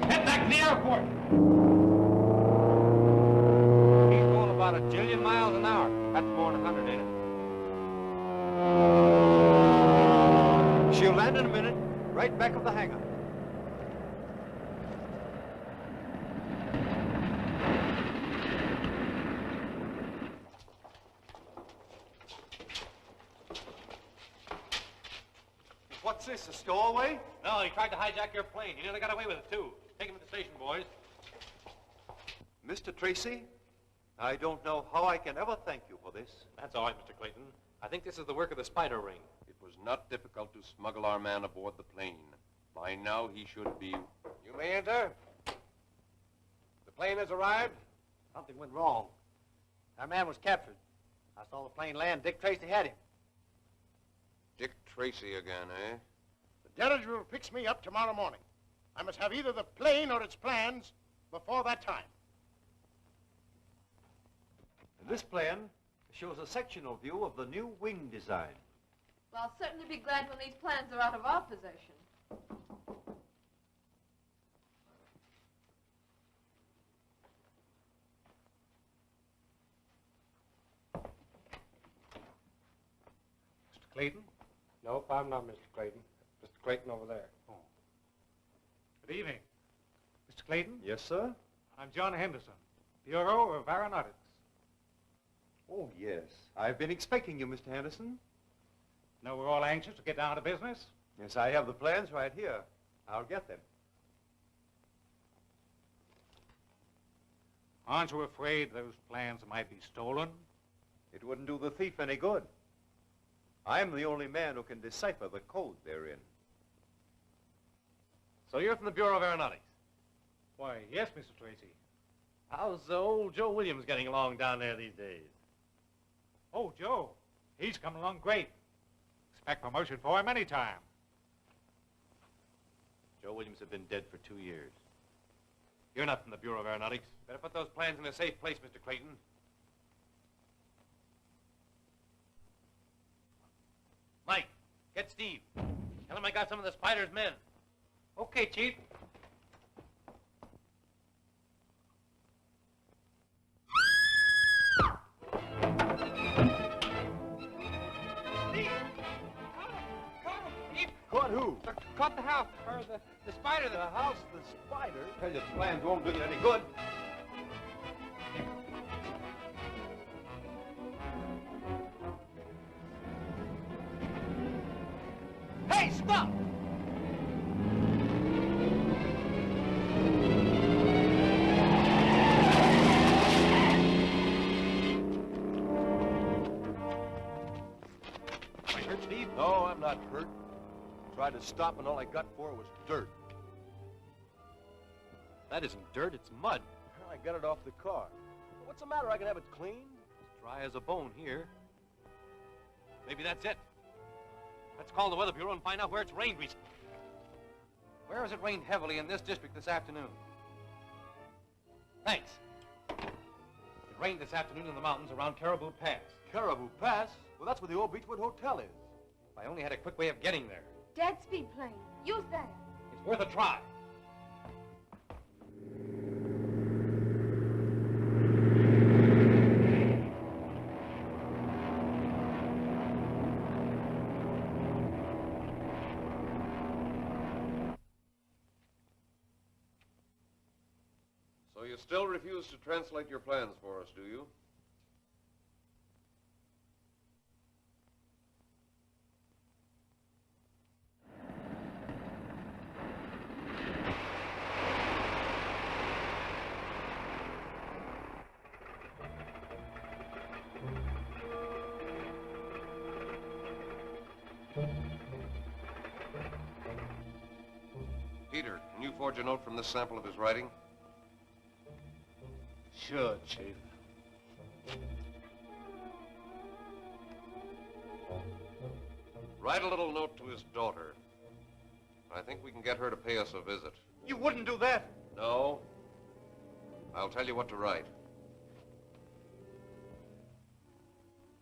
Head back to the airport! He's going about 1 jillion miles an hour. That's more than 100, ain't it? She'll land in a minute, right back of the hangar. What's this, a stowaway? No, he tried to hijack your plane. He nearly got away with it, too. Take him to the station, boys. Mr. Tracy, I don't know how I can ever thank you for this. That's all right, Mr. Clayton. I think this is the work of the spider ring. It was not difficult to smuggle our man aboard the plane. By now, he should be... You may enter. The plane has arrived. Something went wrong. Our man was captured. I saw the plane land. Dick Tracy had him. Dick Tracy again, eh? The dirigible picks me up tomorrow morning. I must have either the plane or its plans before that time. This plan shows a sectional view of the new wing design. Well, I'll certainly be glad when these plans are out of our possession. Mr. Clayton? Nope, I'm not Mr. Clayton. Mr. Clayton over there. Oh. Good evening. Mr. Clayton? Yes, sir? I'm John Henderson, Bureau of Aeronautics. Oh, yes. I've been expecting you, Mr. Henderson. Know we're all anxious to get down to business? Yes, I have the plans right here. I'll get them. Aren't you afraid those plans might be stolen? It wouldn't do the thief any good. I'm the only man who can decipher the code they're in. So you're from the Bureau of Aeronautics? Why, yes, Mr. Tracy. How's old Joe Williams getting along down there these days? Oh, Joe. He's coming along great. Expect promotion for him any time. Joe Williams has been dead for 2 years. You're not from the Bureau of Aeronautics. Better put those plans in a safe place, Mr. Clayton. Mike, get Steve. Tell him I got some of the Spider's men. Okay, Chief. Caught who? Caught the house, or the spider. The house, the spider? Tell you, the plans won't do you any good. Hey, stop! Are you hurt, Steve? No, I'm not hurt. Tried to stop and all I got for was dirt. That isn't dirt, it's mud. I got it off the car. What's the matter? I can have it clean. It's dry as a bone here. Maybe that's it. Let's call the Weather Bureau and find out where it's rained recently. Where has it rained heavily in this district this afternoon? Thanks. It rained this afternoon in the mountains around Caribou Pass. Caribou Pass? Well, that's where the old Beechwood Hotel is. If I only had a quick way of getting there. Dad's speed plane. Use that. It's worth a try. So you still refuse to translate your plans for us, do you? Peter, can you forge a note from this sample of his writing? Sure, Chief. Write a little note to his daughter. I think we can get her to pay us a visit. You wouldn't do that. No. I'll tell you what to write.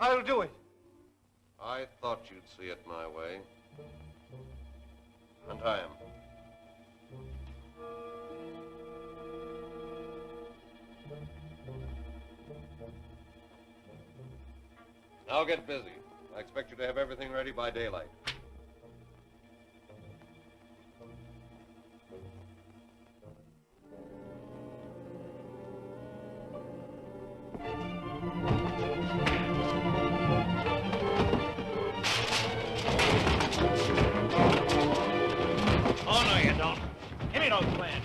I'll do it. I thought you'd see it my way. Untie him. Now get busy. I expect you to have everything ready by daylight. Oh, no, you don't. Give me those plans.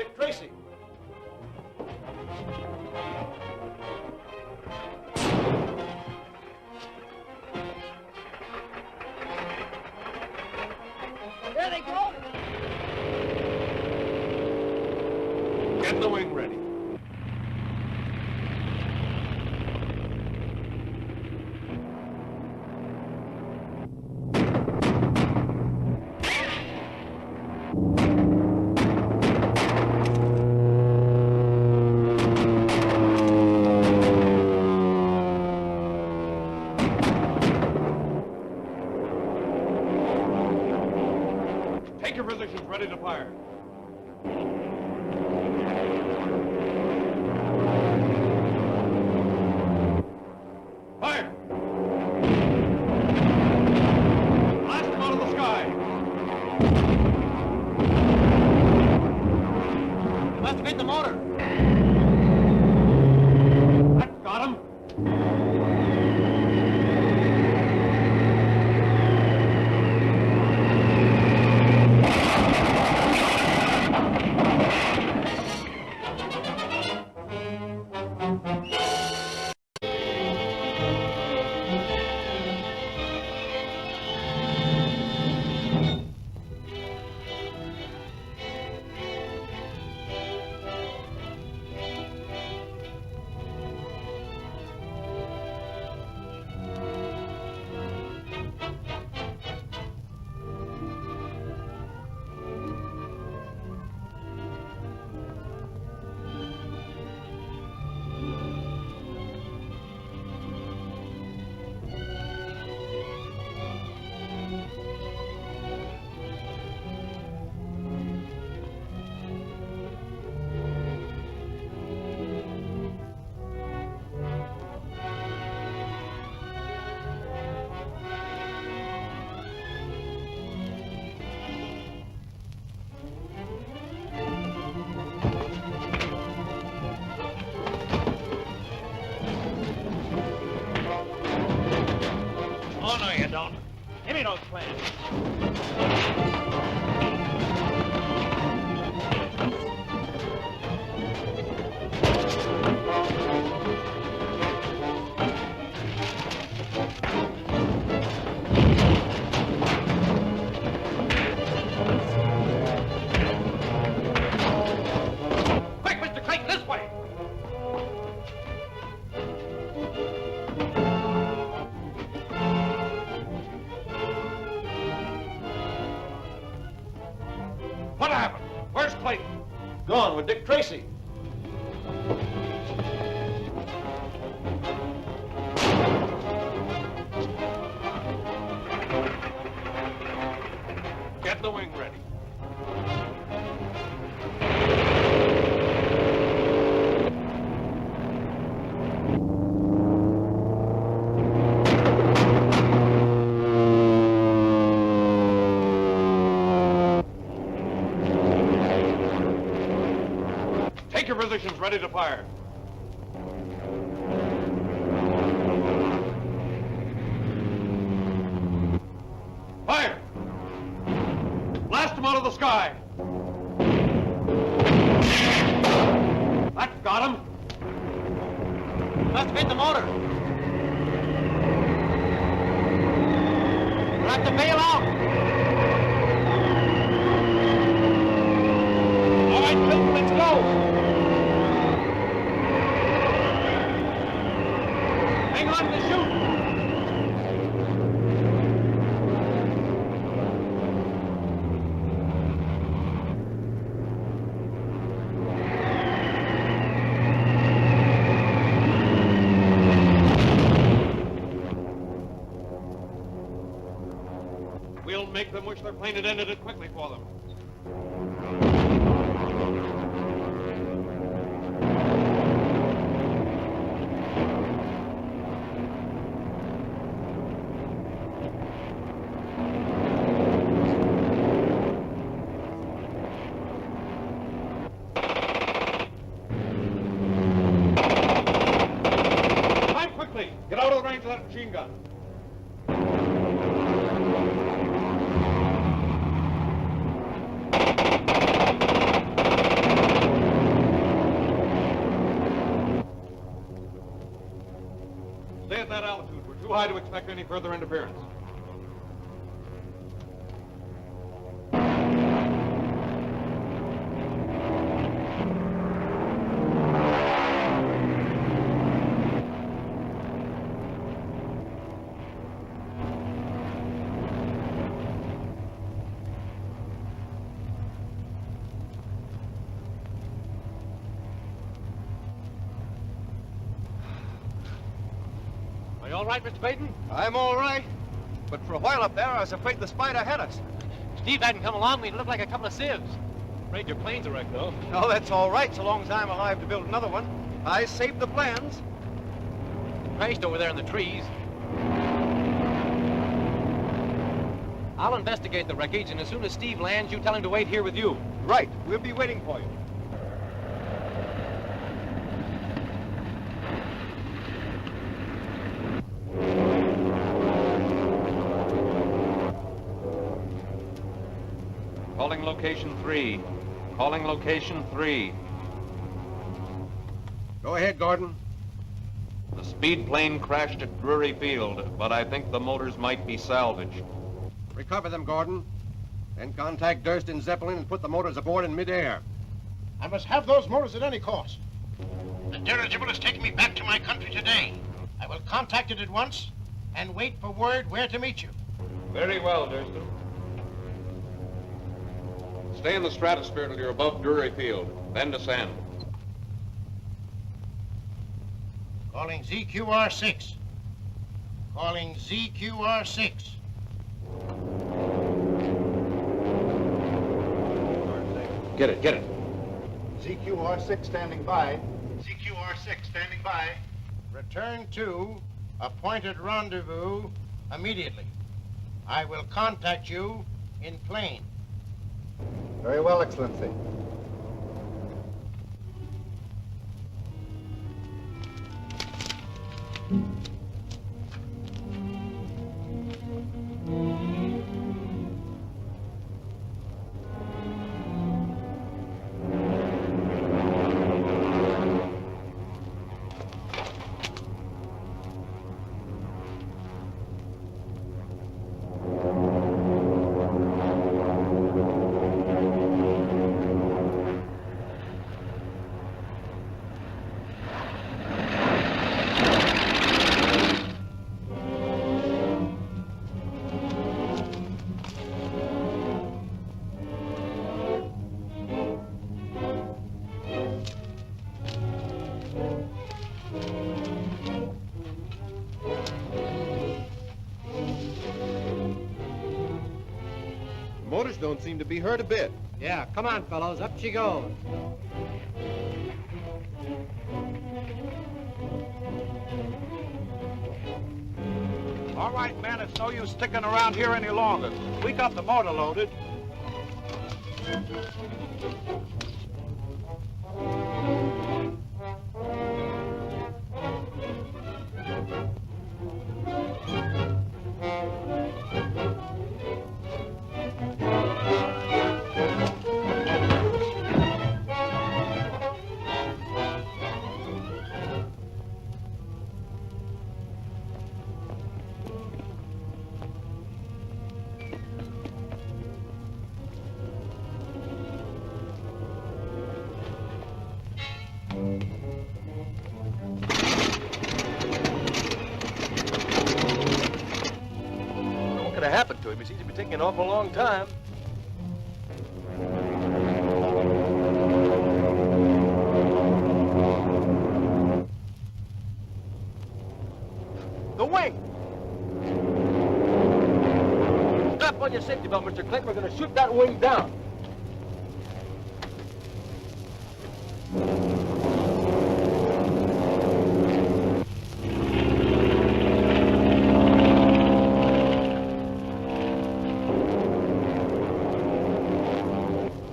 Dick Tracy. There they go. Get the wing ready. Take your positions, ready to fire. Fire! Blast them out of the sky! You must have hit the motor. That got him. Oh, no, you don't. Give me those plans. Quick, Mr. Clayton, this way! What happened? Where's Clayton? Gone with Dick Tracy. Get the wing ready. Take your positions, ready to fire. Fire! Blast them out of the sky! That got him. Must have hit the motor. We'll have to bail out. All right, Clayton, let's go! Hang on to shoot. We'll make them wish their plane had ended it quickly for them. Climb quickly! Get out of the range of that machine gun. why to expect any further interference. Are you all right, Mr. Peyton? I'm all right. But for a while up there, I was afraid the spider had us. Steve hadn't come along, we'd look like a couple of sieves. Afraid your plane's a wreck, though. No, that's all right, so long as I'm alive to build another one. I saved the plans. It crashed over there in the trees. I'll investigate the wreckage, and as soon as Steve lands, you tell him to wait here with you. Right. We'll be waiting for you. Calling location 3. Calling location 3. Go ahead, Gordon. The speed plane crashed at Drury Field, but I think the motors might be salvaged. Recover them, Gordon. Then contact Durst and Zeppelin and put the motors aboard in midair. I must have those motors at any cost. The dirigible is taking me back to my country today. I will contact it at once and wait for word where to meet you. Very well, Durston. Stay in the stratosphere till you're above Drury Field, then descend. Calling ZQR-6. Calling ZQR-6. Get it, get it. ZQR-6 standing by. ZQR-6 standing by. Return to appointed rendezvous immediately. I will contact you in plane. Very well, Excellency. Motors don't seem to be hurt a bit. Yeah, come on, fellows. Up she goes. All right, man, it's no use sticking around here any longer. We got the motor loaded. What could have happened to him? He seems to be taking an awful long time. The wing! Strap on your safety belt, Mr. Clint. We're going to shoot that wing down.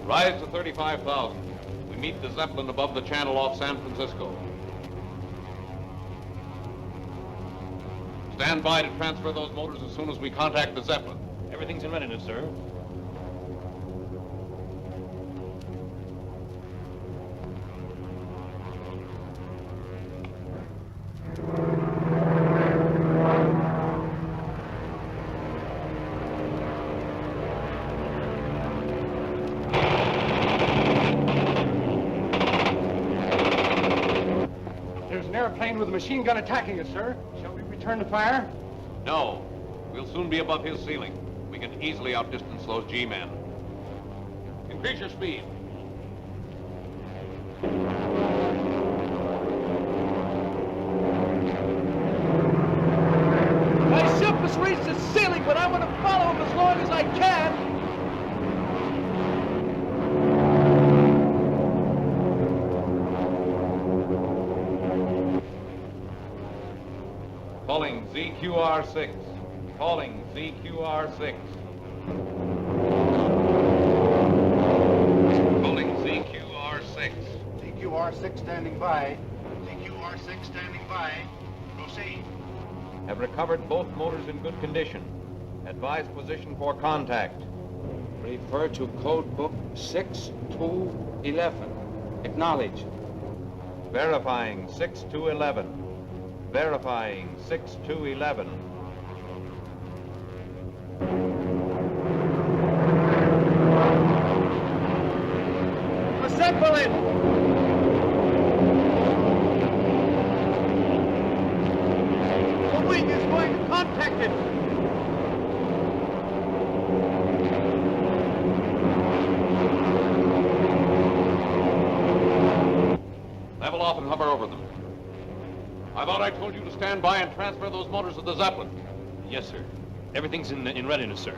Rise to 35,000. We meet the Zeppelin above the channel off San Francisco. Stand by to transfer those motors as soon as we contact the Zeppelin. Everything's in readiness, sir. airplane with a machine gun attacking us, sir. Shall we return to fire? No. We'll soon be above his ceiling. We can easily outdistance those G-men. Increase your speed. My ship has reached its ceiling, but I'm going to follow him as long as I can. Calling ZQR-6. Calling ZQR-6. Calling ZQR-6. ZQR-6 standing by. ZQR-6 standing by. Proceed. Have recovered both motors in good condition. Advise position for contact. Refer to code book 6211. Acknowledge. Verifying 6211. Verifying 6211. A Zeppelin! The wing is going to contact it! Level off and hover over them. I thought I told you to stand by and transfer those motors to the Zeppelin. Yes, sir. Everything's in readiness, sir.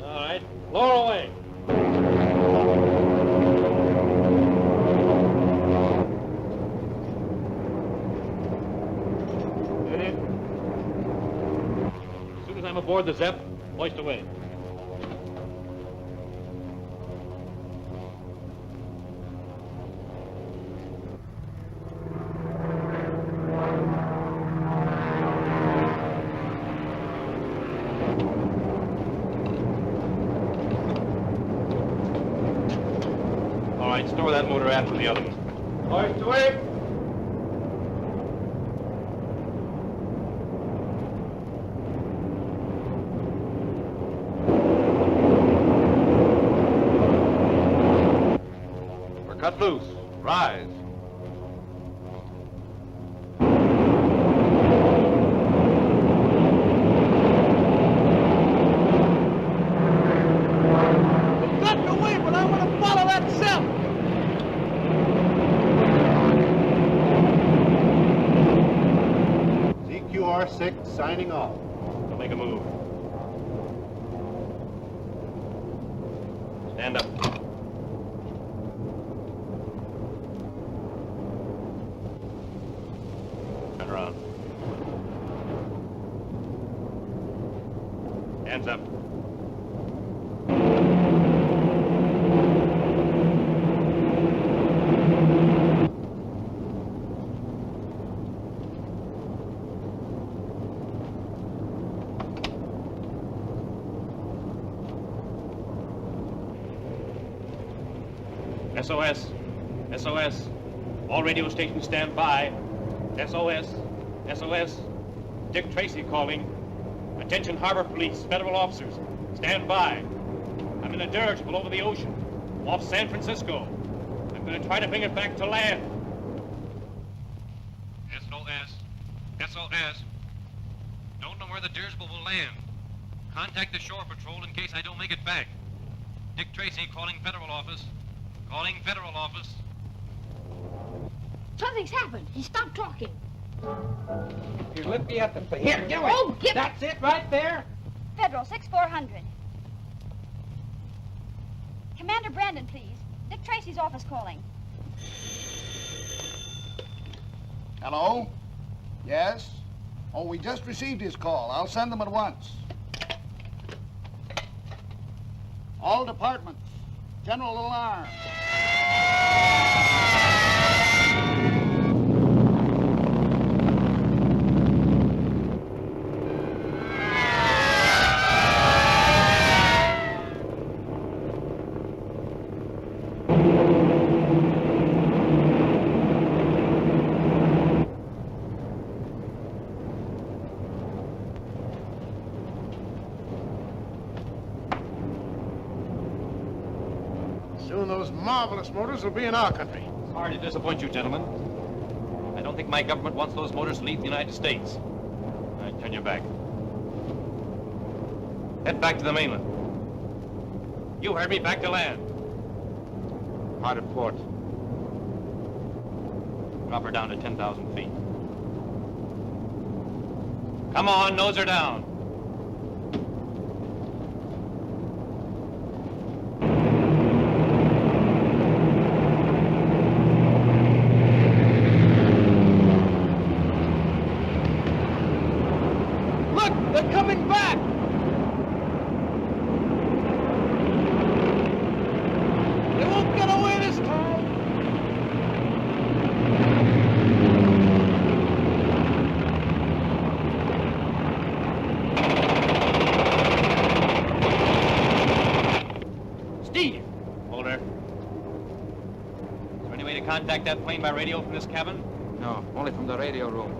All right, lower away. As soon as I'm aboard the Zepp, hoist away. All right, store that motor after the other one. Hoist away! We're cut loose. Rise. I've gotten away, but I want to follow that Zepp! ZQR-6 signing off. Don't make a move. Stand up. Turn around. Hands up. SOS. SOS. All radio stations stand by. SOS. SOS. Dick Tracy calling. Attention Harbor Police, federal officers. Stand by. I'm in a dirigible over the ocean, off San Francisco. I'm going to try to bring it back to land. SOS. SOS. Don't know where the dirigible will land. Contact the shore patrol in case I don't make it back. Dick Tracy calling federal office. Calling federal office. Something's happened. He stopped talking. You lift me up and here, do it. Oh, give That's it right there. Federal 6400. Commander Brandon, please. Dick Tracy's office calling. Hello? Yes? Oh, we just received his call. I'll send them at once. All departments. General alarm. Soon those marvelous motors will be in our country. Sorry to disappoint you, gentlemen. I don't think my government wants those motors to leave the United States. I turn your back. Head back to the mainland. You heard me, back to land. Hard at port. Drop her down to 10,000 feet. Come on, nose her down. Look, they're coming back! They won't get away this time! Steve! Hold her. Is there any way to contact that plane by radio from this cabin? No, only from the radio room.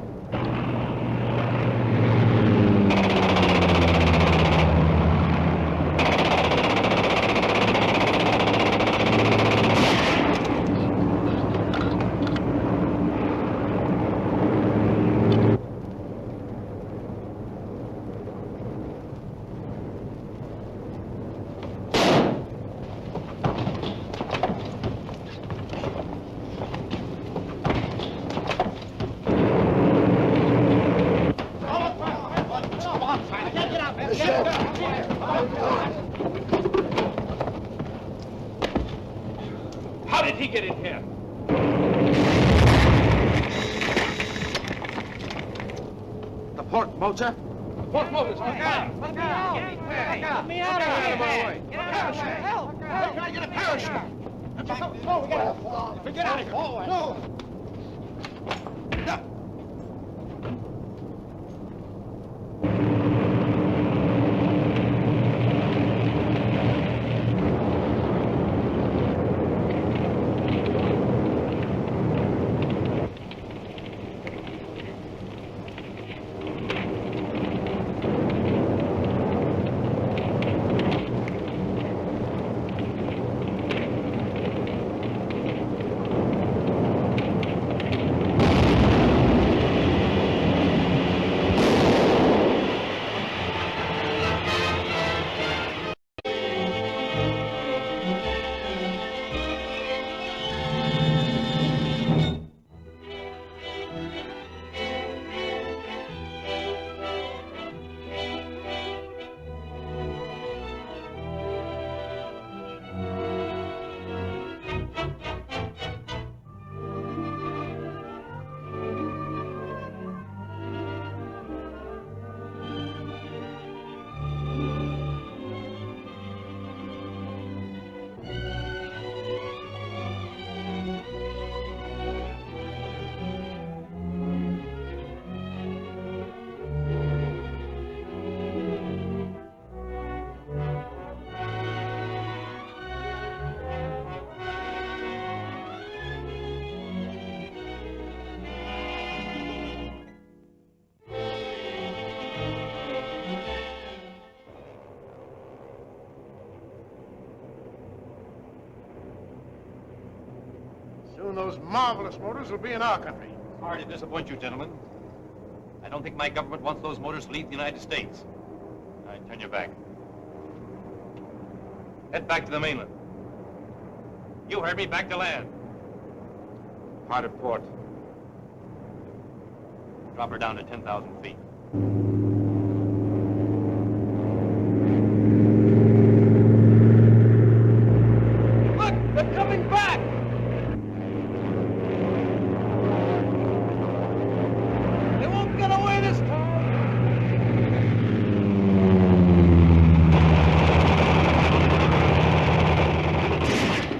How did he get in here? The port motor? The port motor's on fire! Let me out! Let me out of here! Get out of here! Help! Help! Try to get a parachute! No, we gotta get out of here! No! Soon those marvelous motors will be in our country. Sorry to disappoint you, gentlemen. I don't think my government wants those motors to leave the United States. I turn your back. Head back to the mainland. You heard me, back to land. Hard at port. Drop her down to 10,000 feet. Look, they're coming back! They won't get away this time!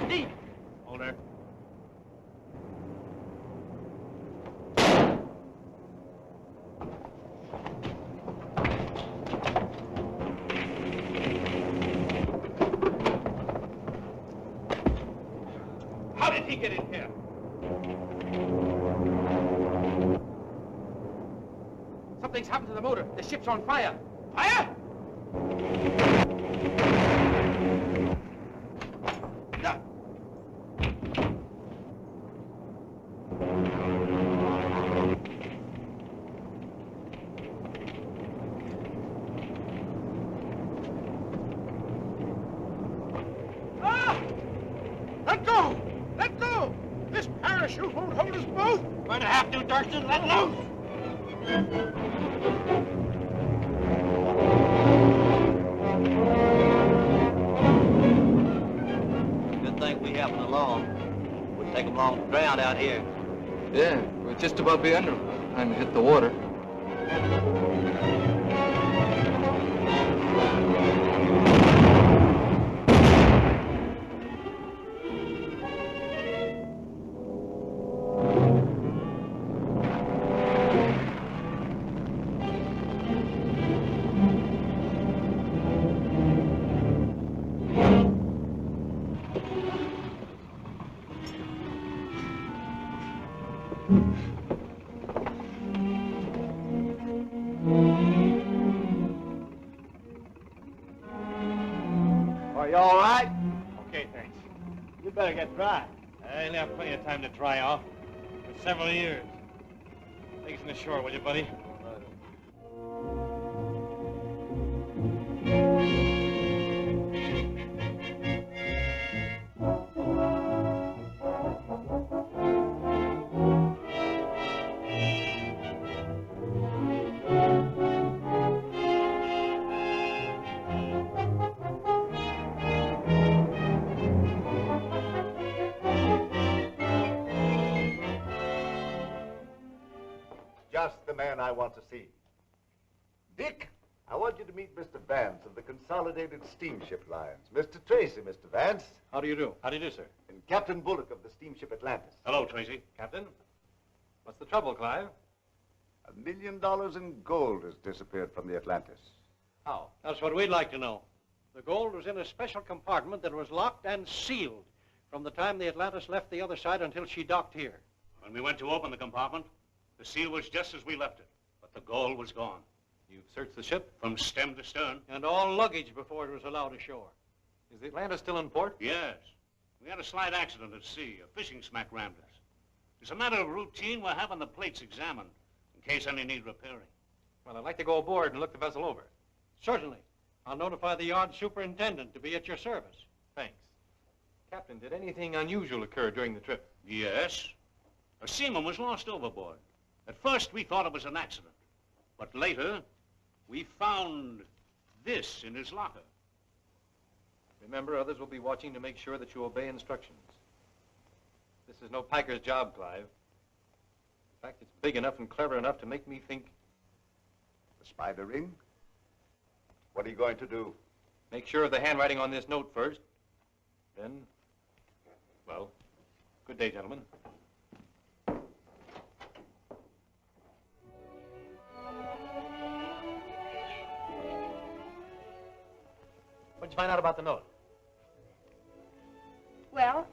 Steve! Hold her. How did he get in here? Something's happened to the motor. The ship's on fire. Fire? chute won't hold us both. Going to have to, Durston. Let loose. Good thing we happened along. Wouldn't take them long to drown out here. Yeah, we'll just about be under them. Time to hit the water. Are you all right? Okay, thanks. You better get dry. I only have plenty of time to dry off. For several years. Take us in the shore, will you, buddy? Just the man I want to see. Dick, I want you to meet Mr. Vance of the Consolidated Steamship Lines. Mr. Tracy, Mr. Vance. How do you do? How do you do, sir? And Captain Bullock of the steamship Atlantis. Hello, Tracy. Captain? What's the trouble, Clive? $1 million in gold has disappeared from the Atlantis. How? That's what we'd like to know. The gold was in a special compartment that was locked and sealed from the time the Atlantis left the other side until she docked here. When we went to open the compartment, the seal was just as we left it, but the gold was gone. You've searched the ship? From stem to stern. And all luggage before it was allowed ashore. Is the Atlantis still in port? Yes. We had a slight accident at sea. A fishing smack rammed us. It's a matter of routine. We're having the plates examined in case any need repairing. Well, I'd like to go aboard and look the vessel over. Certainly. I'll notify the yard superintendent to be at your service. Thanks. Captain, did anything unusual occur during the trip? Yes. A seaman was lost overboard. At first, we thought it was an accident. But later, we found this in his locker. Remember, others will be watching to make sure that you obey instructions. This is no piker's job, Clive. In fact, it's big enough and clever enough to make me think... The spider ring? What are you going to do? Make sure of the handwriting on this note first. Then, well, good day, gentlemen. What'd you find out about the note? Well,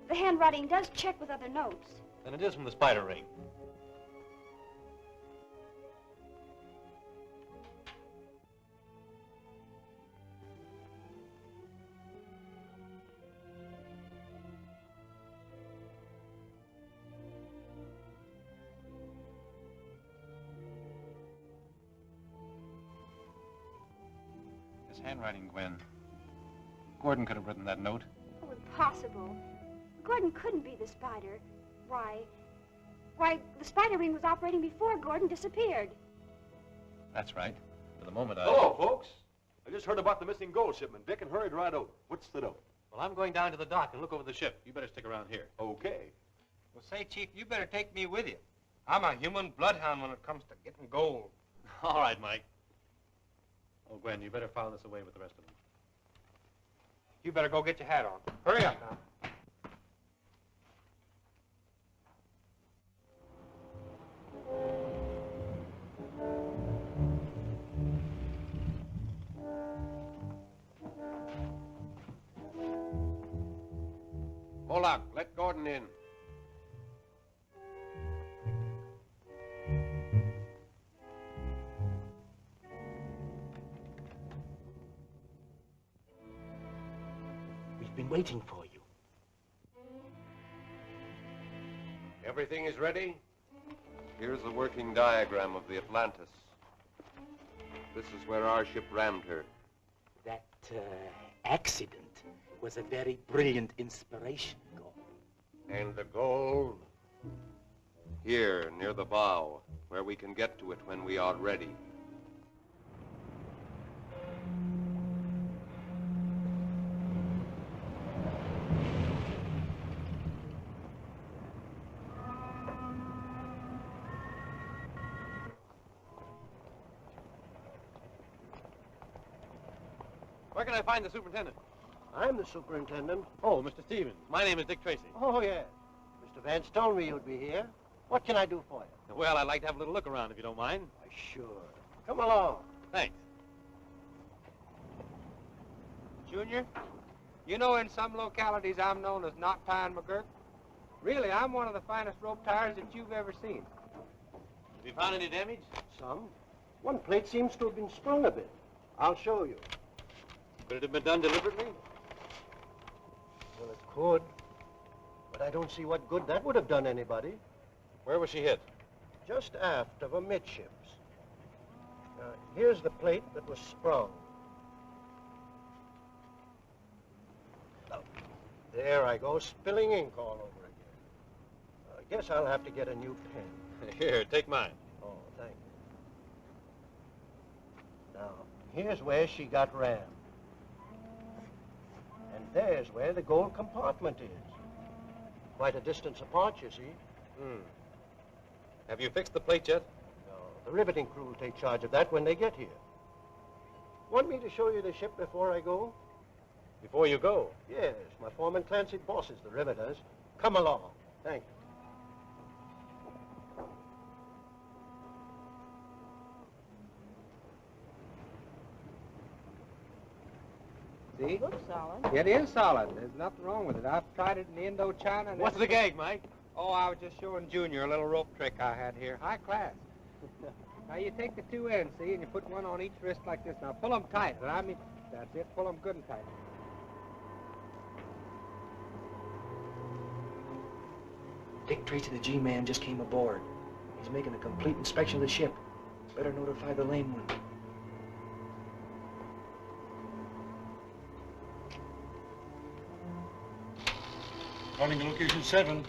the handwriting does check with other notes. Then it is from the spider ring. His handwriting, Gwen. Gordon could have written that note. Oh, impossible. Gordon couldn't be the spider. Why, the spider ring was operating before Gordon disappeared. That's right. For the moment, Hello, folks. I just heard about the missing gold shipment, Dick, and hurried right over. What's the note? Well, I'm going down to the dock and look over the ship. You better stick around here. Okay. Well, say, Chief, you better take me with you. I'm a human bloodhound when it comes to getting gold. All right, Mike. Oh, Gwen, you better file this away with the rest of them. You better go get your hat on. Hurry up now. Moloch, let Gordon in. We've been waiting for you. Everything is ready? Here's the working diagram of the Atlantis. This is where our ship rammed her. That accident was a very brilliant inspiration, Gordon. And the gold? Here, near the bow, where we can get to it when we are ready. Where can I find the superintendent? I'm the superintendent. Oh, Mr. Stevens. My name is Dick Tracy. Oh, yes. Mr. Vance told me you'd be here. What can I do for you? Well, I'd like to have a little look around, if you don't mind. Sure. Come along. Thanks. Junior, you know in some localities I'm known as Knot Tying McGurk. Really, I'm one of the finest rope tires that you've ever seen. Have you found any damage? Some. One plate seems to have been sprung a bit. I'll show you. Could it have been done deliberately? Well, it could. But I don't see what good that would have done anybody. Where was she hit? Just aft of amidships. Here's the plate that was sprung. Oh, there I go, spilling ink all over again. I guess I'll have to get a new pen. Here, take mine. Oh, thank you. Now, here's where she got rammed. And there's where the gold compartment is. Quite a distance apart, you see. Have you fixed the plate yet? No, the riveting crew will take charge of that when they get here. Want me to show you the ship before I go? Before you go? Yes, my foreman Clancy bosses the riveters. Come along. Thank you. See? It looks solid. It is solid. There's nothing wrong with it. I've tried it in Indochina. And What's the gag, Mike? Oh, I was just showing Junior a little rope trick I had here. High class. Now, you take the two ends, see, and you put one on each wrist like this. Now, pull them tight. And I mean, that's it. Pull them good and tight. Dick Tracy, the G-Man, just came aboard. He's making a complete inspection of the ship. Better notify the lame one. Calling to location 7.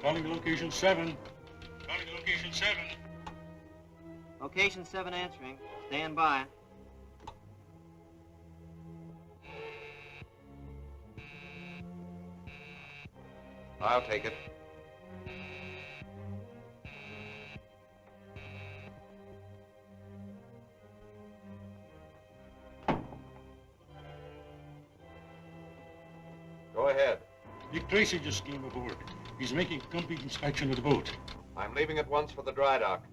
Calling to location 7. Calling to location 7. Location 7 answering. Stand by. I'll take it. Go ahead. Dick Tracy just came aboard. He's making a complete inspection of the boat. I'm leaving at once for the dry dock.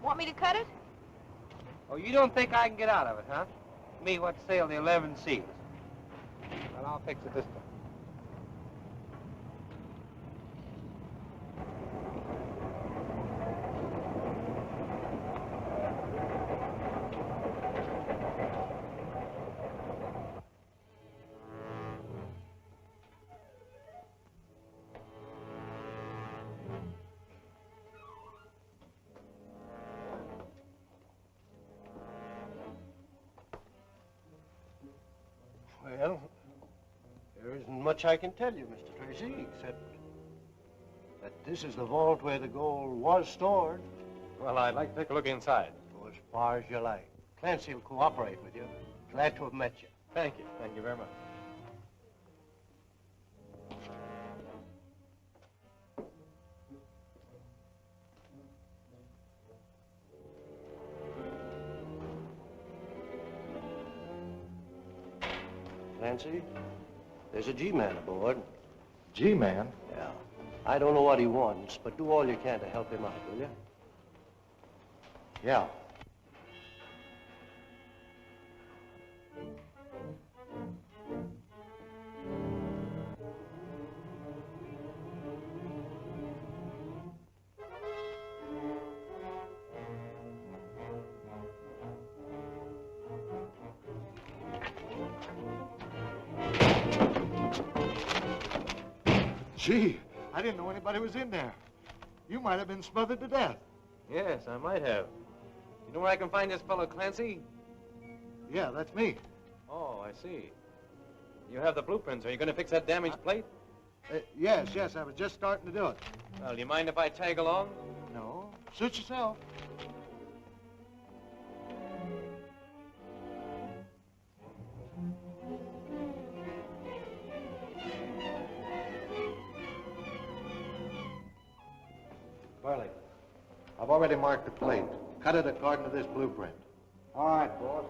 Want me to cut it? Oh, you don't think I can get out of it, huh? Me, what sail the 11 seas? Well, I'll fix it this time. Well, there isn't much I can tell you, Mr. Tracy, except that this is the vault where the gold was stored. Well, I'd like to take a look inside. Go as far as you like. Clancy will cooperate with you. Glad to have met you. Thank you. Thank you very much. Clancy, there's a G-Man aboard. G-Man? Yeah. I don't know what he wants, but do all you can to help him out, will you? Yeah. Gee, I didn't know anybody was in there. You might have been smothered to death. Yes, I might have. You know where I can find this fellow Clancy? Yeah, that's me. Oh, I see. You have the blueprints. Are you going to fix that damaged plate? Yes, I was just starting to do it. Well, do you mind if I tag along? No, suit yourself. Barley, I've already marked the plate. Cut it according to this blueprint. All right, boss.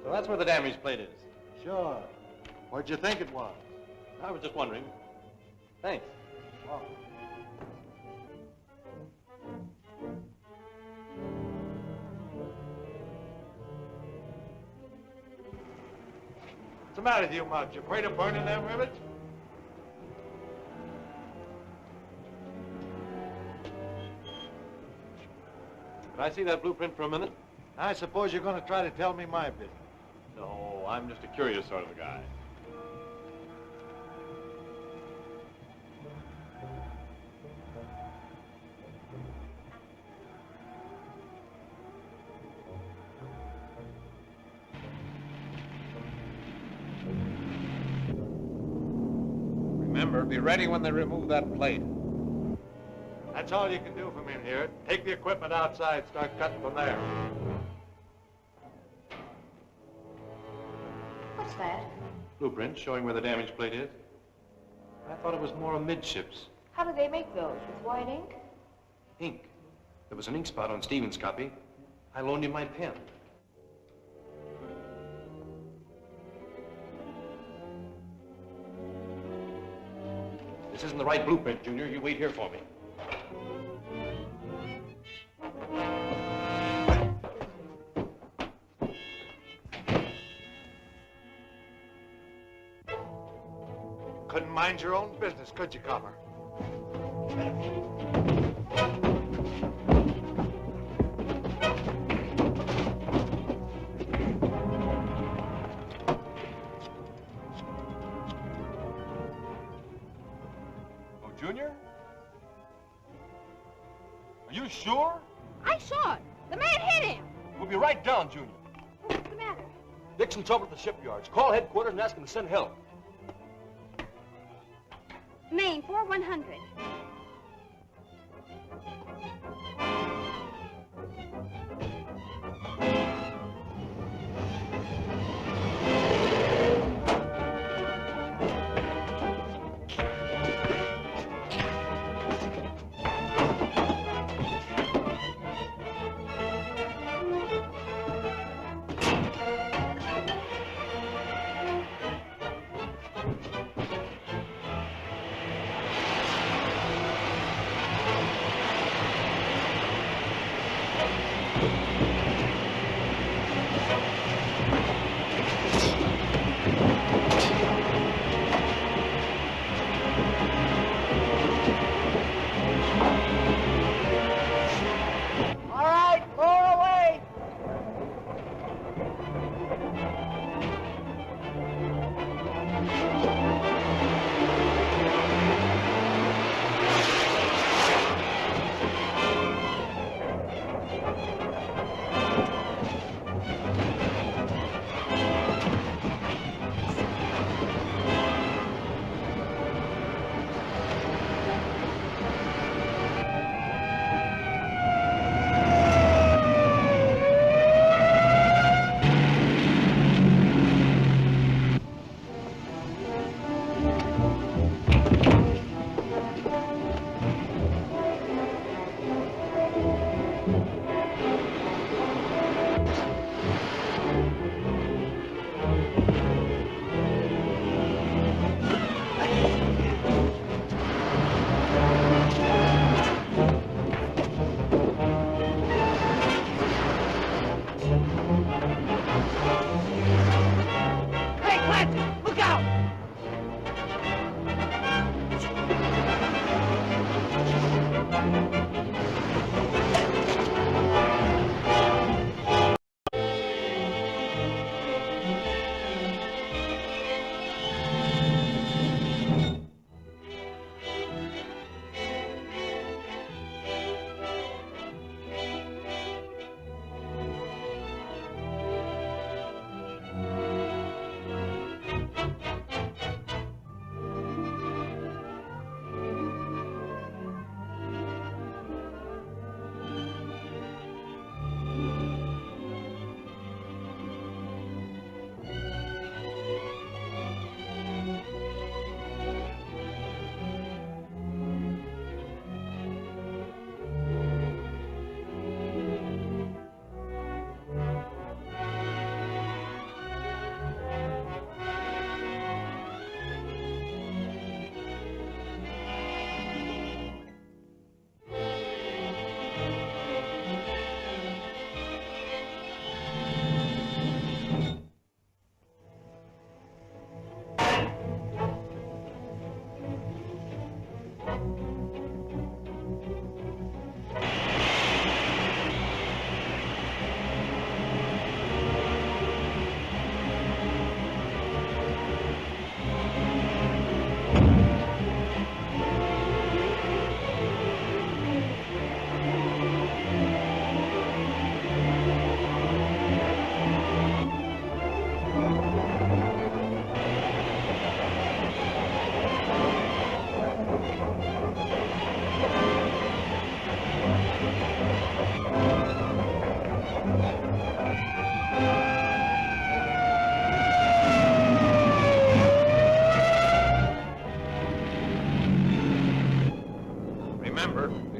So that's where the damaged plate is. Sure. Where'd you think it was? I was just wondering. Thanks. What's the matter with you, Muggs? You afraid of burning them rivets? Can I see that blueprint for a minute? I suppose you're going to try to tell me my business. No, I'm just a curious sort of a guy. Remember, be ready when they remove that plate. That's all you can do from in here. Take the equipment outside, start cutting from there. What's that? Blueprint showing where the damaged plate is. I thought it was more amidships. How do they make those? With white ink? Ink. There was an ink spot on Stevens' copy. I loaned him my pen. This isn't the right blueprint, Junior. You wait here for me. Couldn't mind your own business, could you, Copper? Oh, Junior? Are you sure? I saw it. The man hit him. We'll be right down, Junior. What's the matter? Dick's in trouble at the shipyards. Call headquarters and ask them to send help. Maine, 4100.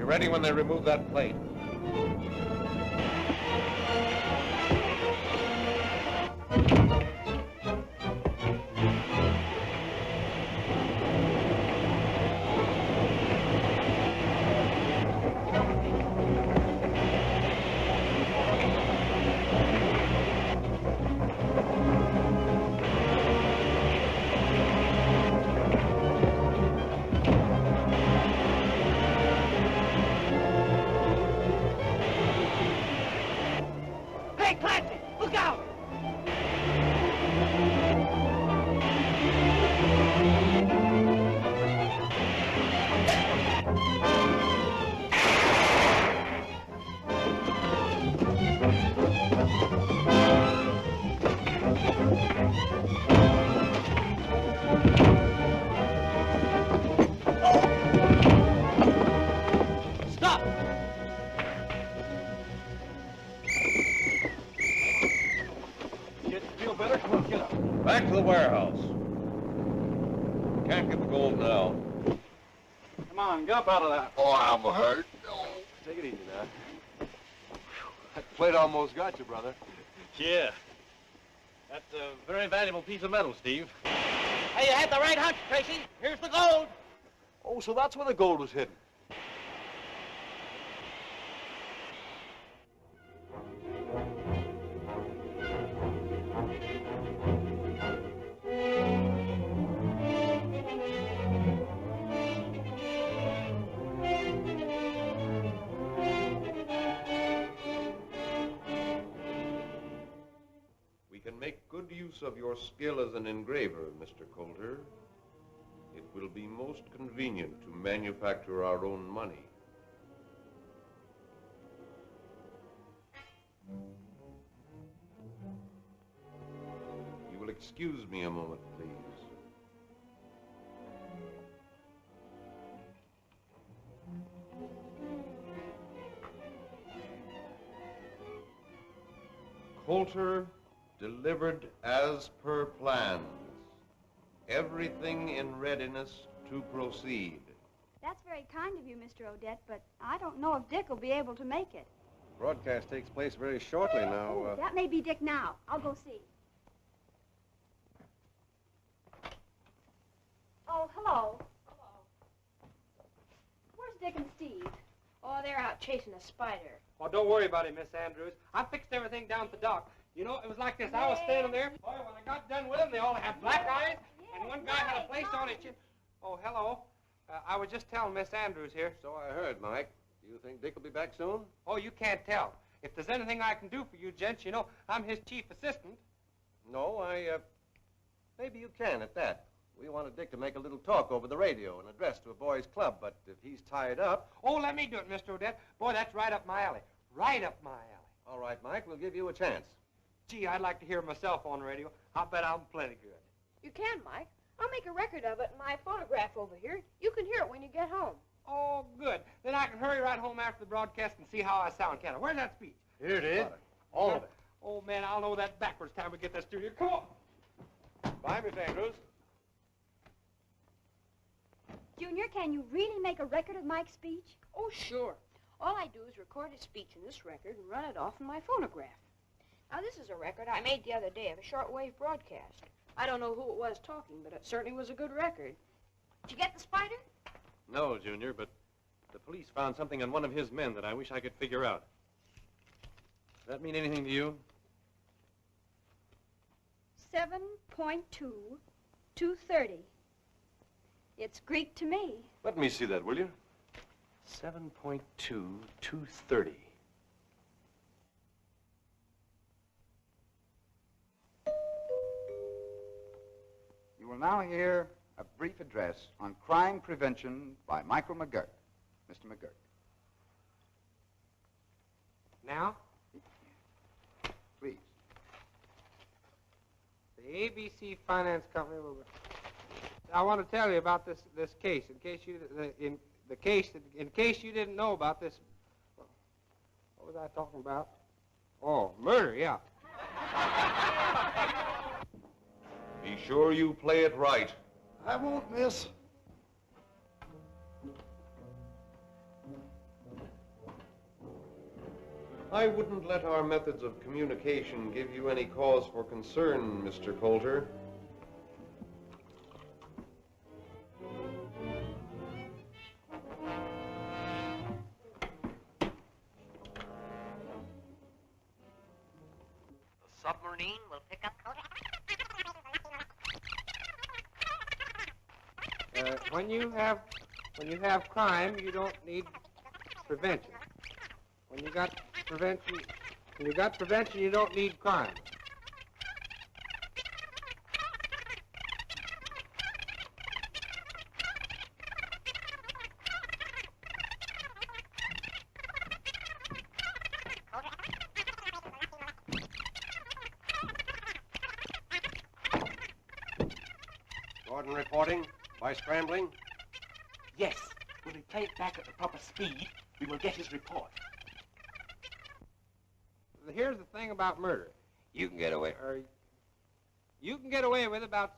Be ready when they remove that plate. Hey, Clancy, look out! Stop! Kid, feel better? Come on, get up. Back to the warehouse. Can't get the gold now. Come on, get up out of that. Oh, I'm hurt. Take it easy now. That plate almost got you, brother. Yeah. That's a very valuable piece of metal, Steve. Hey, you had the right hunch, Tracy. Here's the gold. Oh, so that's where the gold was hidden. We can make good use of your skill as an engraver, Mr. Coulter. It will be most convenient to manufacture our own money. You will excuse me a moment, please. Coulter, delivered as per plans. Everything in readiness to proceed. That's very kind of you, Mr. Odette, but I don't know if Dick will be able to make it. Broadcast takes place very shortly now. Oh, that may be Dick now. I'll go see. Oh, hello. Where's Dick and Steve? Oh, they're out chasing a spider. Oh, don't worry about it, Miss Andrews. I fixed everything down at the dock. You know, it was like this. I was standing there. Boy, when I got done with them, they all had black eyes, and one guy had a place on his chin. Oh, hello. I was just telling Miss Andrews here. So I heard, Mike. Do you think Dick will be back soon? Oh, you can't tell. If there's anything I can do for you, gents, you know, I'm his chief assistant. No, maybe you can at that. We wanted Dick to make a little talk over the radio, an address to a boys' club, but if he's tied up... Oh, let me do it, Mr. Odette. Boy, that's right up my alley. Right up my alley. All right, Mike, we'll give you a chance. Gee, I'd like to hear myself on the radio. I'll bet I'm plenty good. You can, Mike. I'll make a record of it in my phonograph over here. You can hear it when you get home. Oh, good. Then I can hurry right home after the broadcast and see how I sound, can I? Where's that speech? Here it is. All of it. Oh, man, I'll know that backwards time we get to the studio. Come on. Bye, Miss Andrews. Junior, can you really make a record of Mike's speech? Oh, sure. All I do is record his speech in this record and run it off in my phonograph. Now, this is a record I made the other day of a shortwave broadcast. I don't know who it was talking, but it certainly was a good record. Did you get the spider? No, Junior, but the police found something on one of his men that I wish I could figure out. Does that mean anything to you? 7.2, 230. It's Greek to me. Let me see that, will you? 7.2, 230. You will now hear a brief address on crime prevention by Michael McGurk. Mr. McGurk. Now? Please. The ABC Finance Company will... I want to tell you about this case, in case you didn't know about this. What was I talking about? Oh, murder, yeah. Be sure you play it right. I won't miss. I wouldn't let our methods of communication give you any cause for concern, Mr. Coulter. The submarine will pick up When you have crime, you don't need prevention. When you got prevention, you don't need crime. Gordon reporting. By scrambling? Yes. When we play it back at the proper speed, we will get his report. Here's the thing about murder. You can get away. You can get away with about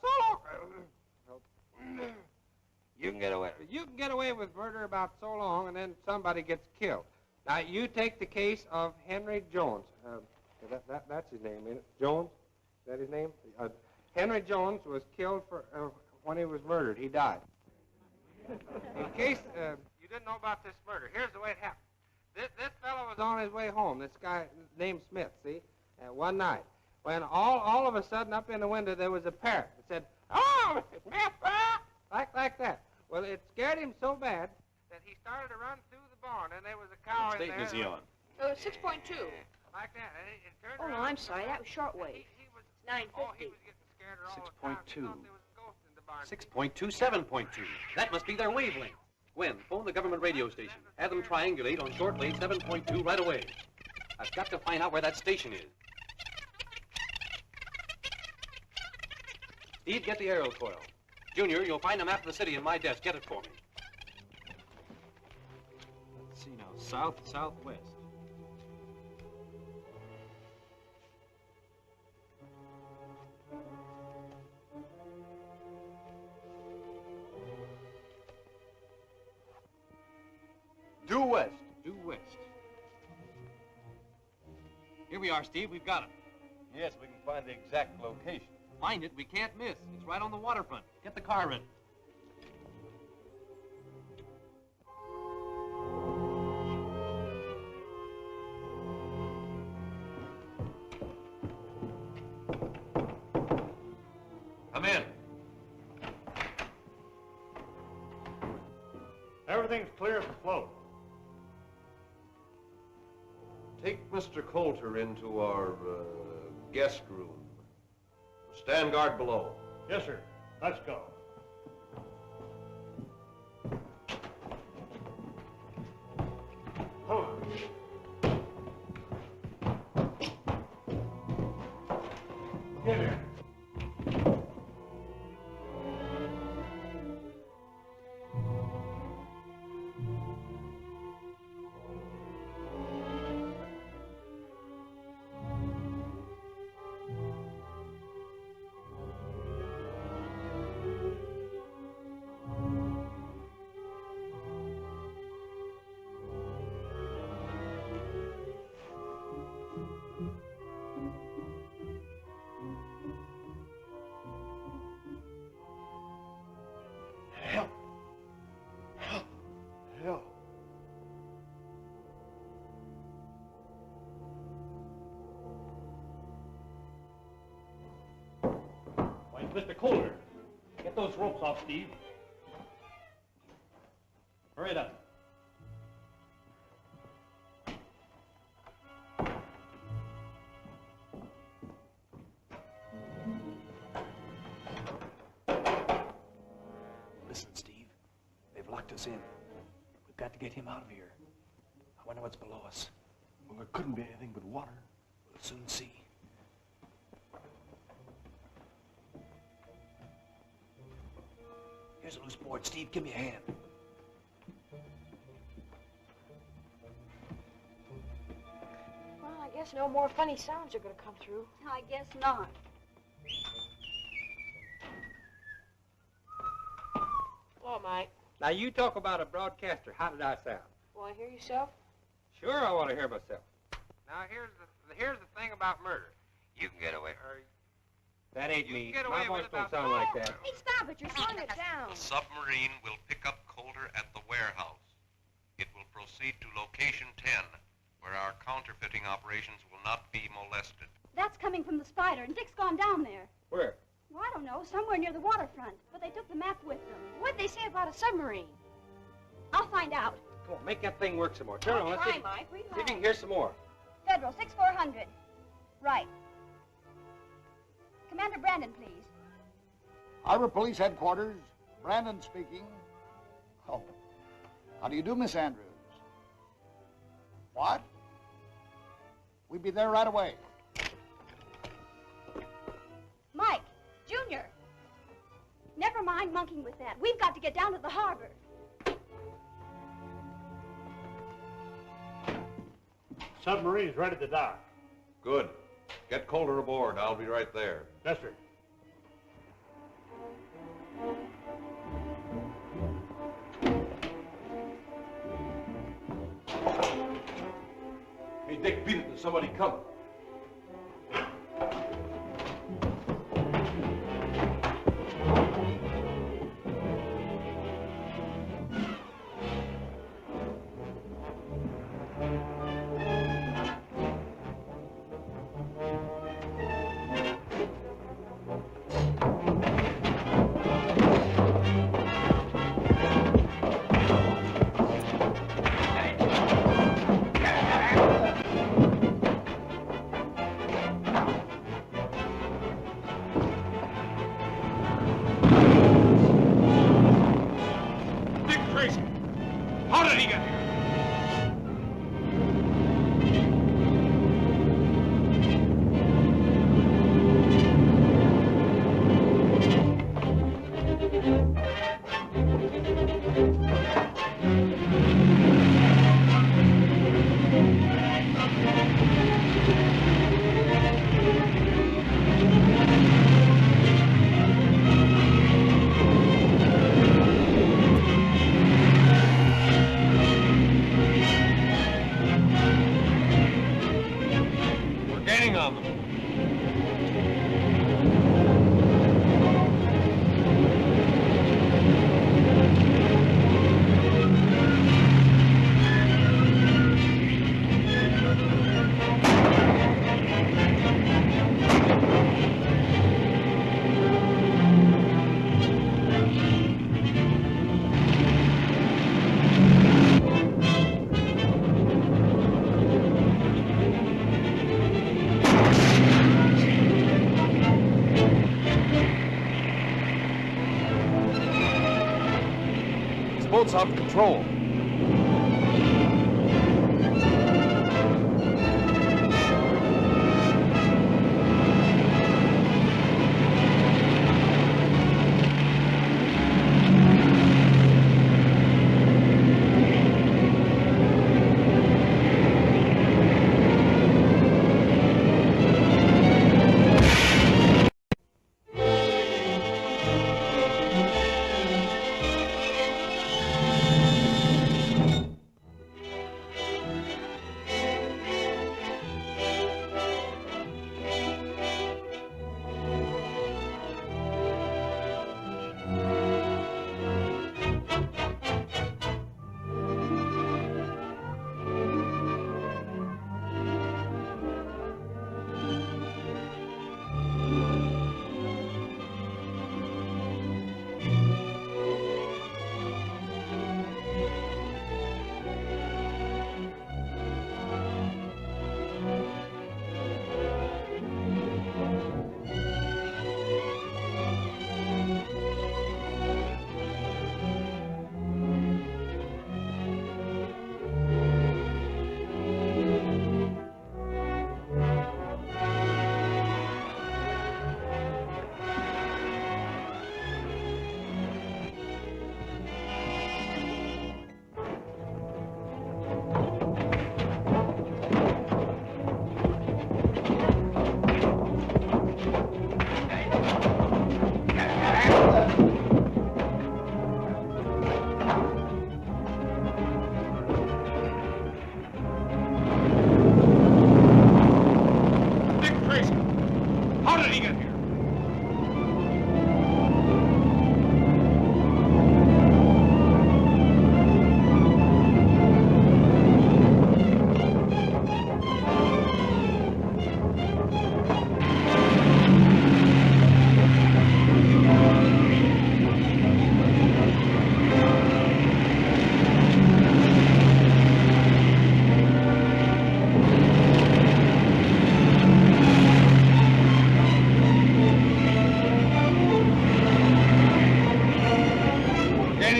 You can get away. You can get away with murder about so long, and then somebody gets killed. Now, you take the case of Henry Jones. That's his name, isn't it? Jones? Is that his name? Henry Jones was killed when he was murdered. He died. In case you didn't know about this murder, here's the way it happened. This fellow was on his way home, this guy named Smith, see, one night, when all of a sudden up in the window there was a parrot that said, "Oh, Mr. Smith," like that. Well, it scared him so bad that he started to run through the barn, and there was a cow in there. What station is he on? 6.2. Like that. And it turned Oh, no, around. I'm sorry. That was shortwave. It's 950. 6.2. 6.2, 7.2. That must be their wavelength. Gwen, phone the government radio station. Have them triangulate on shortwave 7.2 right away. I've got to find out where that station is. Steve, get the aerial coil. Junior, you'll find a map of the city in my desk. Get it for me. Let's see now. South, southwest. Due west. Due west. Here we are, Steve. We've got it. Yes, we can find the exact location. Find it. We can't miss. It's right on the waterfront. Get the car ready. Come in. Everything's clear for float. Take Mr. Coulter into our guest room. Stand guard below. Yes, sir. Let's go. Come on. Get here. Mr. Coulter, get those ropes off, Steve. Hurry it up. Listen, Steve. They've locked us in. We've got to get him out of here. I wonder what's below us. Well, there couldn't be anything but water. We'll soon see. Here's a loose board. Steve, give me a hand. Well, I guess no more funny sounds are going to come through. I guess not. Hello, Mike. Now, you talk about a broadcaster. How did I sound? Want to hear yourself? Sure, I want to hear myself. Now, here's the thing about murder. You can get away. That ain't me. Get away My voice with it don't now. sound like that. Hey, stop it. You're slowing it down. The submarine will pick up Coulter at the warehouse. It will proceed to location 10, where our counterfeiting operations will not be molested. That's coming from the Spider, and Dick's gone down there. Where? Well, I don't know, somewhere near the waterfront. But they took the map with them. What'd they say about a submarine? I'll find out. Come on, make that thing work some more. Turn on. Let's Try, see. Mike. Read See if you can hear some more. Federal, 6400. Right. Commander Brandon, please. Harbor Police Headquarters, Brandon speaking. Oh, how do you do, Miss Andrews? What? We'll be there right away. Mike, Junior. Never mind monkeying with that. We've got to get down to the harbor. Submarine's ready to dock. Good. Get Coulter aboard. I'll be right there. Yes, sir. Hey, Dick, beat it. There's somebody coming. Dick Tracy! How did he get here? We're gaining on them. This boat's out of control.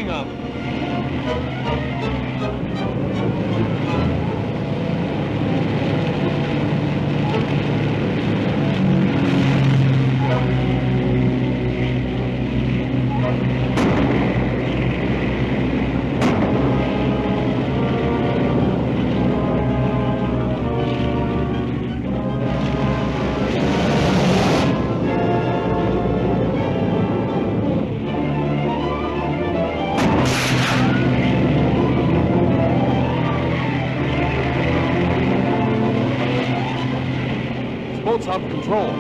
coming up. Boat's out of control.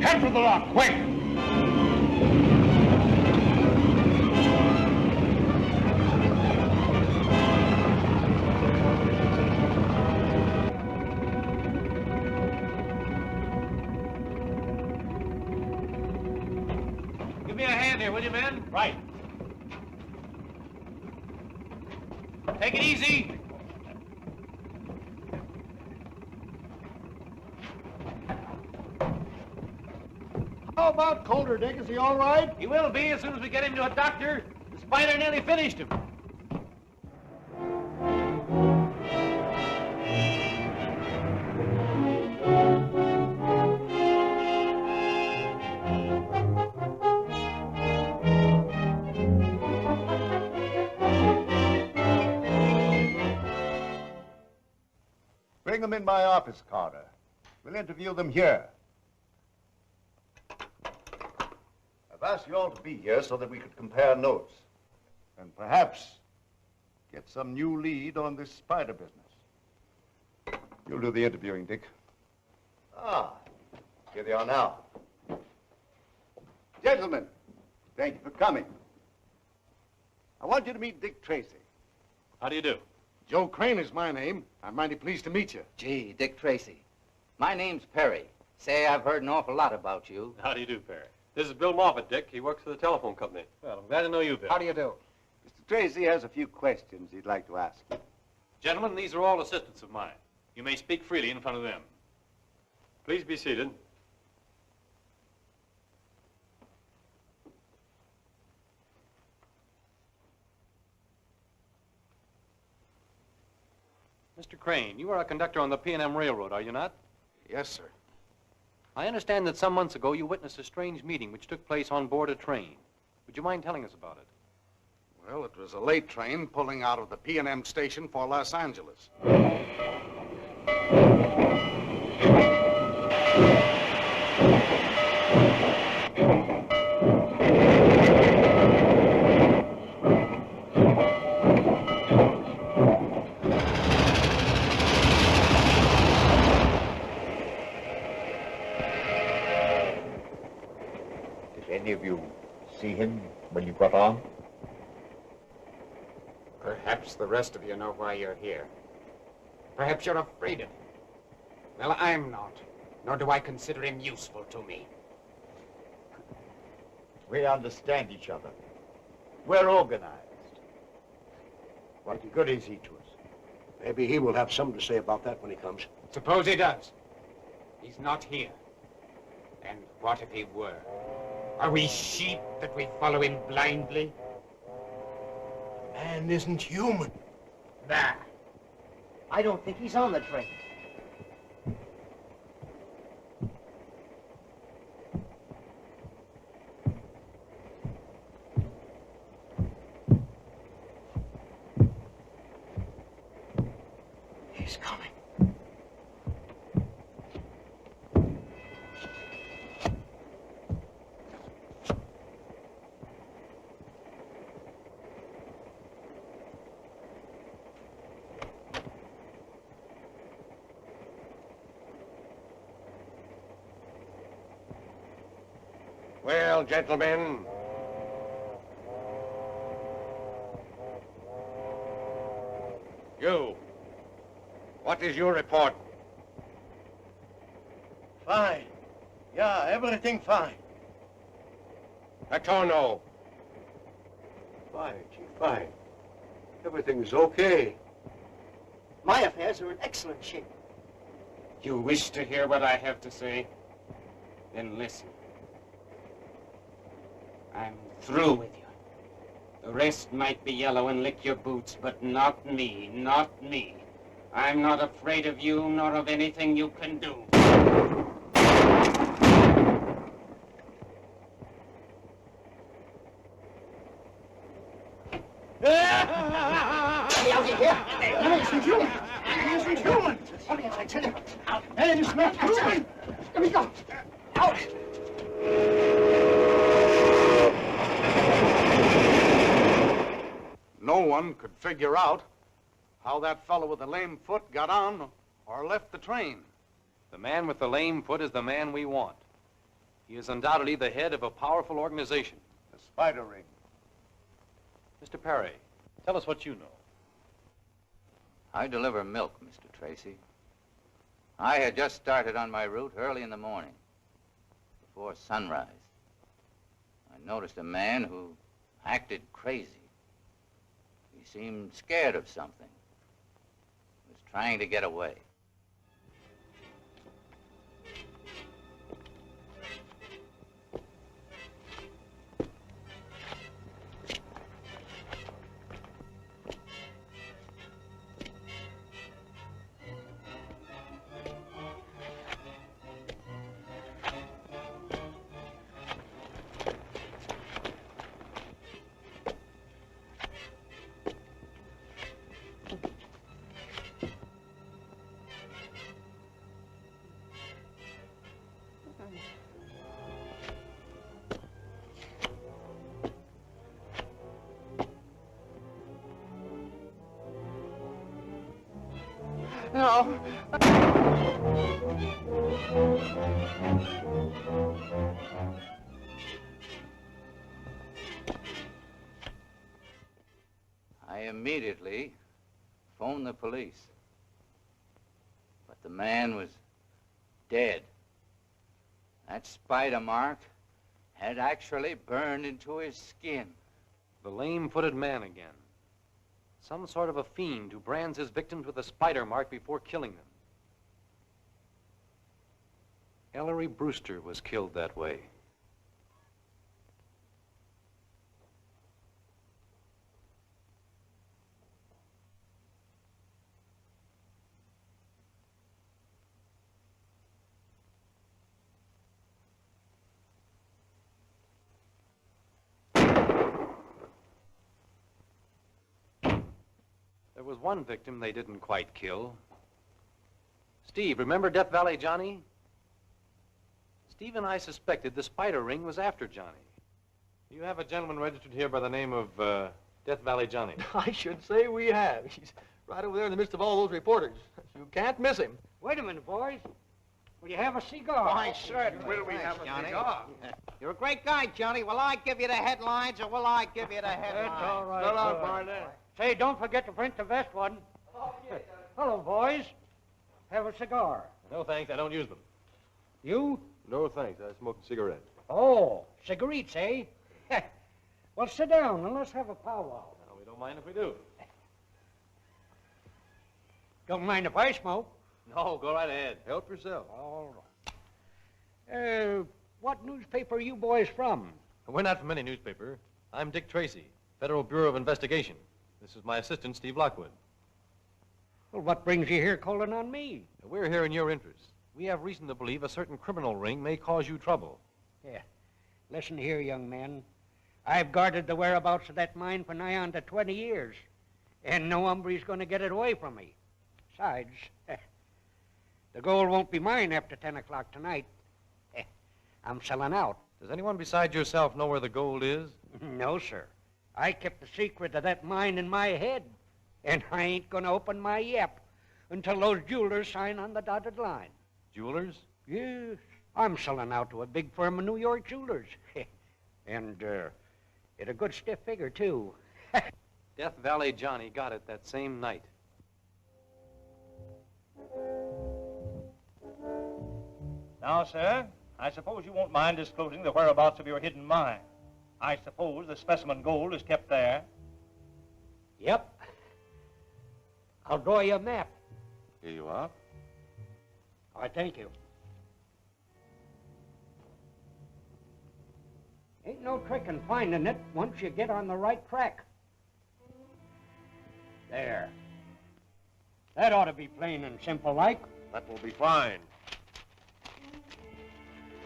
Head for the lock, quick! Give me a hand here, will you, men? Right. Take it easy. How about Colder, Dick? Is he all right? He will be as soon as we get him to a doctor. The spider nearly finished him. Bring them in my office, Carter. We'll interview them here. I've asked you all to be here so that we could compare notes. And perhaps get some new lead on this spider business. You'll do the interviewing, Dick. Ah, here they are now. Gentlemen, thank you for coming. I want you to meet Dick Tracy. How do you do? Joe Crane is my name. I'm mighty pleased to meet you. Gee, Dick Tracy. My name's Perry. Say, I've heard an awful lot about you. How do you do, Perry? This is Bill Moffat, Dick. He works for the telephone company. Well, I'm glad to know you, Bill. How do you do? Mr. Tracy has a few questions he'd like to ask you. Gentlemen, these are all assistants of mine. You may speak freely in front of them. Please be seated. Mr. Crane, you are a conductor on the P&M Railroad, are you not? Yes, sir. I understand that some months ago you witnessed a strange meeting which took place on board a train. Would you mind telling us about it? Well, it was a late train pulling out of the P&M station for Los Angeles. Any of you see him when you got on? Perhaps the rest of you know why you're here. Perhaps you're afraid of him. Well, I'm not, nor do I consider him useful to me. We understand each other. We're organized. What good is he to us? Maybe he will have something to say about that when he comes. Suppose he does. He's not here. And what if he were? Are we sheep that we follow him blindly? Man isn't human. Bah! I don't think he's on the train. He's coming. Well, gentlemen. You. What is your report? Fine. Yeah, everything fine. Patrono. Fine, Chief, fine. Everything's okay. My affairs are in excellent shape. You wish to hear what I have to say? Then listen. I'm through with you. The rest might be yellow and lick your boots, but not me, not me. I'm not afraid of you, nor of anything you can do. Out here! That isn't human! That isn't human! Come here, I tell you! Out! That is not human! Let me go! Out! No one could figure out how that fellow with the lame foot got on or left the train. The man with the lame foot is the man we want. He is undoubtedly the head of a powerful organization. The Spider Ring. Mr. Perry, tell us what you know. I deliver milk, Mr. Tracy. I had just started on my route early in the morning, before sunrise. I noticed a man who acted crazy. He seemed scared of something. He was trying to get away. No. I immediately phoned the police. But the man was dead. That spider mark had actually burned into his skin. The lame-footed man again. Some sort of a fiend who brands his victims with a spider mark before killing them. Ellery Brewster was killed that way. There was one victim they didn't quite kill. Steve, remember Death Valley Johnny? Steve and I suspected the spider ring was after Johnny. You have a gentleman registered here by the name of Death Valley Johnny. I should say we have. He's right over there in the midst of all those reporters. You can't miss him. Wait a minute, boys. Will you have a cigar? Why, certainly. Will we have a cigar? You're a great guy, Johnny. Will I give you the headlines, or will I give you the headlines? That's all right. So long, boys. Barnett. Say, don't forget to print the best one. Hello, boys. Have a cigar. No, thanks. I don't use them. You? No, thanks. I smoke a cigarette. Oh, cigarettes, eh? Well, sit down and let's have a powwow. No, we don't mind if we do. Don't mind if I smoke. No, go right ahead. Help yourself. All right. What newspaper are you boys from? We're not from any newspaper. I'm Dick Tracy, Federal Bureau of Investigation. This is my assistant, Steve Lockwood. Well, what brings you here calling on me? We're here in your interest. We have reason to believe a certain criminal ring may cause you trouble. Yeah. Listen here, young man. I've guarded the whereabouts of that mine for nigh on to 20 years, and no hombre's going to get it away from me. Besides, the gold won't be mine after 10 o'clock tonight. I'm selling out. Does anyone besides yourself know where the gold is? No, sir. I kept the secret of that mine in my head, and I ain't going to open my yap until those jewelers sign on the dotted line. Jewelers? Yes. I'm selling out to a big firm of New York jewelers. And, at a good stiff figure, too. Death Valley Johnny got it that same night. Now, sir, I suppose you won't mind disclosing the whereabouts of your hidden mine. I suppose the specimen gold is kept there. Yep. I'll draw you a map. Here you are. I thank you. Ain't no trick in finding it once you get on the right track. There. That ought to be plain and simple like. That will be fine.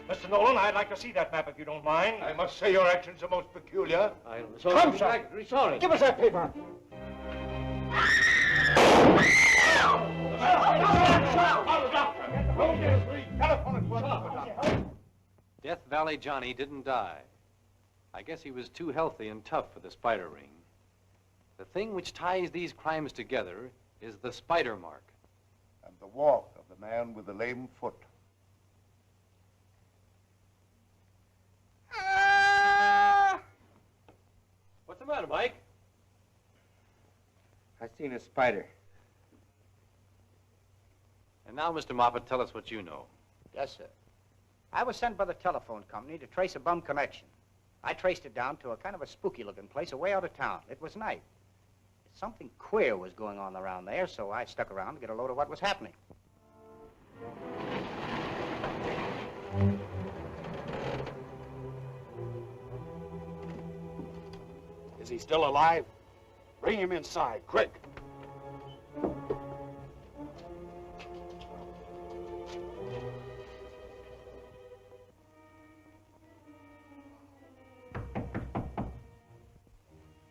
Mr. Nolan, I'd like to see that map if you don't mind. I must say your actions are most peculiar. I'm Come, sir. sorry. Give us that paper. Death Valley Johnny didn't die. I guess he was too healthy and tough for the spider ring. The thing which ties these crimes together is the spider mark. And the walk of the man with the lame foot. What's the matter, Mike? I seen a spider. And now, Mr. Moffat, tell us what you know. Yes, sir. I was sent by the telephone company to trace a bum connection. I traced it down to a kind of a spooky-looking place away out of town. It was night. Something queer was going on around there, so I stuck around to get a load of what was happening. Is he still alive? Bring him inside, quick.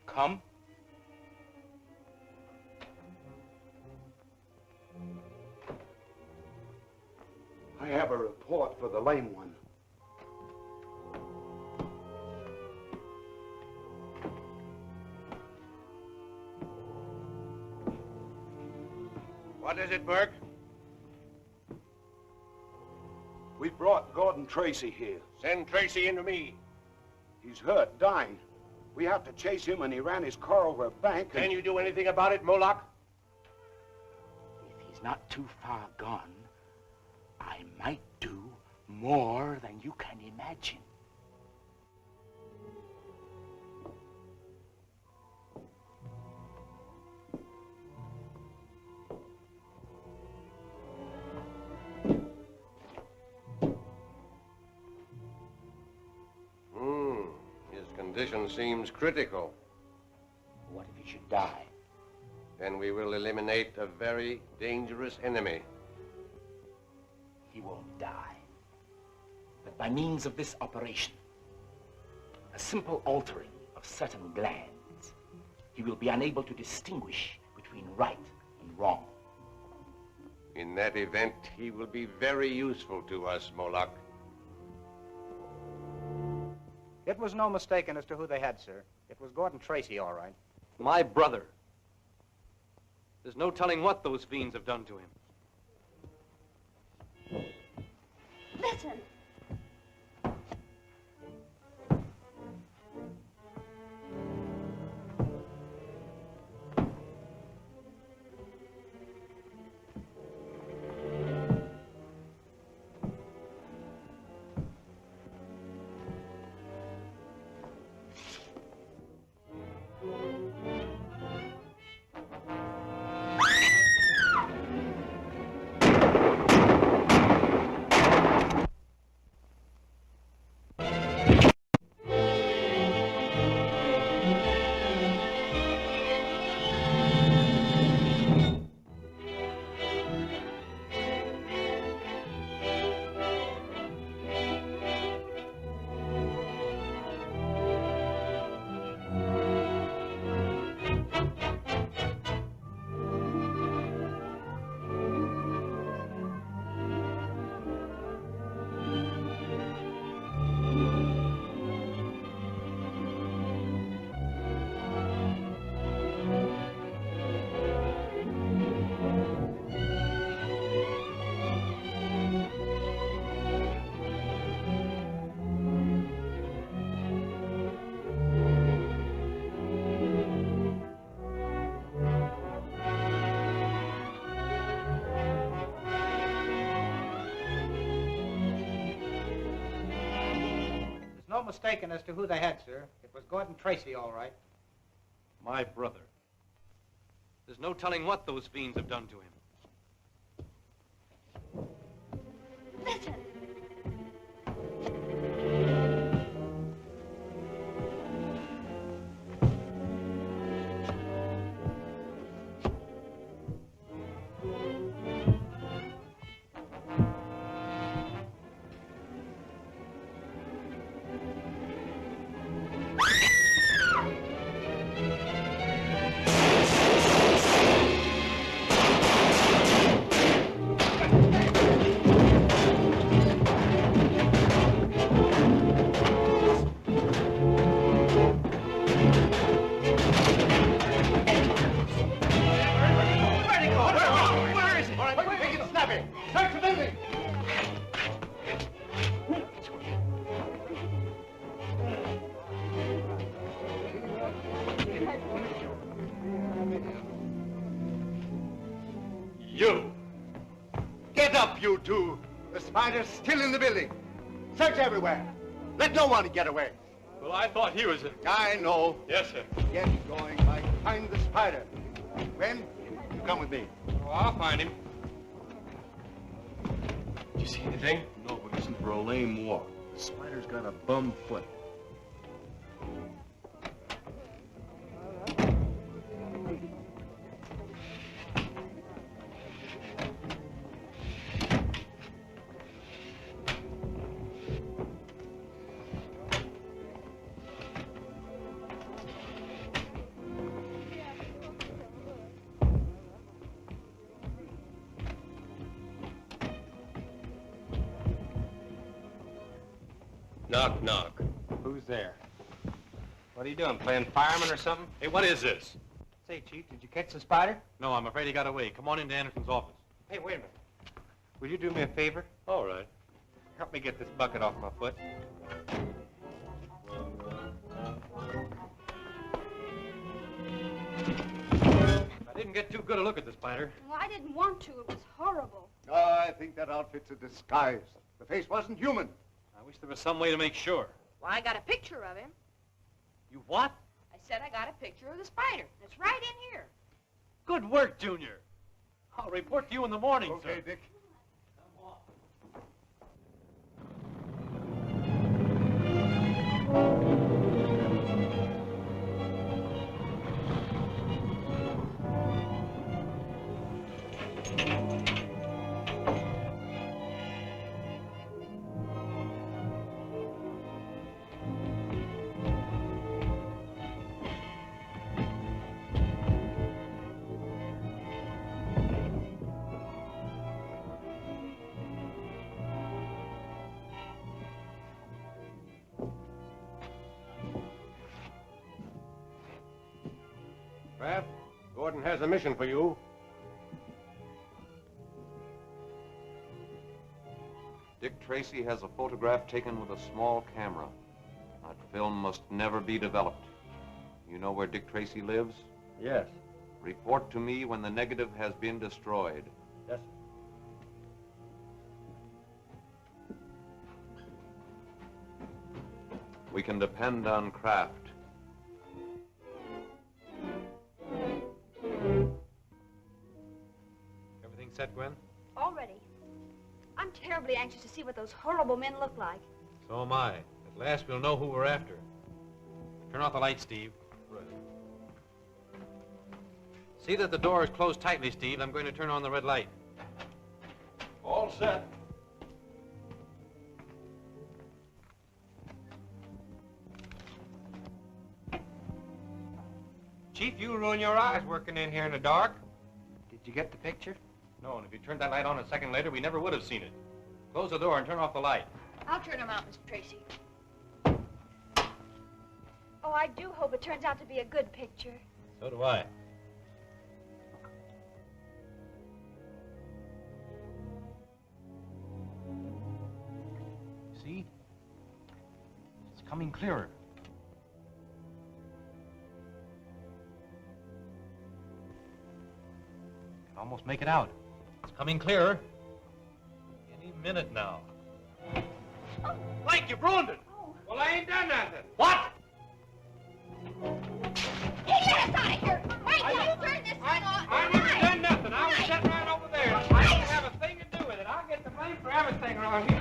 Come. I have a report for the lame one. What is it, Burke? We brought Gordon Tracy here. Send Tracy into me. He's hurt, dying. We have to chase him, and he ran his car over a bank. Can you do anything about it, Moloch? If he's not too far gone, I might do more than you can imagine. His condition seems critical. What if he should die? Then we will eliminate a very dangerous enemy. He won't die. But by means of this operation, a simple altering of certain glands, he will be unable to distinguish between right and wrong. In that event, he will be very useful to us, Moloch. It was no mistaking as to who they had, sir. It was Gordon Tracy, all right. My brother. There's no telling what those fiends have done to him. Listen. mistaken as to who they had, sir. It was Gordon Tracy, all right. My brother. There's no telling what those fiends have done to him. Listen. You! Get up, you two! The spider's still in the building. Search everywhere. Let no one get away. Well, I thought he was I know. Yes, sir. Get going. I find the spider. Gwen, you come with me. Oh, I'll find him. Did you see anything? No, but listen for a lame walk. The spider's got a bum foot. Knock, knock. Who's there? What are you doing, playing fireman or something? Hey, what is this? Say, Chief, did you catch the spider? No, I'm afraid he got away. Come on into Anderson's office. Hey, wait a minute. Will you do me a favor? All right. Help me get this bucket off my foot. I didn't get too good a look at the spider. Well, I didn't want to. It was horrible. Oh, I think that outfit's a disguise. The face wasn't human. I wish there was some way to make sure. Well, I got a picture of him. You what? I said I got a picture of the spider. It's right in here. Good work, Junior. I'll report to you in the morning, sir. Okay, Dick. Kraft, Gordon has a mission for you. Dick Tracy has a photograph taken with a small camera. That film must never be developed. You know where Dick Tracy lives? Yes. Report to me when the negative has been destroyed. Yes, We can depend on Kraft. Everything set, Gwen? Already. I'm terribly anxious to see what those horrible men look like. So am I. At last we'll know who we're after. Turn off the light, Steve. Right. See that the door is closed tightly, Steve. I'm going to turn on the red light. All set. Chief, you ruin your eyes working in here in the dark. Did you get the picture? No, and if you turned that light on a second later, we never would have seen it. Close the door and turn off the light. I'll turn him out, Mr. Tracy. Oh, I do hope it turns out to be a good picture. So do I. See? It's coming clearer. Can almost make it out. It's coming clearer. Any minute now. Mike, you've ruined it. Oh. Well, I ain't done nothing. What? Hey, get us out of here! Wait till you turn this thing off! I never done nothing. I was sitting right over there. I don't have a thing to do with it. I'll get the blame for everything around here.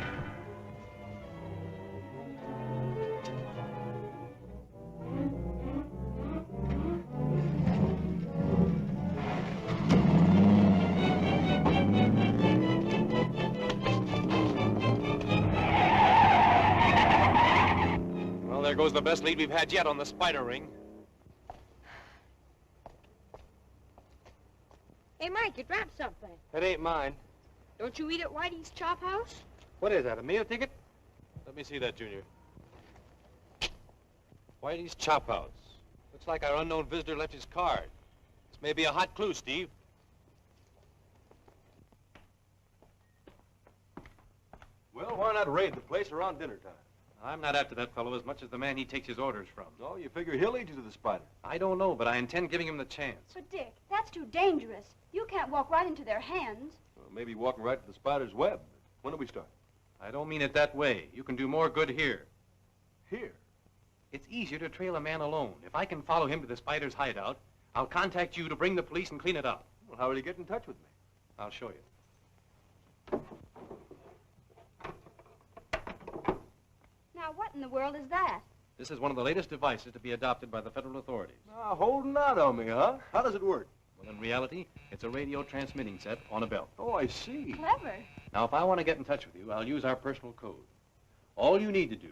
Well, there goes the best lead we've had yet on the spider ring. Hey, Mike, you dropped something. That ain't mine. Don't you eat at Whitey's Chop House? What is that, a meal ticket? Let me see that, Junior. Whitey's Chop House. Looks like our unknown visitor left his card. This may be a hot clue, Steve. Well, why not raid the place around dinner time? I'm not after that fellow as much as the man he takes his orders from. No, you figure he'll lead you to the spider. I don't know, but I intend giving him the chance. But, Dick, that's too dangerous. You can't walk right into their hands. Well, maybe walking right to the spider's web. When do we start? I don't mean it that way. You can do more good here. Here? It's easier to trail a man alone. If I can follow him to the spider's hideout, I'll contact you to bring the police and clean it up. Well, how will you get in touch with me? I'll show you. Now, what in the world is that? This is one of the latest devices to be adopted by the federal authorities. Now, holding out on me, huh? How does it work? Well, in reality, it's a radio transmitting set on a belt. Oh, I see. Clever. Now, if I want to get in touch with you, I'll use our personal code. All you need to do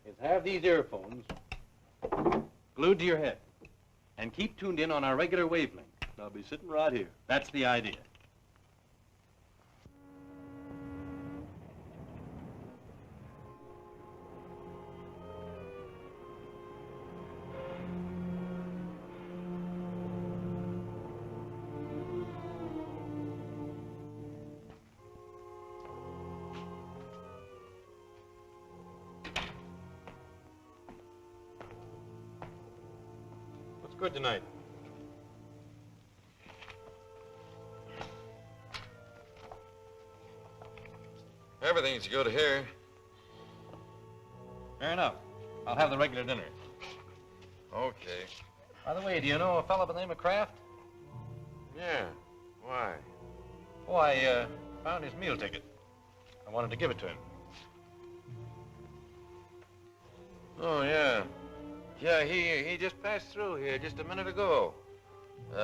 is have these earphones glued to your head and keep tuned in on our regular wavelength. I'll be sitting right here. That's the idea. Good tonight. Everything's good here. Fair enough. I'll have the regular dinner. Okay. By the way, do you know a fellow by the name of Kraft? Yeah. Why? Oh, I found his meal ticket. I wanted to give it to him. Oh, yeah. Yeah, he just passed through here just a minute ago.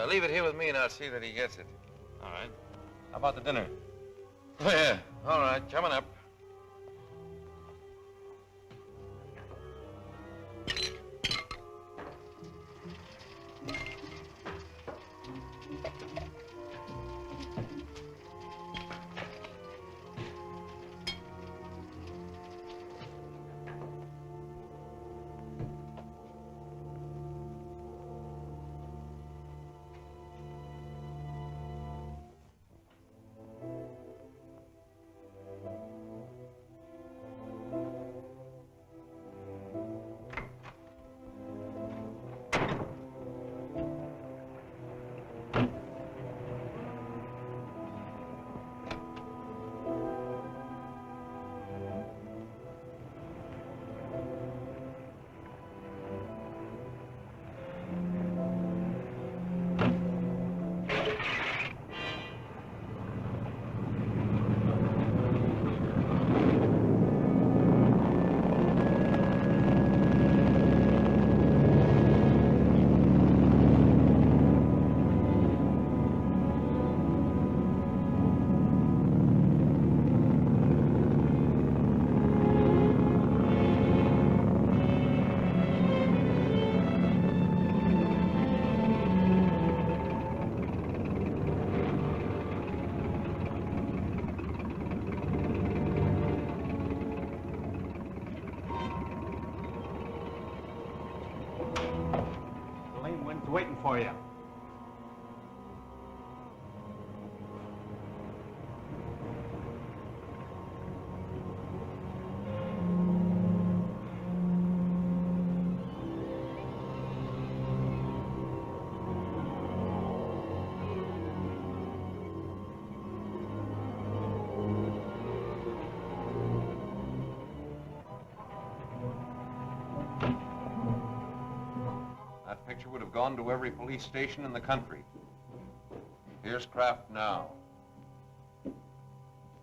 Leave it here with me and I'll see that he gets it. All right. How about the dinner? Oh, yeah. All right, coming up. Waiting for you. picture would have gone to every police station in the country. Here's Kraft now.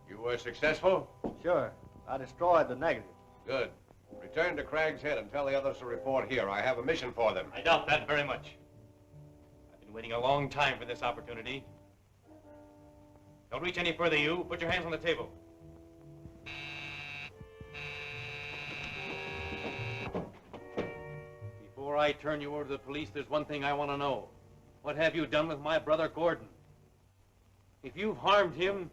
You were successful? Sure. I destroyed the negative. Good. Return to Craig's Head and tell the others to report here. I have a mission for them. I doubt that very much. I've been waiting a long time for this opportunity. Don't reach any further, you. Put your hands on the table. Before I turn you over to the police, there's one thing I want to know. What have you done with my brother Gordon? If you've harmed him...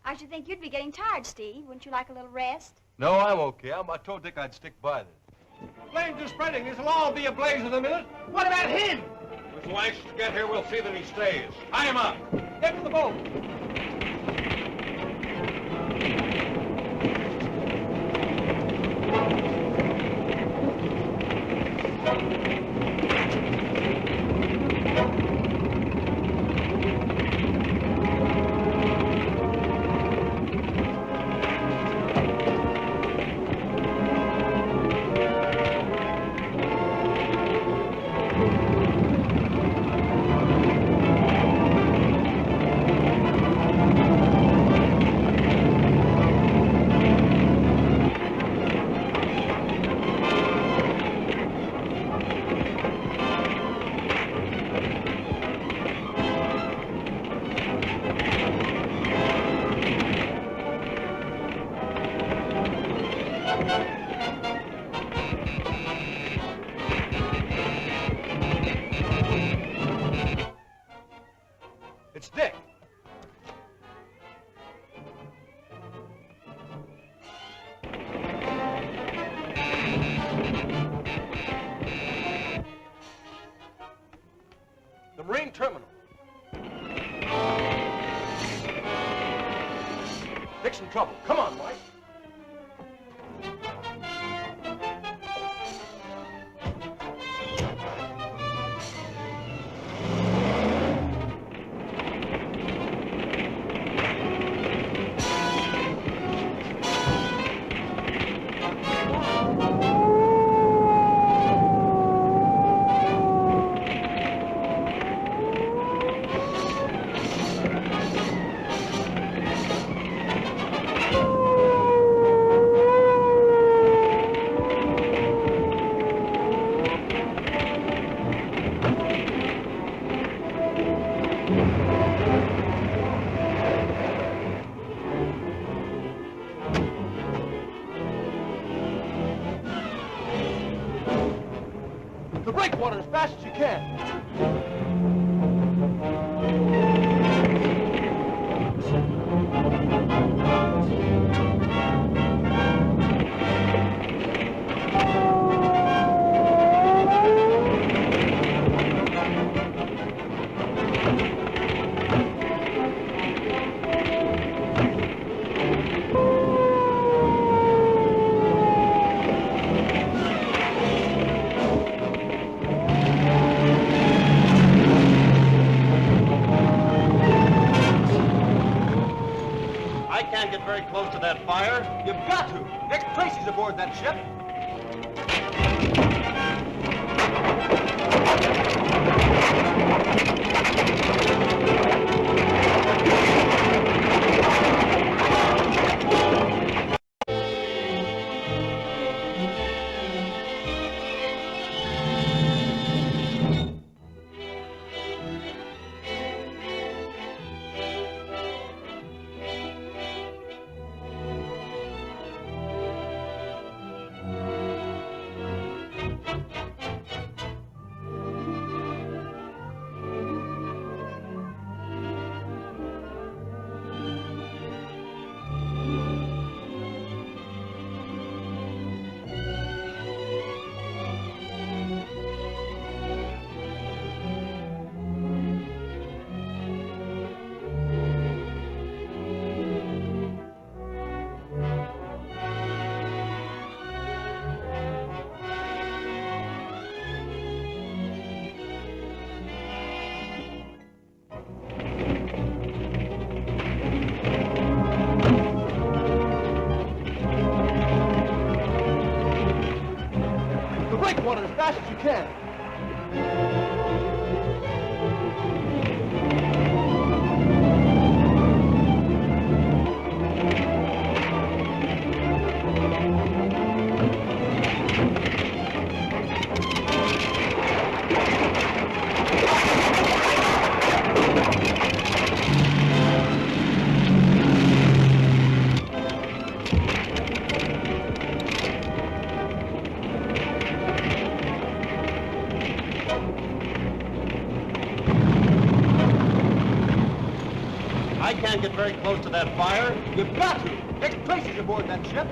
I should think you'd be getting tired, Steve. Wouldn't you like a little rest? No, I'm okay. I told Dick I'd stick by this. Flames are spreading. This'll all be ablaze in a minute. What about him? As long as you get here, we'll see that he stays. Tie him up. Get to the boat. It's Dick. The Marine Terminal. Dick's in trouble. Come on, Mike. The breakwater as fast as you can. I can't get very close to that fire. You've got to. Dick Tracy's aboard that ship. can. I can't get very close to that fire. You've got to. Dick Tracy's aboard that ship.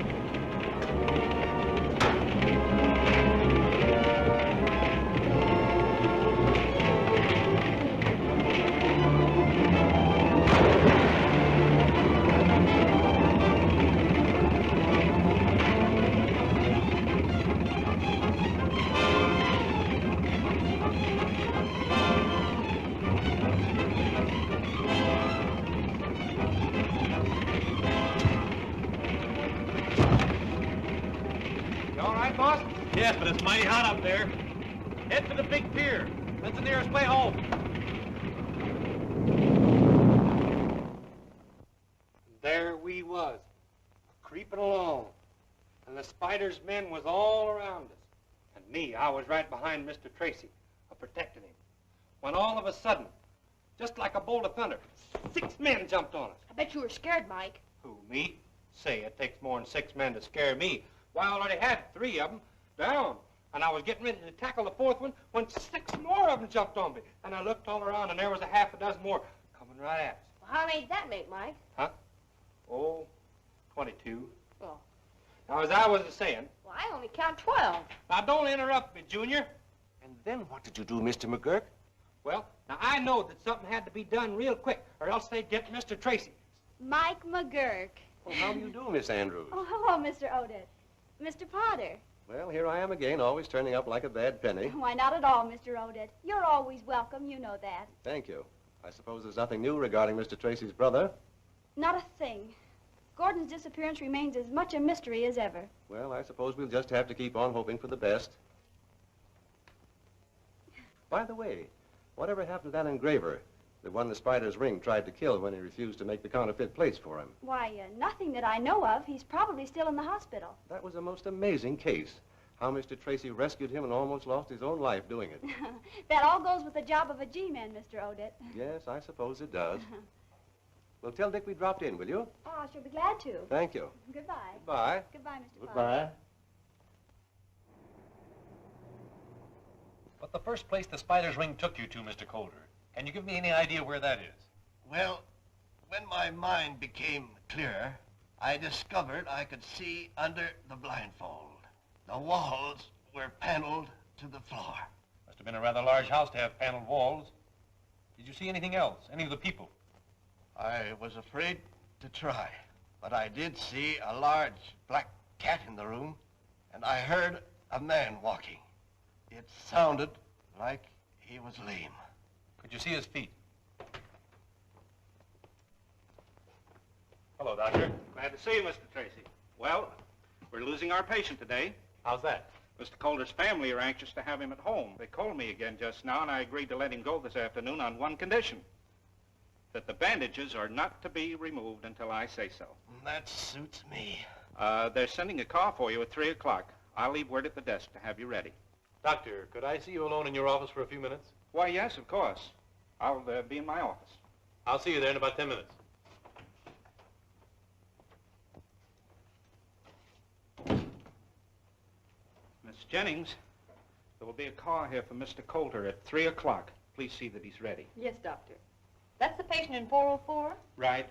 Yes, but it's mighty hot up there. Head for the big pier. That's the nearest way home. There we was, creeping along, and the Spider's men was all around us. And me, I was right behind Mr. Tracy, protecting him. When all of a sudden, just like a bolt of thunder, 6 men jumped on us. I bet you were scared, Mike. Who, me? Say, it takes more than 6 men to scare me. Why, I already had 3 of them down. And I was getting ready to tackle the 4th one when 6 more of them jumped on me. And I looked all around, and there was a half a dozen more coming right at us. Well, how many did that make, Mike? Huh? Oh, 22. Well. Now, as I was saying... Well, I only count 12. Now, don't interrupt me, Junior. And then what did you do, Mr. McGurk? Well, now, I know that something had to be done real quick, or else they'd get Mr. Tracy. Mike McGurk. Well, how do you do, Miss Andrews? Oh, hello, Mr. Odette. Mr. Potter. Well, here I am again, always turning up like a bad penny. Why, not at all, Mr. Odette. You're always welcome, you know that. Thank you. I suppose there's nothing new regarding Mr. Tracy's brother? Not a thing. Gordon's disappearance remains as much a mystery as ever. Well, I suppose we'll just have to keep on hoping for the best. By the way, whatever happened to that engraver? The one the Spider's ring tried to kill when he refused to make the counterfeit plates for him. Why, nothing that I know of. He's probably still in the hospital. That was a most amazing case. How Mr. Tracy rescued him and almost lost his own life doing it. That all goes with the job of a G-man, Mr. Odette. Yes, I suppose it does. Well, tell Dick we dropped in, will you? Oh, I shall be glad to. Thank you. Goodbye. Goodbye. Goodbye, Mr. Goodbye. But the first place the Spider's ring took you to, Mr. Calder, can you give me any idea where that is? Well, when my mind became clearer, I discovered I could see under the blindfold. The walls were paneled to the floor. Must have been a rather large house to have paneled walls. Did you see anything else? Any of the people? I was afraid to try, but I did see a large black cat in the room, and I heard a man walking. It sounded like he was lame. Could you see his feet? Hello, Doctor. Glad to see you, Mr. Tracy. Well, we're losing our patient today. How's that? Mr. Calder's family are anxious to have him at home. They called me again just now, and I agreed to let him go this afternoon on one condition. That the bandages are not to be removed until I say so. That suits me. They're sending a car for you at 3 o'clock. I'll leave word at the desk to have you ready. Doctor, could I see you alone in your office for a few minutes? Why, yes, of course. I'll be in my office. I'll see you there in about 10 minutes. Miss Jennings, there will be a car here for Mr. Calder at 3 o'clock. Please see that he's ready. Yes, Doctor. That's the patient in 404? Right.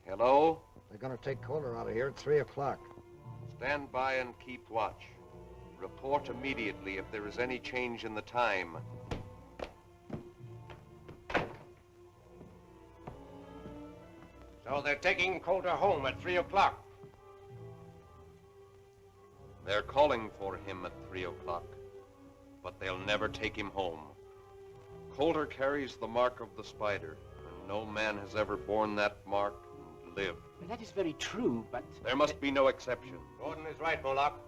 Hello? The going to take Coulter out of here at 3 o'clock. Stand by and keep watch. Report immediately if there is any change in the time. So they're taking Coulter home at 3 o'clock. They're calling for him at 3 o'clock, but they'll never take him home. Coulter carries the mark of the spider, and no man has ever borne that mark and lived. Well, that is very true, but... There must be no exception. Gordon is right, Moloch.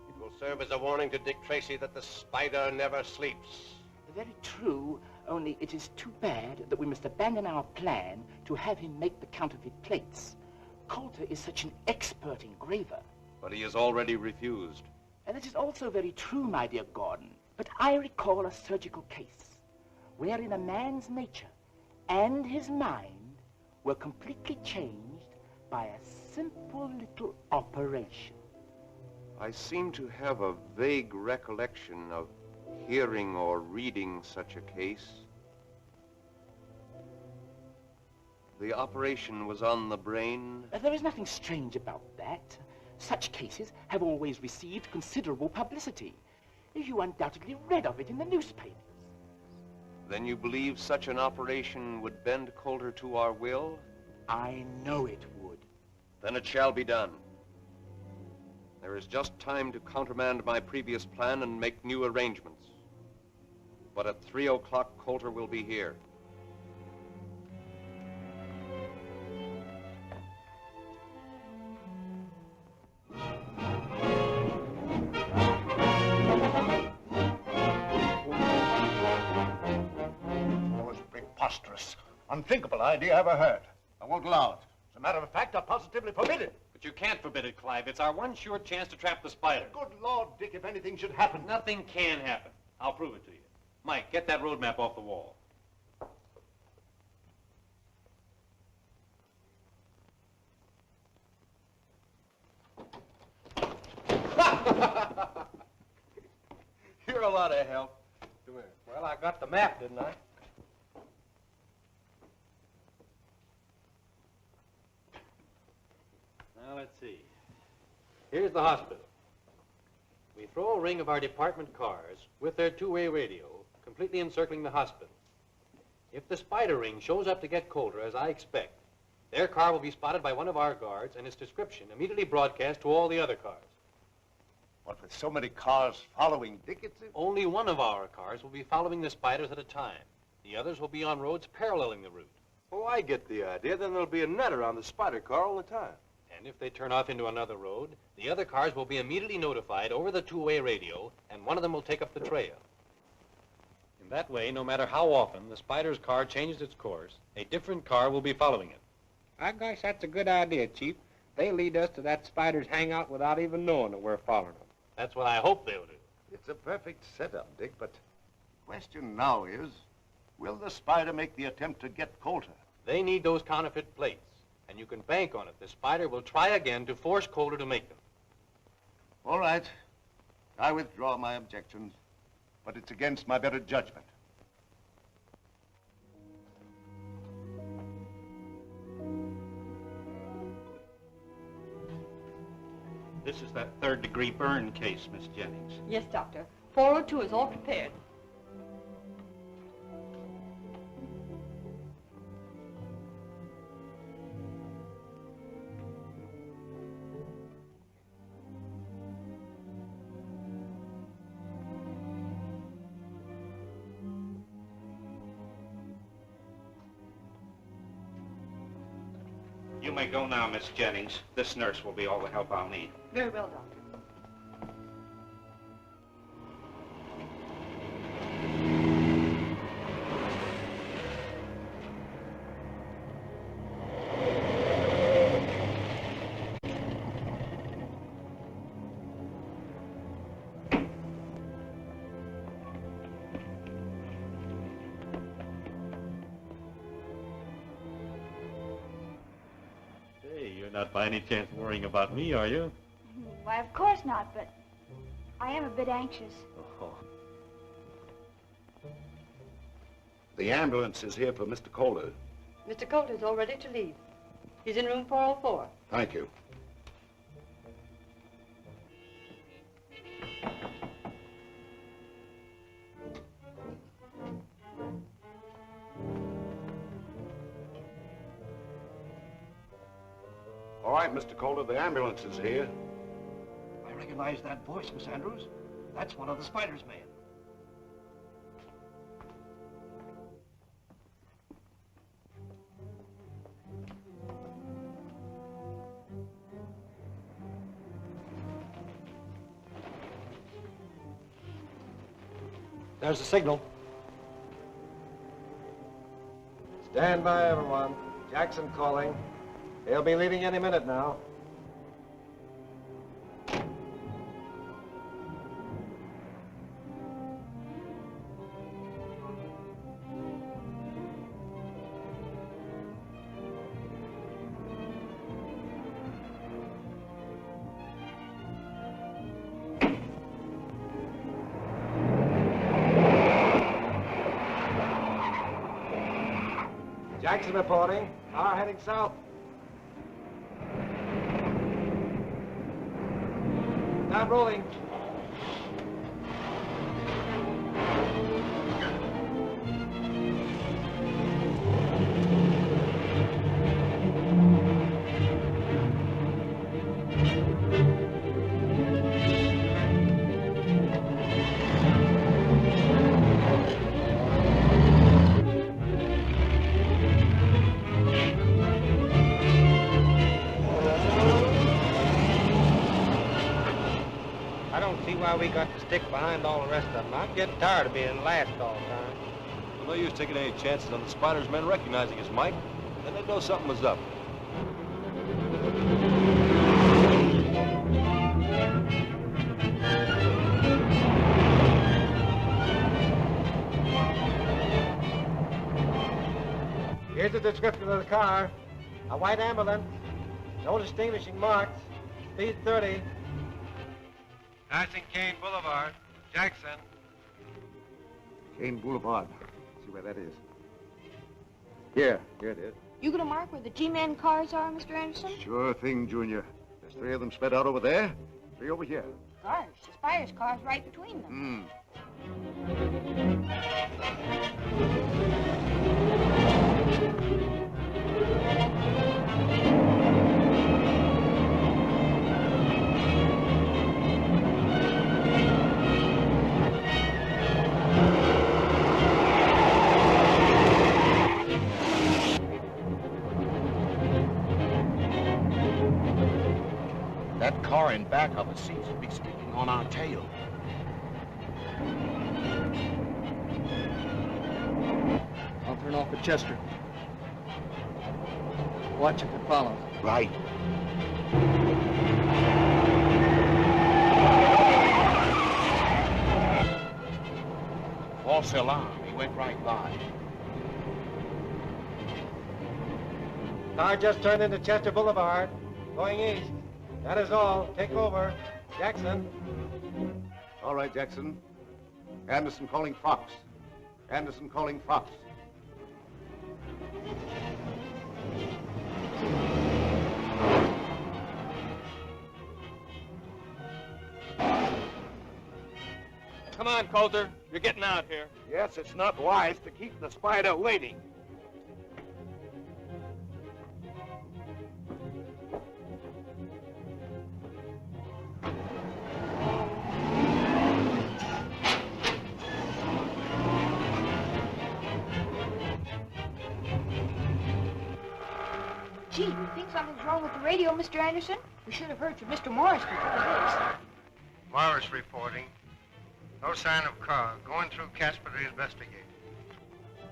It will serve as a warning to Dick Tracy that the spider never sleeps. Very true, only it is too bad that we must abandon our plan to have him make the counterfeit plates. Coulter is such an expert engraver. But he has already refused. And that is also very true, my dear Gordon. But I recall a surgical case wherein a man's nature and his mind were completely changed by a simple little operation. I seem to have a vague recollection of hearing or reading such a case. The operation was on the brain. There is nothing strange about that. Such cases have always received considerable publicity. You undoubtedly read of it in the newspapers. Then you believe such an operation would bend Coulter to our will? I know it would. Then it shall be done. There is just time to countermand my previous plan and make new arrangements. But at 3 o'clock, Coulter will be here. Most preposterous, unthinkable idea I ever heard. I won't allow it. As a matter of fact, I positively forbid it. But you can't forbid it, Clive. It's our one sure chance to trap the spider. Good Lord, Dick, if anything should happen. Nothing can happen. I'll prove it to you. Mike, get that road map off the wall. You're a lot of help. Come here. Well, I got the map, didn't I? Now, let's see. Here's the hospital. We throw a ring of our department cars with their two-way radio completely encircling the hospital. If the spider ring shows up to get Coulter, as I expect, their car will be spotted by one of our guards and its description immediately broadcast to all the other cars. What with so many cars following Dick, it's... Only one of our cars will be following the spiders at a time. The others will be on roads paralleling the route. Oh, I get the idea. Then there'll be a net around the spider car all the time. And if they turn off into another road, the other cars will be immediately notified over the two-way radio, and one of them will take up the trail. In that way, no matter how often the spider's car changes its course, a different car will be following it. I guess that's a good idea, Chief. They lead us to that spider's hangout without even knowing that we're following them. That's what I hope they'll do. It's a perfect setup, Dick, but the question now is, will the spider make the attempt to get Coulter? They need those counterfeit plates, and you can bank on it. The spider will try again to force Coulter to make them. All right. I withdraw my objections, but it's against my better judgment. This is that third-degree burn case, Miss Jennings. Yes, Doctor. 402 is all prepared. You may go now, Miss Jennings. This nurse will be all the help I'll need. Very well, Doctor. You're not by any chance worrying about me, are you? Why, of course not, but I am a bit anxious. Oh. The ambulance is here for Mr. Coulter. Mr. Coulter's all ready to leave. He's in room 404. Thank you. All right, Mr. Calder, the ambulance is here. I recognize that voice, Miss Andrews. That's one of the Spider's men. There's the signal. Stand by, everyone. Jackson calling. He'll be leaving any minute now. Jackson reporting. Car heading south. Stop rolling. Why we got to stick behind all the rest of them. I'm getting tired of being last all the time. Well, no use taking any chances on the Spider's men recognizing us, Mike. Then they'd know something was up. Here's the description of the car. A white ambulance. No distinguishing marks. Speed 30. Passing Kane Boulevard. Jackson. Kane Boulevard. See where that is. Here it is. You gonna mark where the G-Men cars are, Mr. Anderson? Sure thing, Junior. There's 3 of them spread out over there, 3 over here. Gosh, the Spider's car's right between them. That car in back of us seems to be sticking on our tail. I'll turn off at Chester. Watch if it follows. Right. False alarm. He went right by. Car just turned into Chester Boulevard. Going east. That is all. Take over. Jackson. All right, Jackson. Anderson calling Fox. Anderson calling Fox. Come on, Coulter. You're getting out here. Yes, it's not wise to keep the Spider waiting. Gee, do you think something's wrong with the radio, Mr. Anderson? We should have heard from Mr. Morris before this. Morris reporting. No sign of car. Going through Casper to investigate.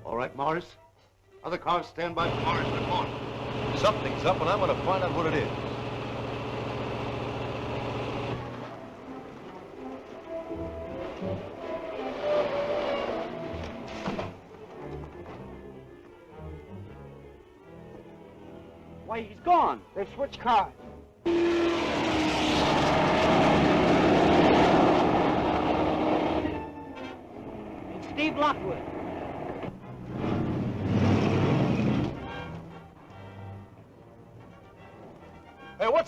All right, Morris. Other cars stand by for Morris report. Something's up, and I'm going to find out what it is. Why, he's gone. They've switched cars. It's Steve Lockwood.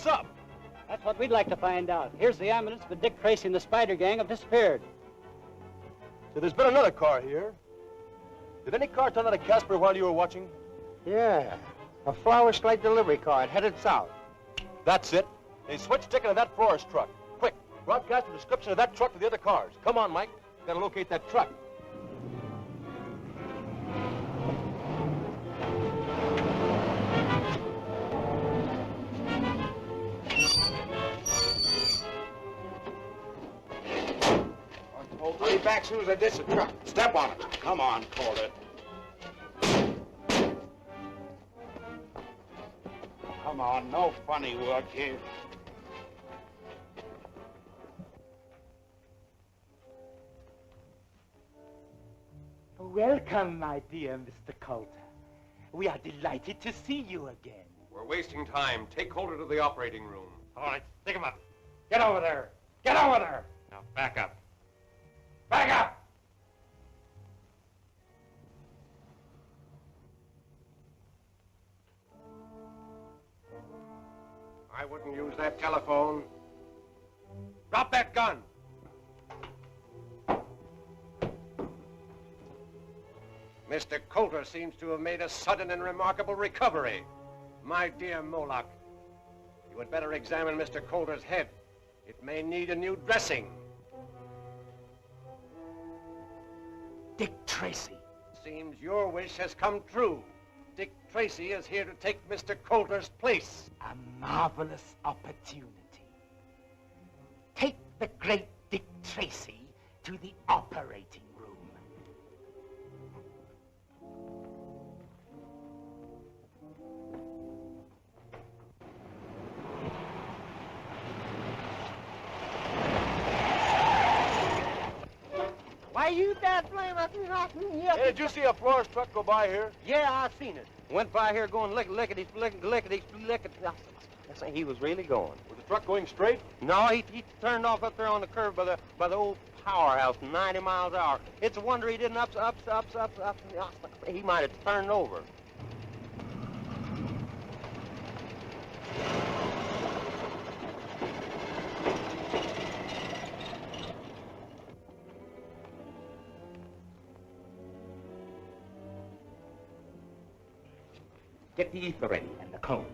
What's up? That's what we'd like to find out. Here's the ambulance, but Dick Tracy and the Spider Gang have disappeared. So there's been another car here. Did any car turn out of Casper while you were watching? Yeah, a flower slate delivery car headed south. That's it. They switched ticket to that florist truck. Quick, broadcast a description of that truck to the other cars. Come on, Mike. Gotta locate that truck. Hurry back soon as I ditch the truck. Step on it. Come on, Calder. Come on, no funny work here. Welcome, my dear Mr. Coulter. We are delighted to see you again. We're wasting time. Take Coulter to the operating room. All right, stick him up. Get over there. Get over there. Now, back up. Back up! I wouldn't use that telephone. Drop that gun. Mr. Coulter seems to have made a sudden and remarkable recovery. My dear Moloch, you had better examine Mr. Coulter's head. It may need a new dressing. Dick Tracy. Seems your wish has come true. Dick Tracy is here to take Mr. Coulter's place. A marvelous opportunity. Take the great Dick Tracy to the operating room. Why, you that flame up Hey, did you see a florist truck go by here? Yeah, I seen it. Went by here going lickety, lickety. He was really going. Was the truck going straight? No, he turned off up there on the curve by the old powerhouse, 90 miles an hour. It's a wonder he didn't up. He might have turned over. Get the ether ready and the cone.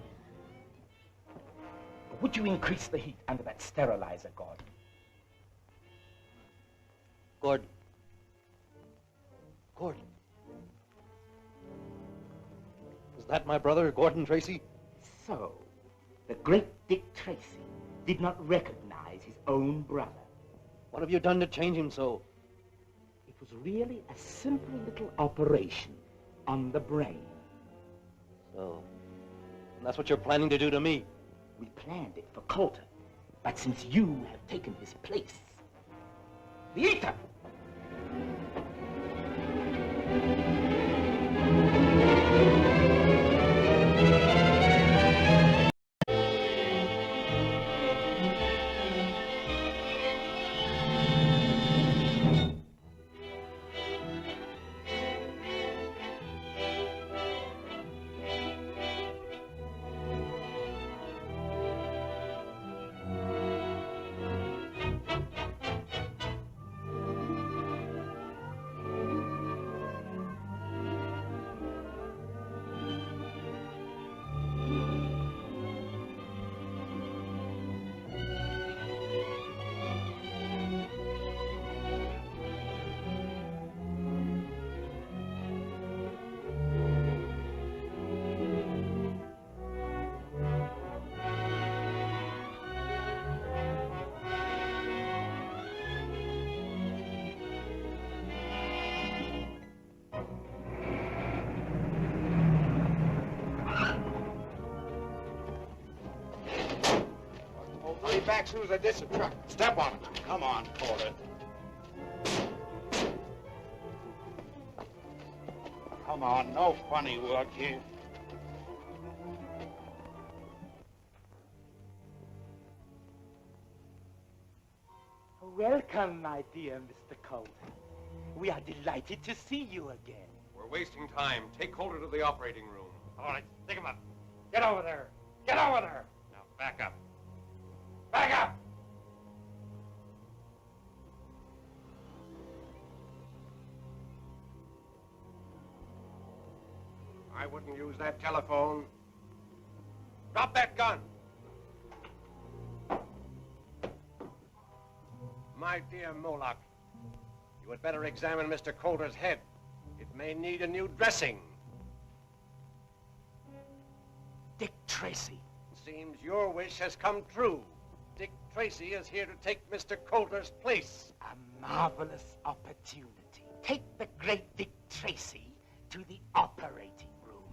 Would you increase the heat under that sterilizer, Gordon? Gordon. Gordon. Is that my brother, Gordon Tracy? So, the great Dick Tracy did not recognize his own brother. What have you done to change him so? It was really a simple little operation on the brain. So, that's what you're planning to do to me? We planned it for Coulter, but since you have taken his place, the ether! Back soon as I ditch the truck. Step on it. Come on, Calder. Come on, no funny work here. Welcome, my dear Mr. Coulter. We are delighted to see you again. We're wasting time. Take Coulter to the operating room. All right, stick him up. Get over there. Get over there. Now, Back up. Back up! I wouldn't use that telephone. Drop that gun! My dear Moloch, you had better examine Mr. Coulter's head. It may need a new dressing. Dick Tracy. Seems your wish has come true. Dick Tracy is here to take Mr. Coulter's place. A marvelous opportunity. Take the great Dick Tracy to the operating room.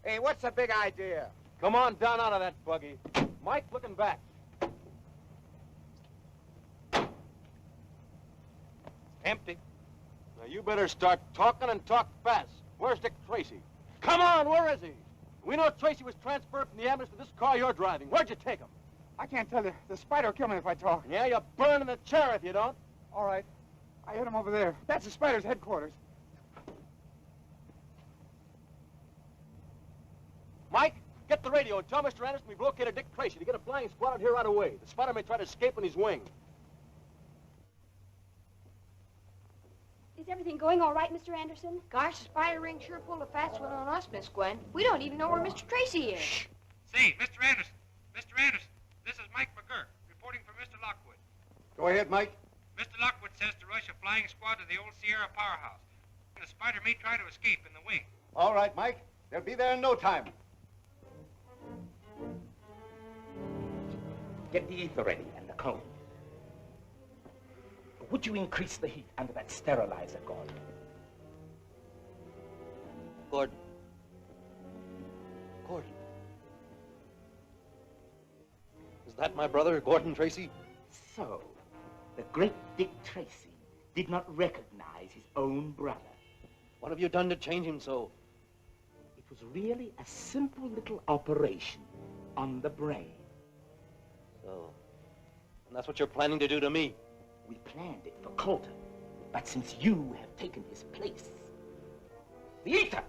Hey, what's the big idea? Come on down out of that buggy. Mike, looking back. Empty. Now, you better start talking and talk fast. Where's Dick Tracy? Come on, where is he? We know Tracy was transferred from the ambulance to this car you're driving. Where'd you take him? I can't tell you. The spider will kill me if I talk. Yeah, you'll burn in the chair if you don't. All right. I hit him over there. That's the spider's headquarters. Mike, get the radio and tell Mr. Anderson we've located Dick Tracy to get a flying squad out here right away. The spider may try to escape on his wing. Is everything going all right, Mr. Anderson? Gosh, the spider ring sure pulled a fast one on us, Miss Gwen. We don't even know where Mr. Tracy is. Shh. Say, Mr. Anderson. Mr. Anderson, this is Mike McGurk, reporting for Mr. Lockwood. Go ahead, Mike. Mr. Lockwood says to rush a flying squad to the old Sierra powerhouse. The spider may try to escape in the wing. All right, Mike. They'll be there in no time. Get the ether ready and the cone. Would you increase the heat under that sterilizer, Gordon? Gordon. Gordon. Is that my brother, Gordon Tracy? So, the great Dick Tracy did not recognize his own brother. What have you done to change him so? It was really a simple little operation on the brain. So, and that's what you're planning to do to me? We planned it for Coulter, but since you have taken his place, the ether!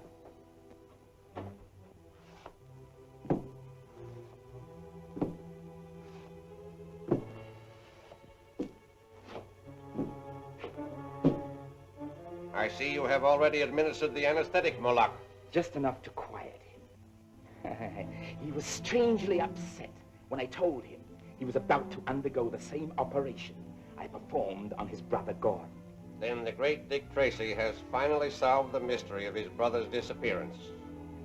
I see you have already administered the anesthetic, Moloch. Just enough to quiet him. He was strangely upset when I told him he was about to undergo the same operation I performed on his brother Gordon. Then the great Dick Tracy has finally solved the mystery of his brother's disappearance.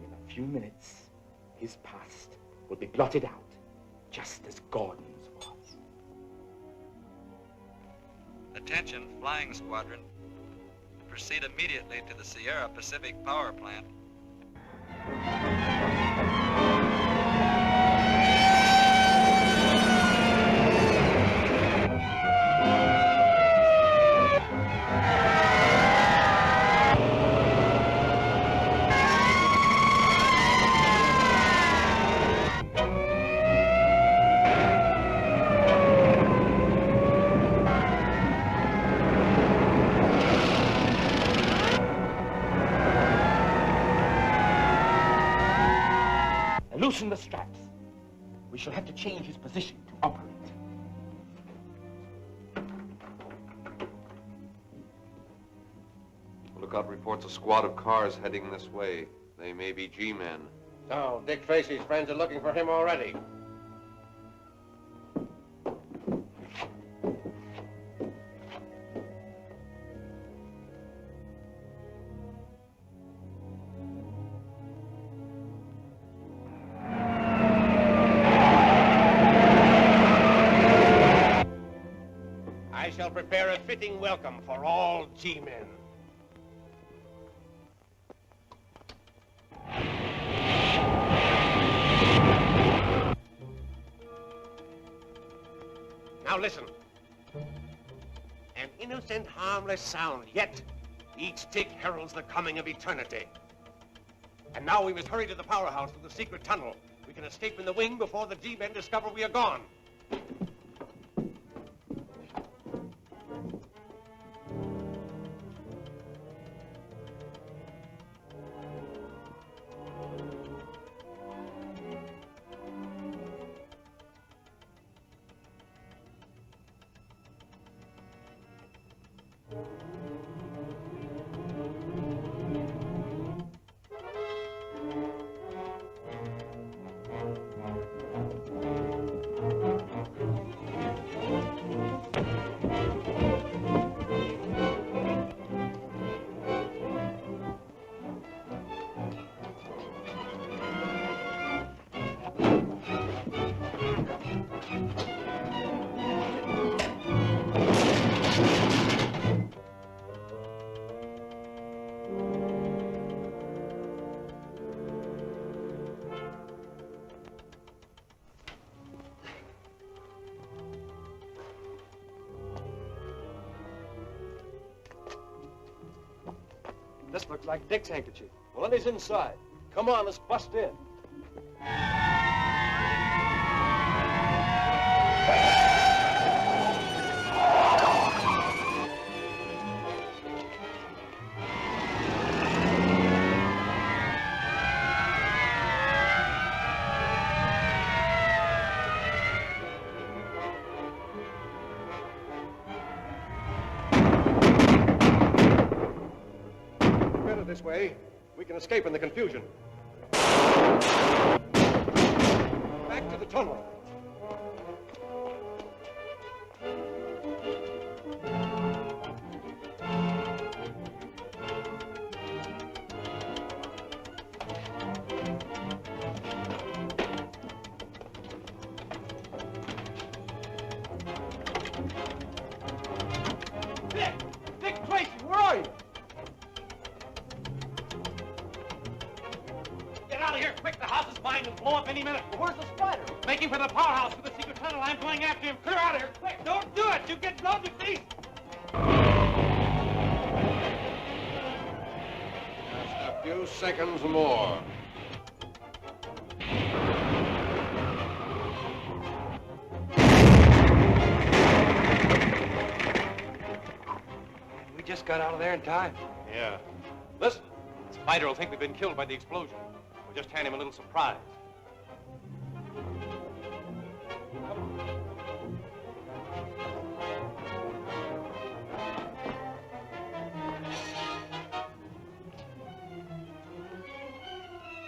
In a few minutes, his past will be blotted out, just as Gordon's was. Attention, Flying Squadron. Proceed immediately to the Sierra Pacific Power Plant. Loosen the straps. We shall have to change his position to operate. Lookout reports a squad of cars heading this way. They may be G-men. So, Dick Tracy's friends are looking for him already. I shall prepare a fitting welcome for all G-men. Now listen. An innocent, harmless sound, yet each tick heralds the coming of eternity. And now we must hurry to the powerhouse through the secret tunnel. We can escape in the wing before the G-men discover we are gone. This looks like Dick's handkerchief. Well, then he's inside. Come on, let's bust in. This way, we can escape in the confusion. Back to the tunnel. Dick Tracy, where are you? Get out of here quick. The house is mine and blow up any minute. Where's the spider? Making for the powerhouse with the secret tunnel. I'm going after him. Clear out of here quick. Don't do it. You get blown to pieces. Just a few seconds more. We just got out of there in time. Yeah. Listen, Spider will think we've been killed by the explosion. We'll just hand him a little surprise.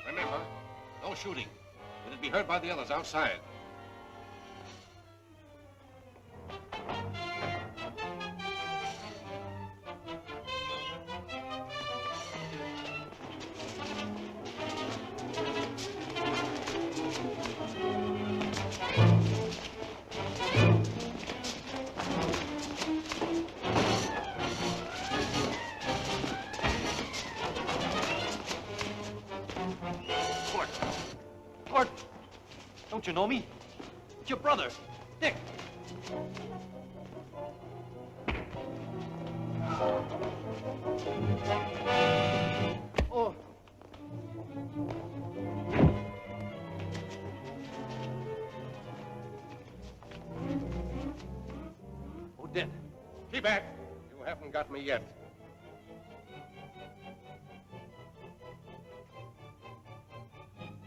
Remember, no shooting. It'll be heard by the others outside. Gordon, don't you know me? It's your brother, Dick. Oh. Who did? Keep back. You haven't got me yet.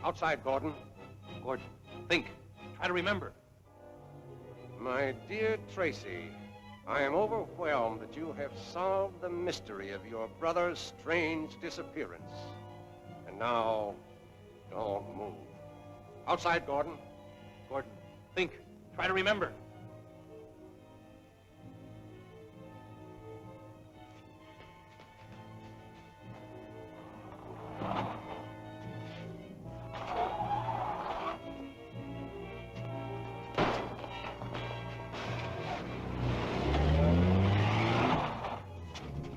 Outside, Gordon. Gordon, think. Try to remember. My dear Tracy, I am overwhelmed that you have solved the mystery of your brother's strange disappearance. And now, don't move. Outside, Gordon. Gordon, think. Try to remember.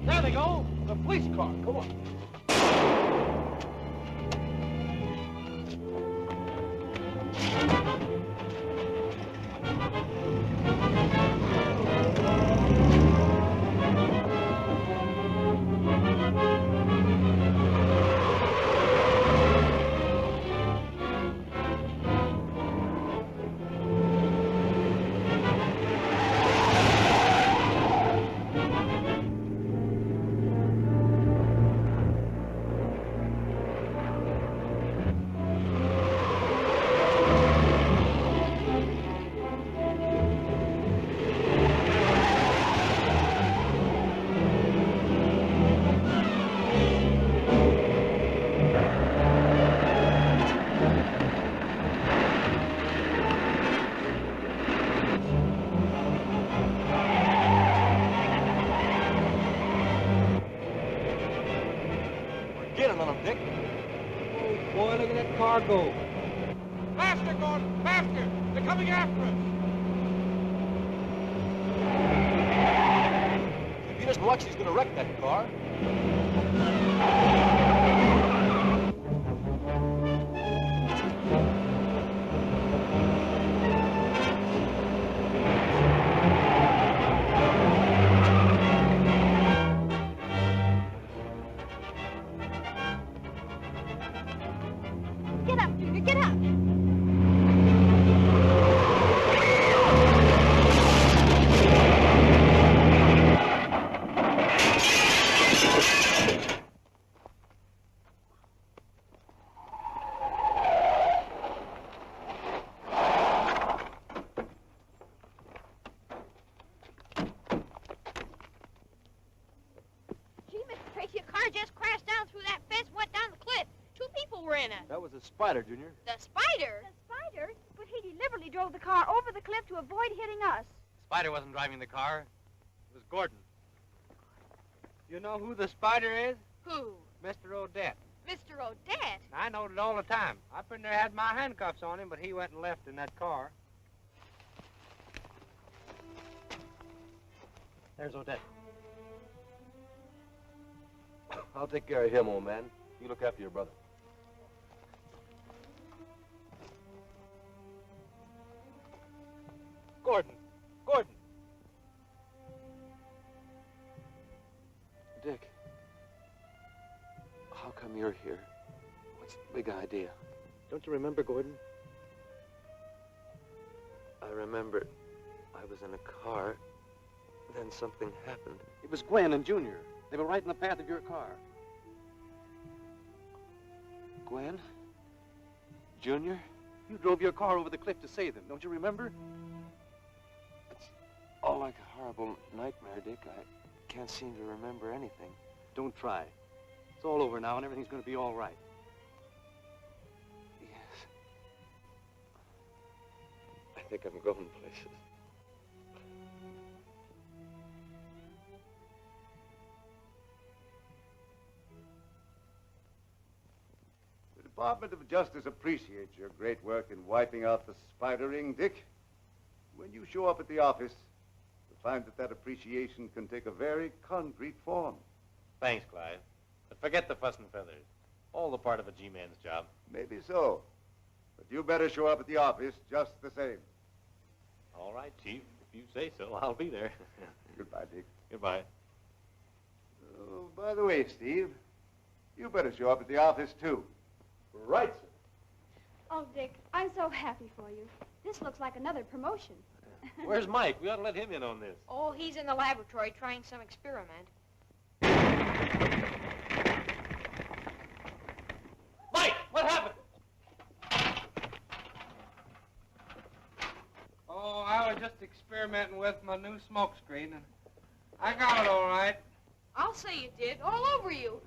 There they go. The police car. Come on. riding on them, Dick. Oh, boy, look at that car go. Faster, Gordon, faster! They're coming after us! If he doesn't watch, he's gonna wreck that car. Get up, Junior, get up. Gee, Mr. Tracy, a car just crashed down through that fence, went down the cliff. 2 people were in it. That was a spider, Junior. The spider? The spider? But he deliberately drove the car over the cliff to avoid hitting us. Spider wasn't driving the car. It was Gordon. You know who the spider is? Who? Mr. Odette. Mr. Odette? I knowed it all the time. I pretty near had my handcuffs on him, but he went and left in that car. There's Odette. I'll take care of him, old man. You look after your brother. Gordon. Gordon. Dick, how come you're here? What's the big idea? Don't you remember, Gordon? I remember I was in a car, then something happened. It was Gwen and Junior. They were right in the path of your car. Gwen? Junior? You drove your car over the cliff to save them, don't you remember? It's all like a horrible nightmare, Dick. I can't seem to remember anything. Don't try. It's all over now and everything's going to be all right. Yes. I think I'm going places. The Department of Justice appreciates your great work in wiping out the spider ring, Dick. When you show up at the office, you'll find that appreciation can take a very concrete form. Thanks, Clive. But forget the fuss and feathers. All the part of a G-man's job. Maybe so. But you better show up at the office just the same. All right, Chief. If you say so, I'll be there. Goodbye, Dick. Goodbye. Oh, by the way, Steve, you better show up at the office, too. Right, sir. Oh, Dick, I'm so happy for you. This looks like another promotion. Where's Mike? We ought to let him in on this. Oh, he's in the laboratory trying some experiment. Mike, what happened? Oh, I was just experimenting with my new smoke screen, and I got it all right. I'll say you did. All over you.